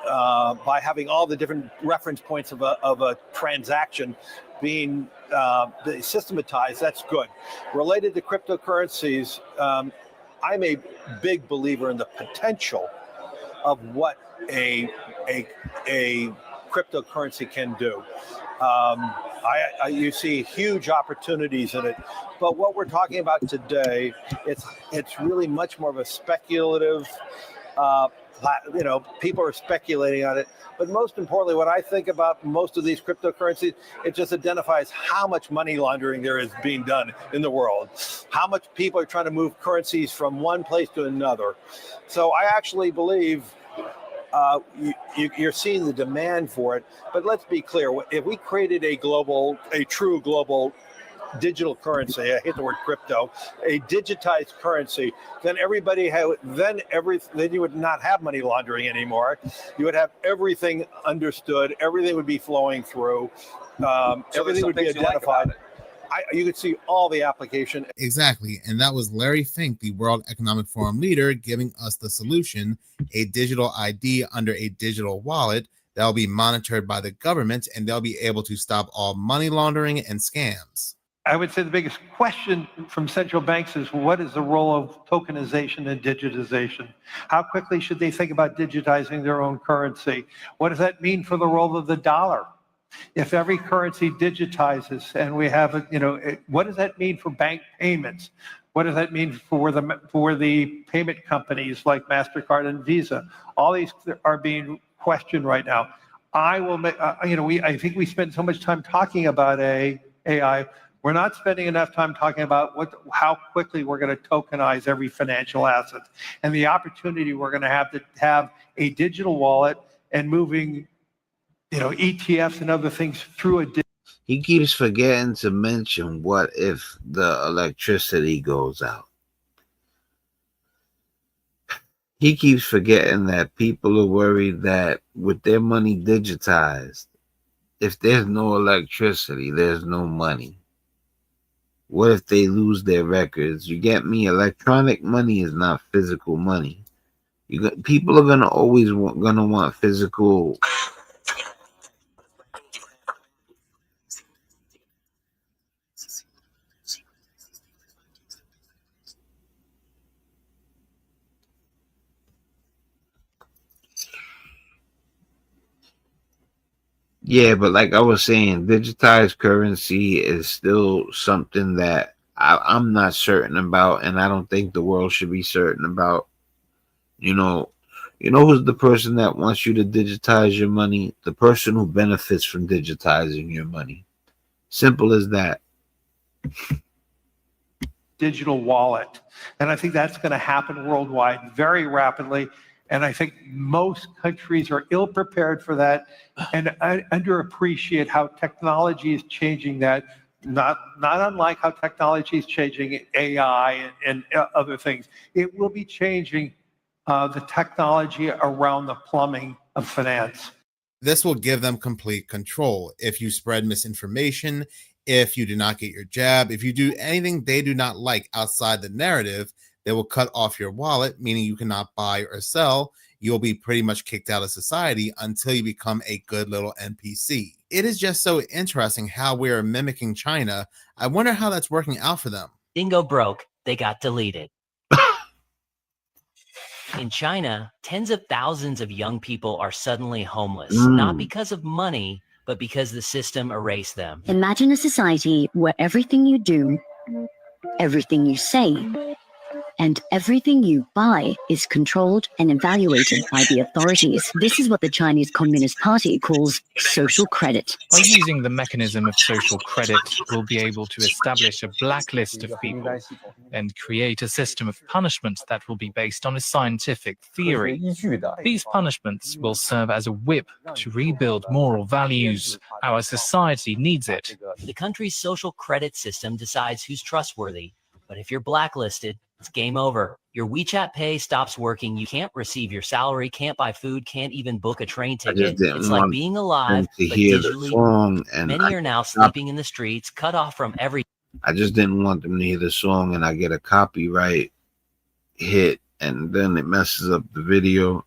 by having all the different reference points of a transaction being systematized. That's good. Related to cryptocurrencies, I'm a big believer in the potential of what a cryptocurrency can do. You see huge opportunities in it, but what we're talking about today, it's really much more of a speculative. People are speculating on it, but most importantly, what I think about most of these cryptocurrencies, it just identifies how much money laundering there is being done in the world, how much people are trying to move currencies from one place to another. So I actually believe you're seeing the demand for it. But let's be clear: if we created a true global digital currency, I hate the word crypto, a digitized currency, then then you would not have money laundering anymore. You would have everything understood, everything would be flowing through, everything would be identified. You could see all the application. Exactly. And that was Larry Fink, the World Economic Forum leader, giving us the solution: a digital ID under a digital wallet that will be monitored by the government, and they'll be able to stop all money laundering and scams. I would say the biggest question from central banks is, what is the role of tokenization and digitization? How quickly should they think about digitizing their own currency? What does that mean for the role of the dollar? If every currency digitizes and we have, what does that mean for bank payments? What does that mean for the payment companies like MasterCard and Visa? All these are being questioned right now. I think we spend so much time talking about AI. We're not spending enough time talking about how quickly we're going to tokenize every financial asset, and the opportunity we're going to have a digital wallet and moving, ETFs and other things through a. He keeps forgetting to mention, what if the electricity goes out? He keeps forgetting that people are worried that with their money digitized, if there's no electricity, there's no money. What if they lose their records? You get me? Electronic money is not physical money. People are always gonna want physical. Yeah, but like I was saying, digitized currency is still something that I'm not certain about, and I don't think the world should be certain about. You know who's the person that wants you to digitize your money? The person who benefits from digitizing your money. Simple as that. Digital wallet. And I think that's going to happen worldwide very rapidly. And I think most countries are ill-prepared for that and underappreciate how technology is changing that, not unlike how technology is changing AI and other things. It will be changing the technology around the plumbing of finance. This will give them complete control. If you spread misinformation, if you do not get your jab. If you do anything they do not like outside the narrative, they will cut off your wallet, meaning you cannot buy or sell. You'll be pretty much kicked out of society until you become a good little NPC. It is just so interesting how we are mimicking China. I wonder how that's working out for them. Dingo broke, they got deleted. In China, tens of thousands of young people are suddenly homeless, not because of money, but because the system erased them. Imagine a society where everything you do, everything you say, and everything you buy is controlled and evaluated by the authorities. This is what the Chinese Communist Party calls social credit. By using the mechanism of social credit, we'll be able to establish a blacklist of people and create a system of punishment that will be based on a scientific theory. These punishments will serve as a whip to rebuild moral values. Our society needs it. The country's social credit system decides who's trustworthy, but if you're blacklisted, it's game over. Your WeChat Pay stops working. You can't receive your salary, can't buy food, can't even book a train ticket. It's like being alive, to but hear the digitally. song, and Many are now sleeping in the streets, cut off from every. I just didn't want them to hear the song, and I get a copyright hit, and then it messes up the video.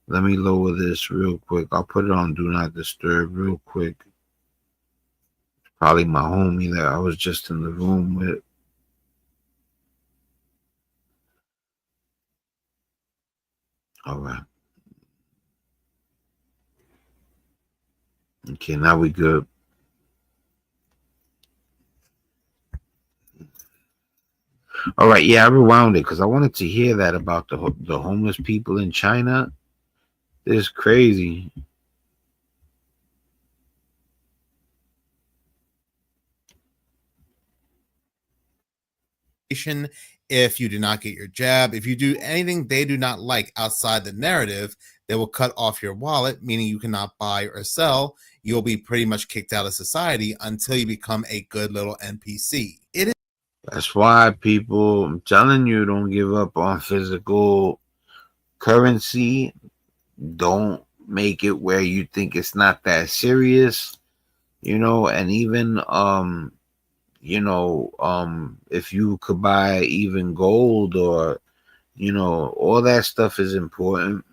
Let me lower this real quick. I'll put it on Do Not Disturb real quick. Probably my homie that I was just in the room with. All right. Okay, now we good. All right, yeah, I rewound it because I wanted to hear that about the homeless people in China. It's crazy. If you do not get your jab, if you do anything they do not like outside the narrative, they will cut off your wallet, meaning you cannot buy or sell. You'll be pretty much kicked out of society until you become a good little NPC. It is. That's why people, I'm telling you, don't give up on physical currency. Don't make it where you think it's not that serious, you know, and even if you could buy even gold or, all that stuff is important.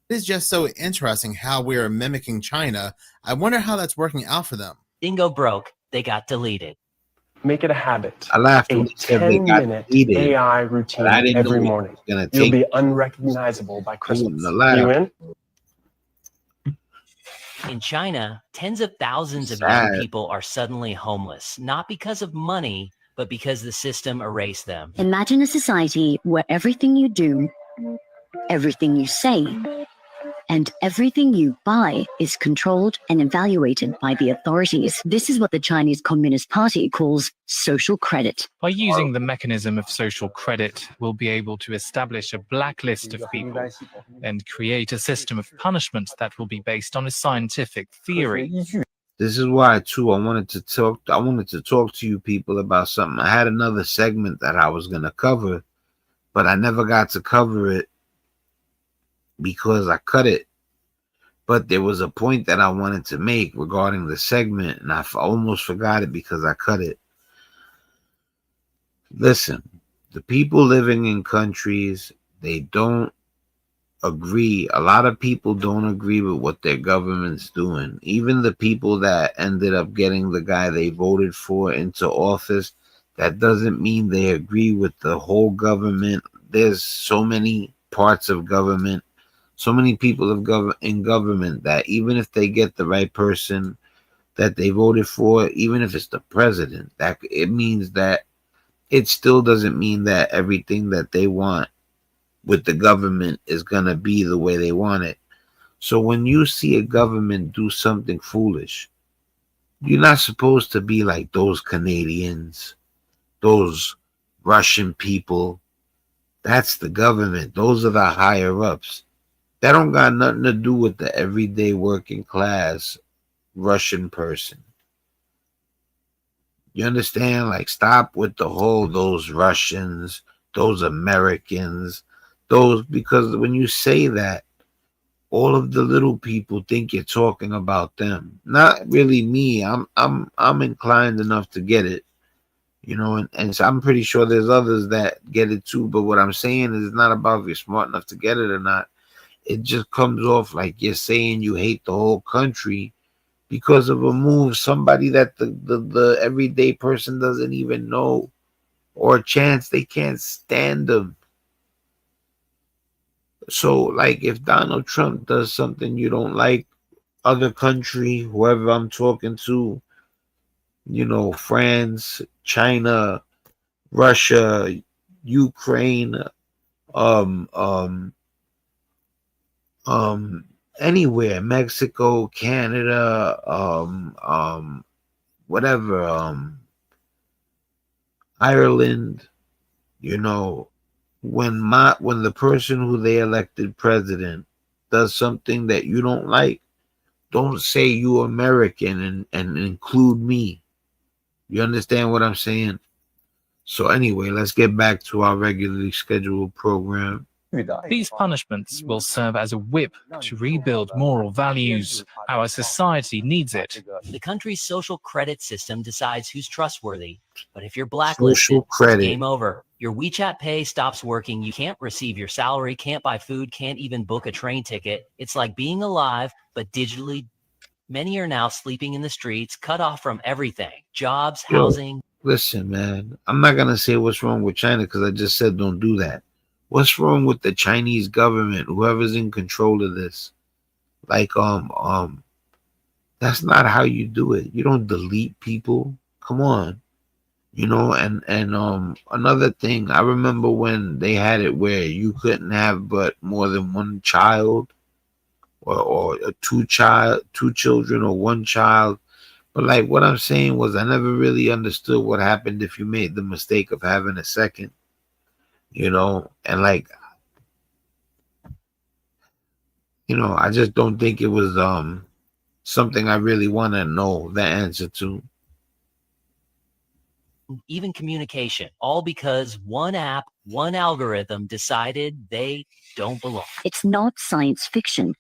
It is just so interesting how we are mimicking China. I wonder how that's working out for them. Dingo broke, they got deleted. Make it a habit. I laughed a when they said they got 10-minute deleted, AI routine every morning. You'll be unrecognizable by Christmas. You in? In China, tens of thousands of Sad. young people are suddenly homeless, not because of money, but because the system erased them. Imagine a society where everything you do, everything you say, and everything you buy is controlled and evaluated by the authorities. This is what the Chinese Communist Party calls social credit. By using the mechanism of social credit, we'll be able to establish a blacklist of people and create a system of punishment that will be based on a scientific theory. This is why too I wanted to talk to you people about something. I had another segment that I was going to cover, but I never got to cover it because I cut it. But there was a point that I wanted to make regarding the segment, and I almost forgot it because I cut it. Listen, the people living in countries, they don't agree. A lot of people don't agree with what their government's doing. Even the people that ended up getting the guy they voted for into office, that doesn't mean they agree with the whole government. There's so many parts of government, so many people in government that even if they get the right person that they voted for, even if it's the president, that it means that it still doesn't mean that everything that they want with the government is going to be the way they want it. So when you see a government do something foolish, you're not supposed to be like those Canadians, those Russian people. That's the government. Those are the higher ups. That don't got nothing to do with the everyday working class Russian person. You understand? Like, stop with the whole those Russians, those Americans, those, because when you say that, all of the little people think you're talking about them. Not really me. I'm inclined enough to get it, you know, and so I'm pretty sure there's others that get it too. But what I'm saying is, it's not about if you're smart enough to get it or not. It just comes off like you're saying you hate the whole country because of a move, somebody that the everyday person doesn't even know, or a chance they can't stand them. So, like, if Donald Trump does something you don't like, other country, whoever I'm talking to, you know, France, China, Russia, Ukraine, um, um, anywhere, Mexico, Canada, whatever, Ireland, you know, when the person who they elected president does something that you don't like, don't say you American and include me. You understand what I'm saying? So anyway, let's get back to our regularly scheduled program. These punishments will serve as a whip to rebuild moral values. Our society needs it. The country's social credit system decides who's trustworthy. But if you're blacklisted, Social credit. it's game over. Your WeChat Pay stops working. You can't receive your salary, can't buy food, can't even book a train ticket. It's like being alive, but digitally. Many are now sleeping in the streets, cut off from everything. Jobs, Yo, housing. listen, man, I'm not going to say what's wrong with China because I just said don't do that. What's wrong with the Chinese government, whoever's in control of this? Like, that's not how you do it. You don't delete people. Come on. You know, and another thing, I remember when they had it where you couldn't have but more than one child, or two children, or one child. But like what I'm saying was, I never really understood what happened if you made the mistake of having a second, you know, and like, you know, I just don't think it was something I really want to know the answer to. Even communication, all because one app, one algorithm decided they don't belong. It's not science fiction.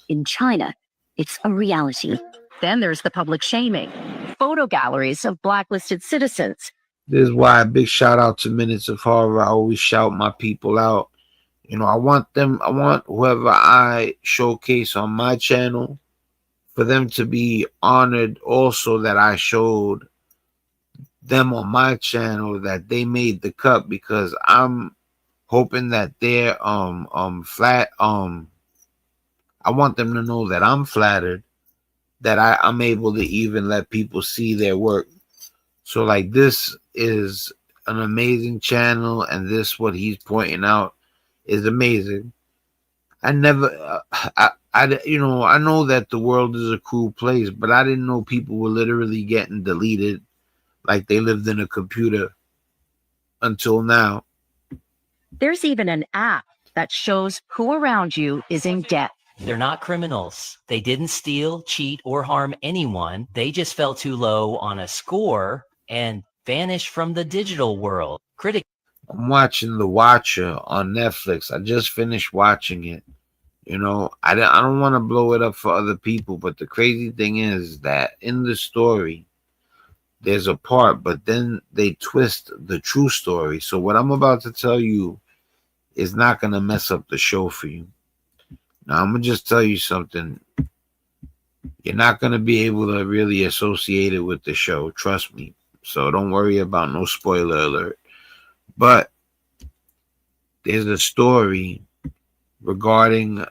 In China, it's a reality. Then there's the public shaming. Photo galleries of blacklisted citizens. This is why a big shout out to Minutes of Horror. I always shout my people out. You know, I want whoever I showcase on my channel, for them to be honored also that I showed them on my channel, that they made the cut, because I'm hoping that they're flat. I want them to know that I'm flattered that I'm able to even let people see their work. So like, this is an amazing channel, and this, what he's pointing out, is amazing. I never you know, I know that the world is a cruel place, but I didn't know people were literally getting deleted like they lived in a computer until now. There's even an app that shows who around you is in debt. They're not criminals. They didn't steal, cheat, or harm anyone. They just fell too low on a score and vanished from the digital world. I'm watching The Watcher on Netflix. I just finished watching it. You know, I don't want to blow it up for other people, but the crazy thing is that in the story, there's a part, but then they twist the true story. So what I'm about to tell you is not going to mess up the show for you. Now, I'm going to just tell you something. You're not going to be able to really associate it with the show. Trust me. So don't worry about no spoiler alert. But there's a story regarding,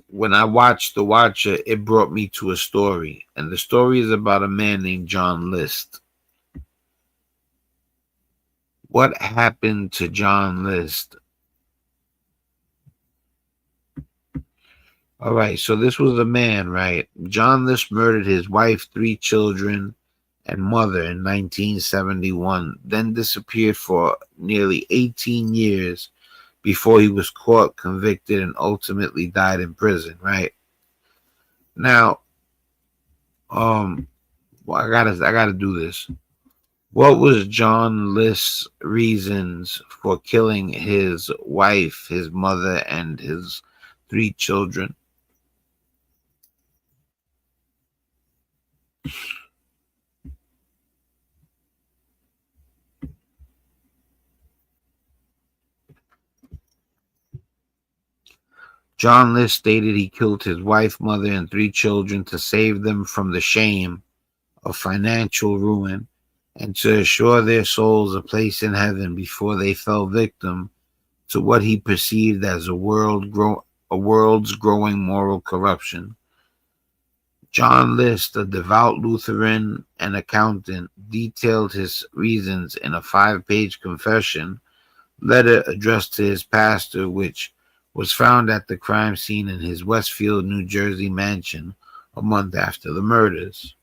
when I watched The Watcher, it brought me to a story. And the story is about a man named John List. What happened to John List? All right, so this was a man, right? John List murdered his wife, 3 children, and mother in 1971, then disappeared for nearly 18 years before he was caught, convicted, and ultimately died in prison, right? Now, well, I gotta do this. What was John List's reasons for killing his wife, his mother, and his 3 children? John List stated he killed his wife, mother, and 3 children to save them from the shame of financial ruin and to assure their souls a place in heaven before they fell victim to what he perceived as a world's growing moral corruption. John List, a devout Lutheran and accountant, detailed his reasons in a 5-page confession letter addressed to his pastor, which was found at the crime scene in his Westfield, New Jersey mansion a month after the murders.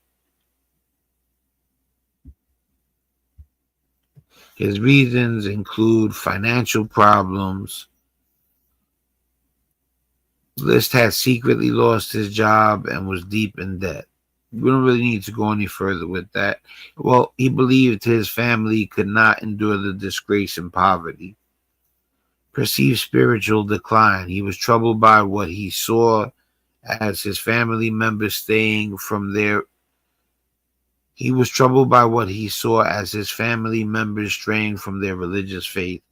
His reasons include financial problems. List had secretly lost his job and was deep in debt. We don't really need to go any further with that. Well, he believed his family could not endure the disgrace and poverty. Perceived spiritual decline. He was troubled by what he saw as his family members straying from their religious faith.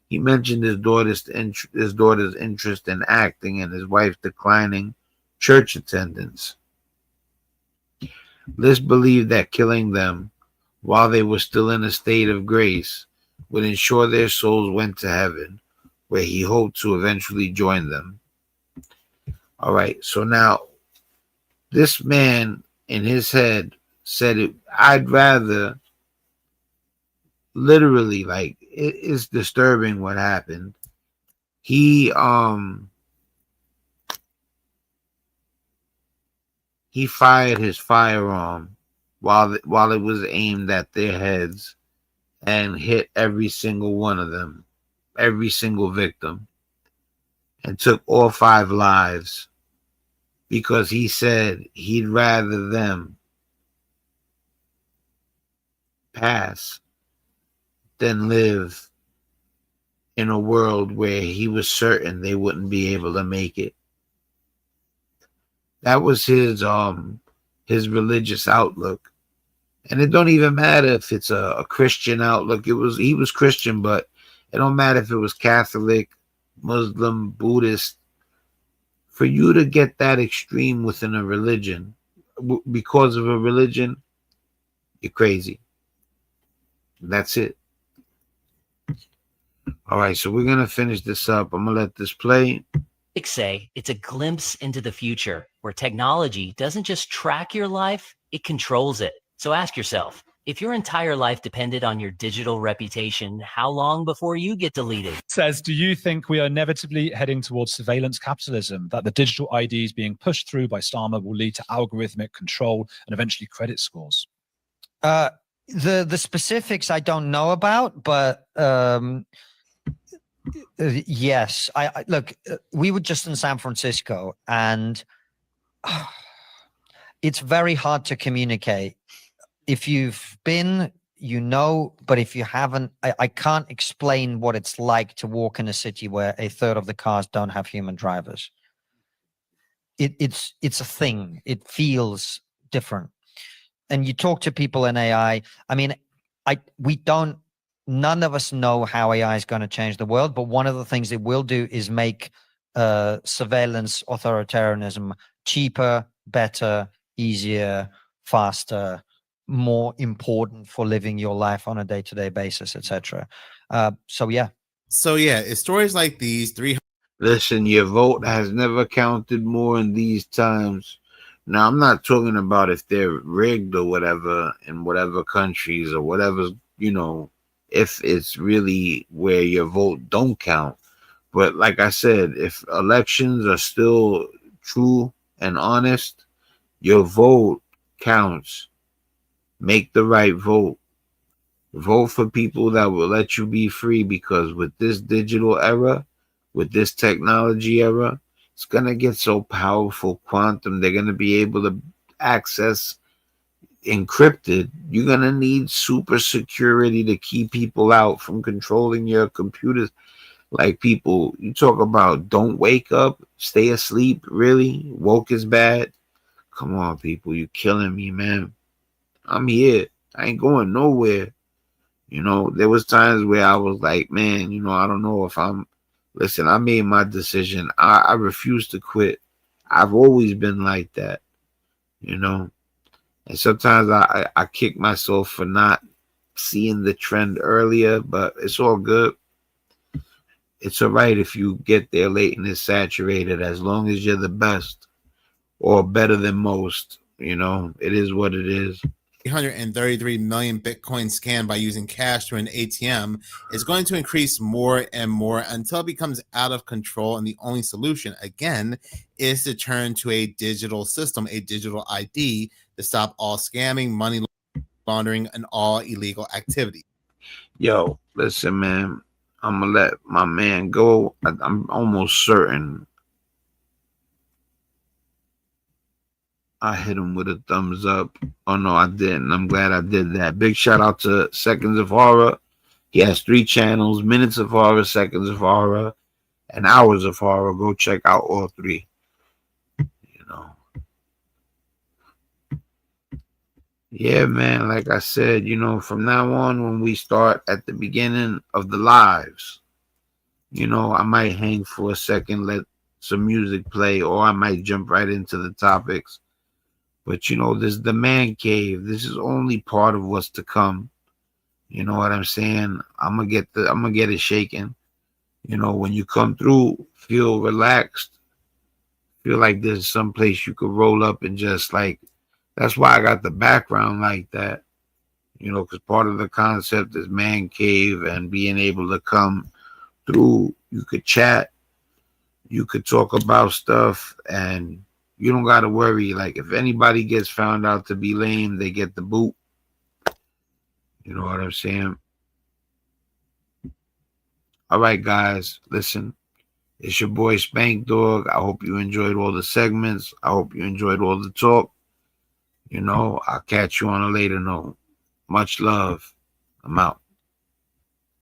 He mentioned his daughter's interest in acting and his wife's declining church attendance. List believed that killing them while they were still in a state of grace would ensure their souls went to heaven, where he hoped to eventually join them. All right, so now this man in his head said, I'd rather, literally, like, it is disturbing what happened. He fired his firearm while it was aimed at their heads and hit every single one of them, every single victim, and took all 5 lives because he said he'd rather them pass than live in a world where he was certain they wouldn't be able to make it. That was his religious outlook. And it don't even matter if it's a Christian outlook. He was Christian, but it don't matter if it was Catholic, Muslim, Buddhist. For you to get that extreme within a religion, because of a religion, you're crazy. That's it. All right, so we're going to finish this up. I'm going to let this play. Critics say it's a glimpse into the future where technology doesn't just track your life, it controls it. So ask yourself, if your entire life depended on your digital reputation, how long before you get deleted? Says, do you think we are inevitably heading towards surveillance capitalism, that the digital IDs being pushed through by Starmer will lead to algorithmic control and eventually credit scores? The specifics I don't know about, but yes. I look, we were just in San Francisco, and it's very hard to communicate. If you've been, you know, but if you haven't, I can't explain what it's like to walk in a city where 1/3 of the cars don't have human drivers. It's a thing. It feels different. And you talk to people in AI. I mean, none of us know how AI is going to change the world, but one of the things it will do is make surveillance authoritarianism cheaper, better, easier, faster, more important for living your life on a day-to-day basis, etc. So yeah. It's stories like these. Listen, your vote has never counted more in these times. Now, I'm not talking about if they're rigged or whatever in whatever countries or whatever, if it's really where your vote don't count. But like I said, if elections are still true and honest, your vote counts. Make the right vote. Vote for people that will let you be free, because with this digital era, with this technology era, it's going to get so powerful, quantum, they're going to be able to access encrypted. You're going to need super security to keep people out from controlling your computers. Like, people, you talk about don't wake up, stay asleep. Really? Woke is bad? Come on, people. You're killing me, man. I'm here. I ain't going nowhere. You know, there was times where I was like, man, you know, I don't know if listen, I made my decision. I refuse to quit. I've always been like that, you know. And sometimes I kick myself for not seeing the trend earlier, but it's all good. It's all right if you get there late and it's saturated, as long as you're the best or better than most. You know, it is what it is. 333 million Bitcoin scanned by using cash through an ATM is going to increase more and more until it becomes out of control. And the only solution, again, is to turn to a digital system, a digital ID, to stop all scamming, money laundering, and all illegal activity. Yo, listen, man. I'm going to let my man go. I'm almost certain I hit him with a thumbs up. Oh, no, I didn't. I'm glad I did that. Big shout out to Seconds of Horror. He has 3 channels, Minutes of Horror, Seconds of Horror, and Hours of Horror. Go check out all 3. You know. Yeah, man, like I said, you know, from now on, when we start at the beginning of the lives, you know, I might hang for a second, let some music play, or I might jump right into the topics. But, you know, this is the man cave. This is only part of what's to come. You know what I'm saying? I'm gonna get it shaken. You know, when you come through, feel relaxed. Feel like there's some place you could roll up and just like, that's why I got the background like that. You know, because part of the concept is man cave and being able to come through. You could chat, you could talk about stuff, and you don't got to worry. Like, if anybody gets found out to be lame, they get the boot. You know what I'm saying? All right, guys, listen. It's your boy Spank Dog. I hope you enjoyed all the segments. I hope you enjoyed all the talk. You know, I'll catch you on a later note. Much love. I'm out.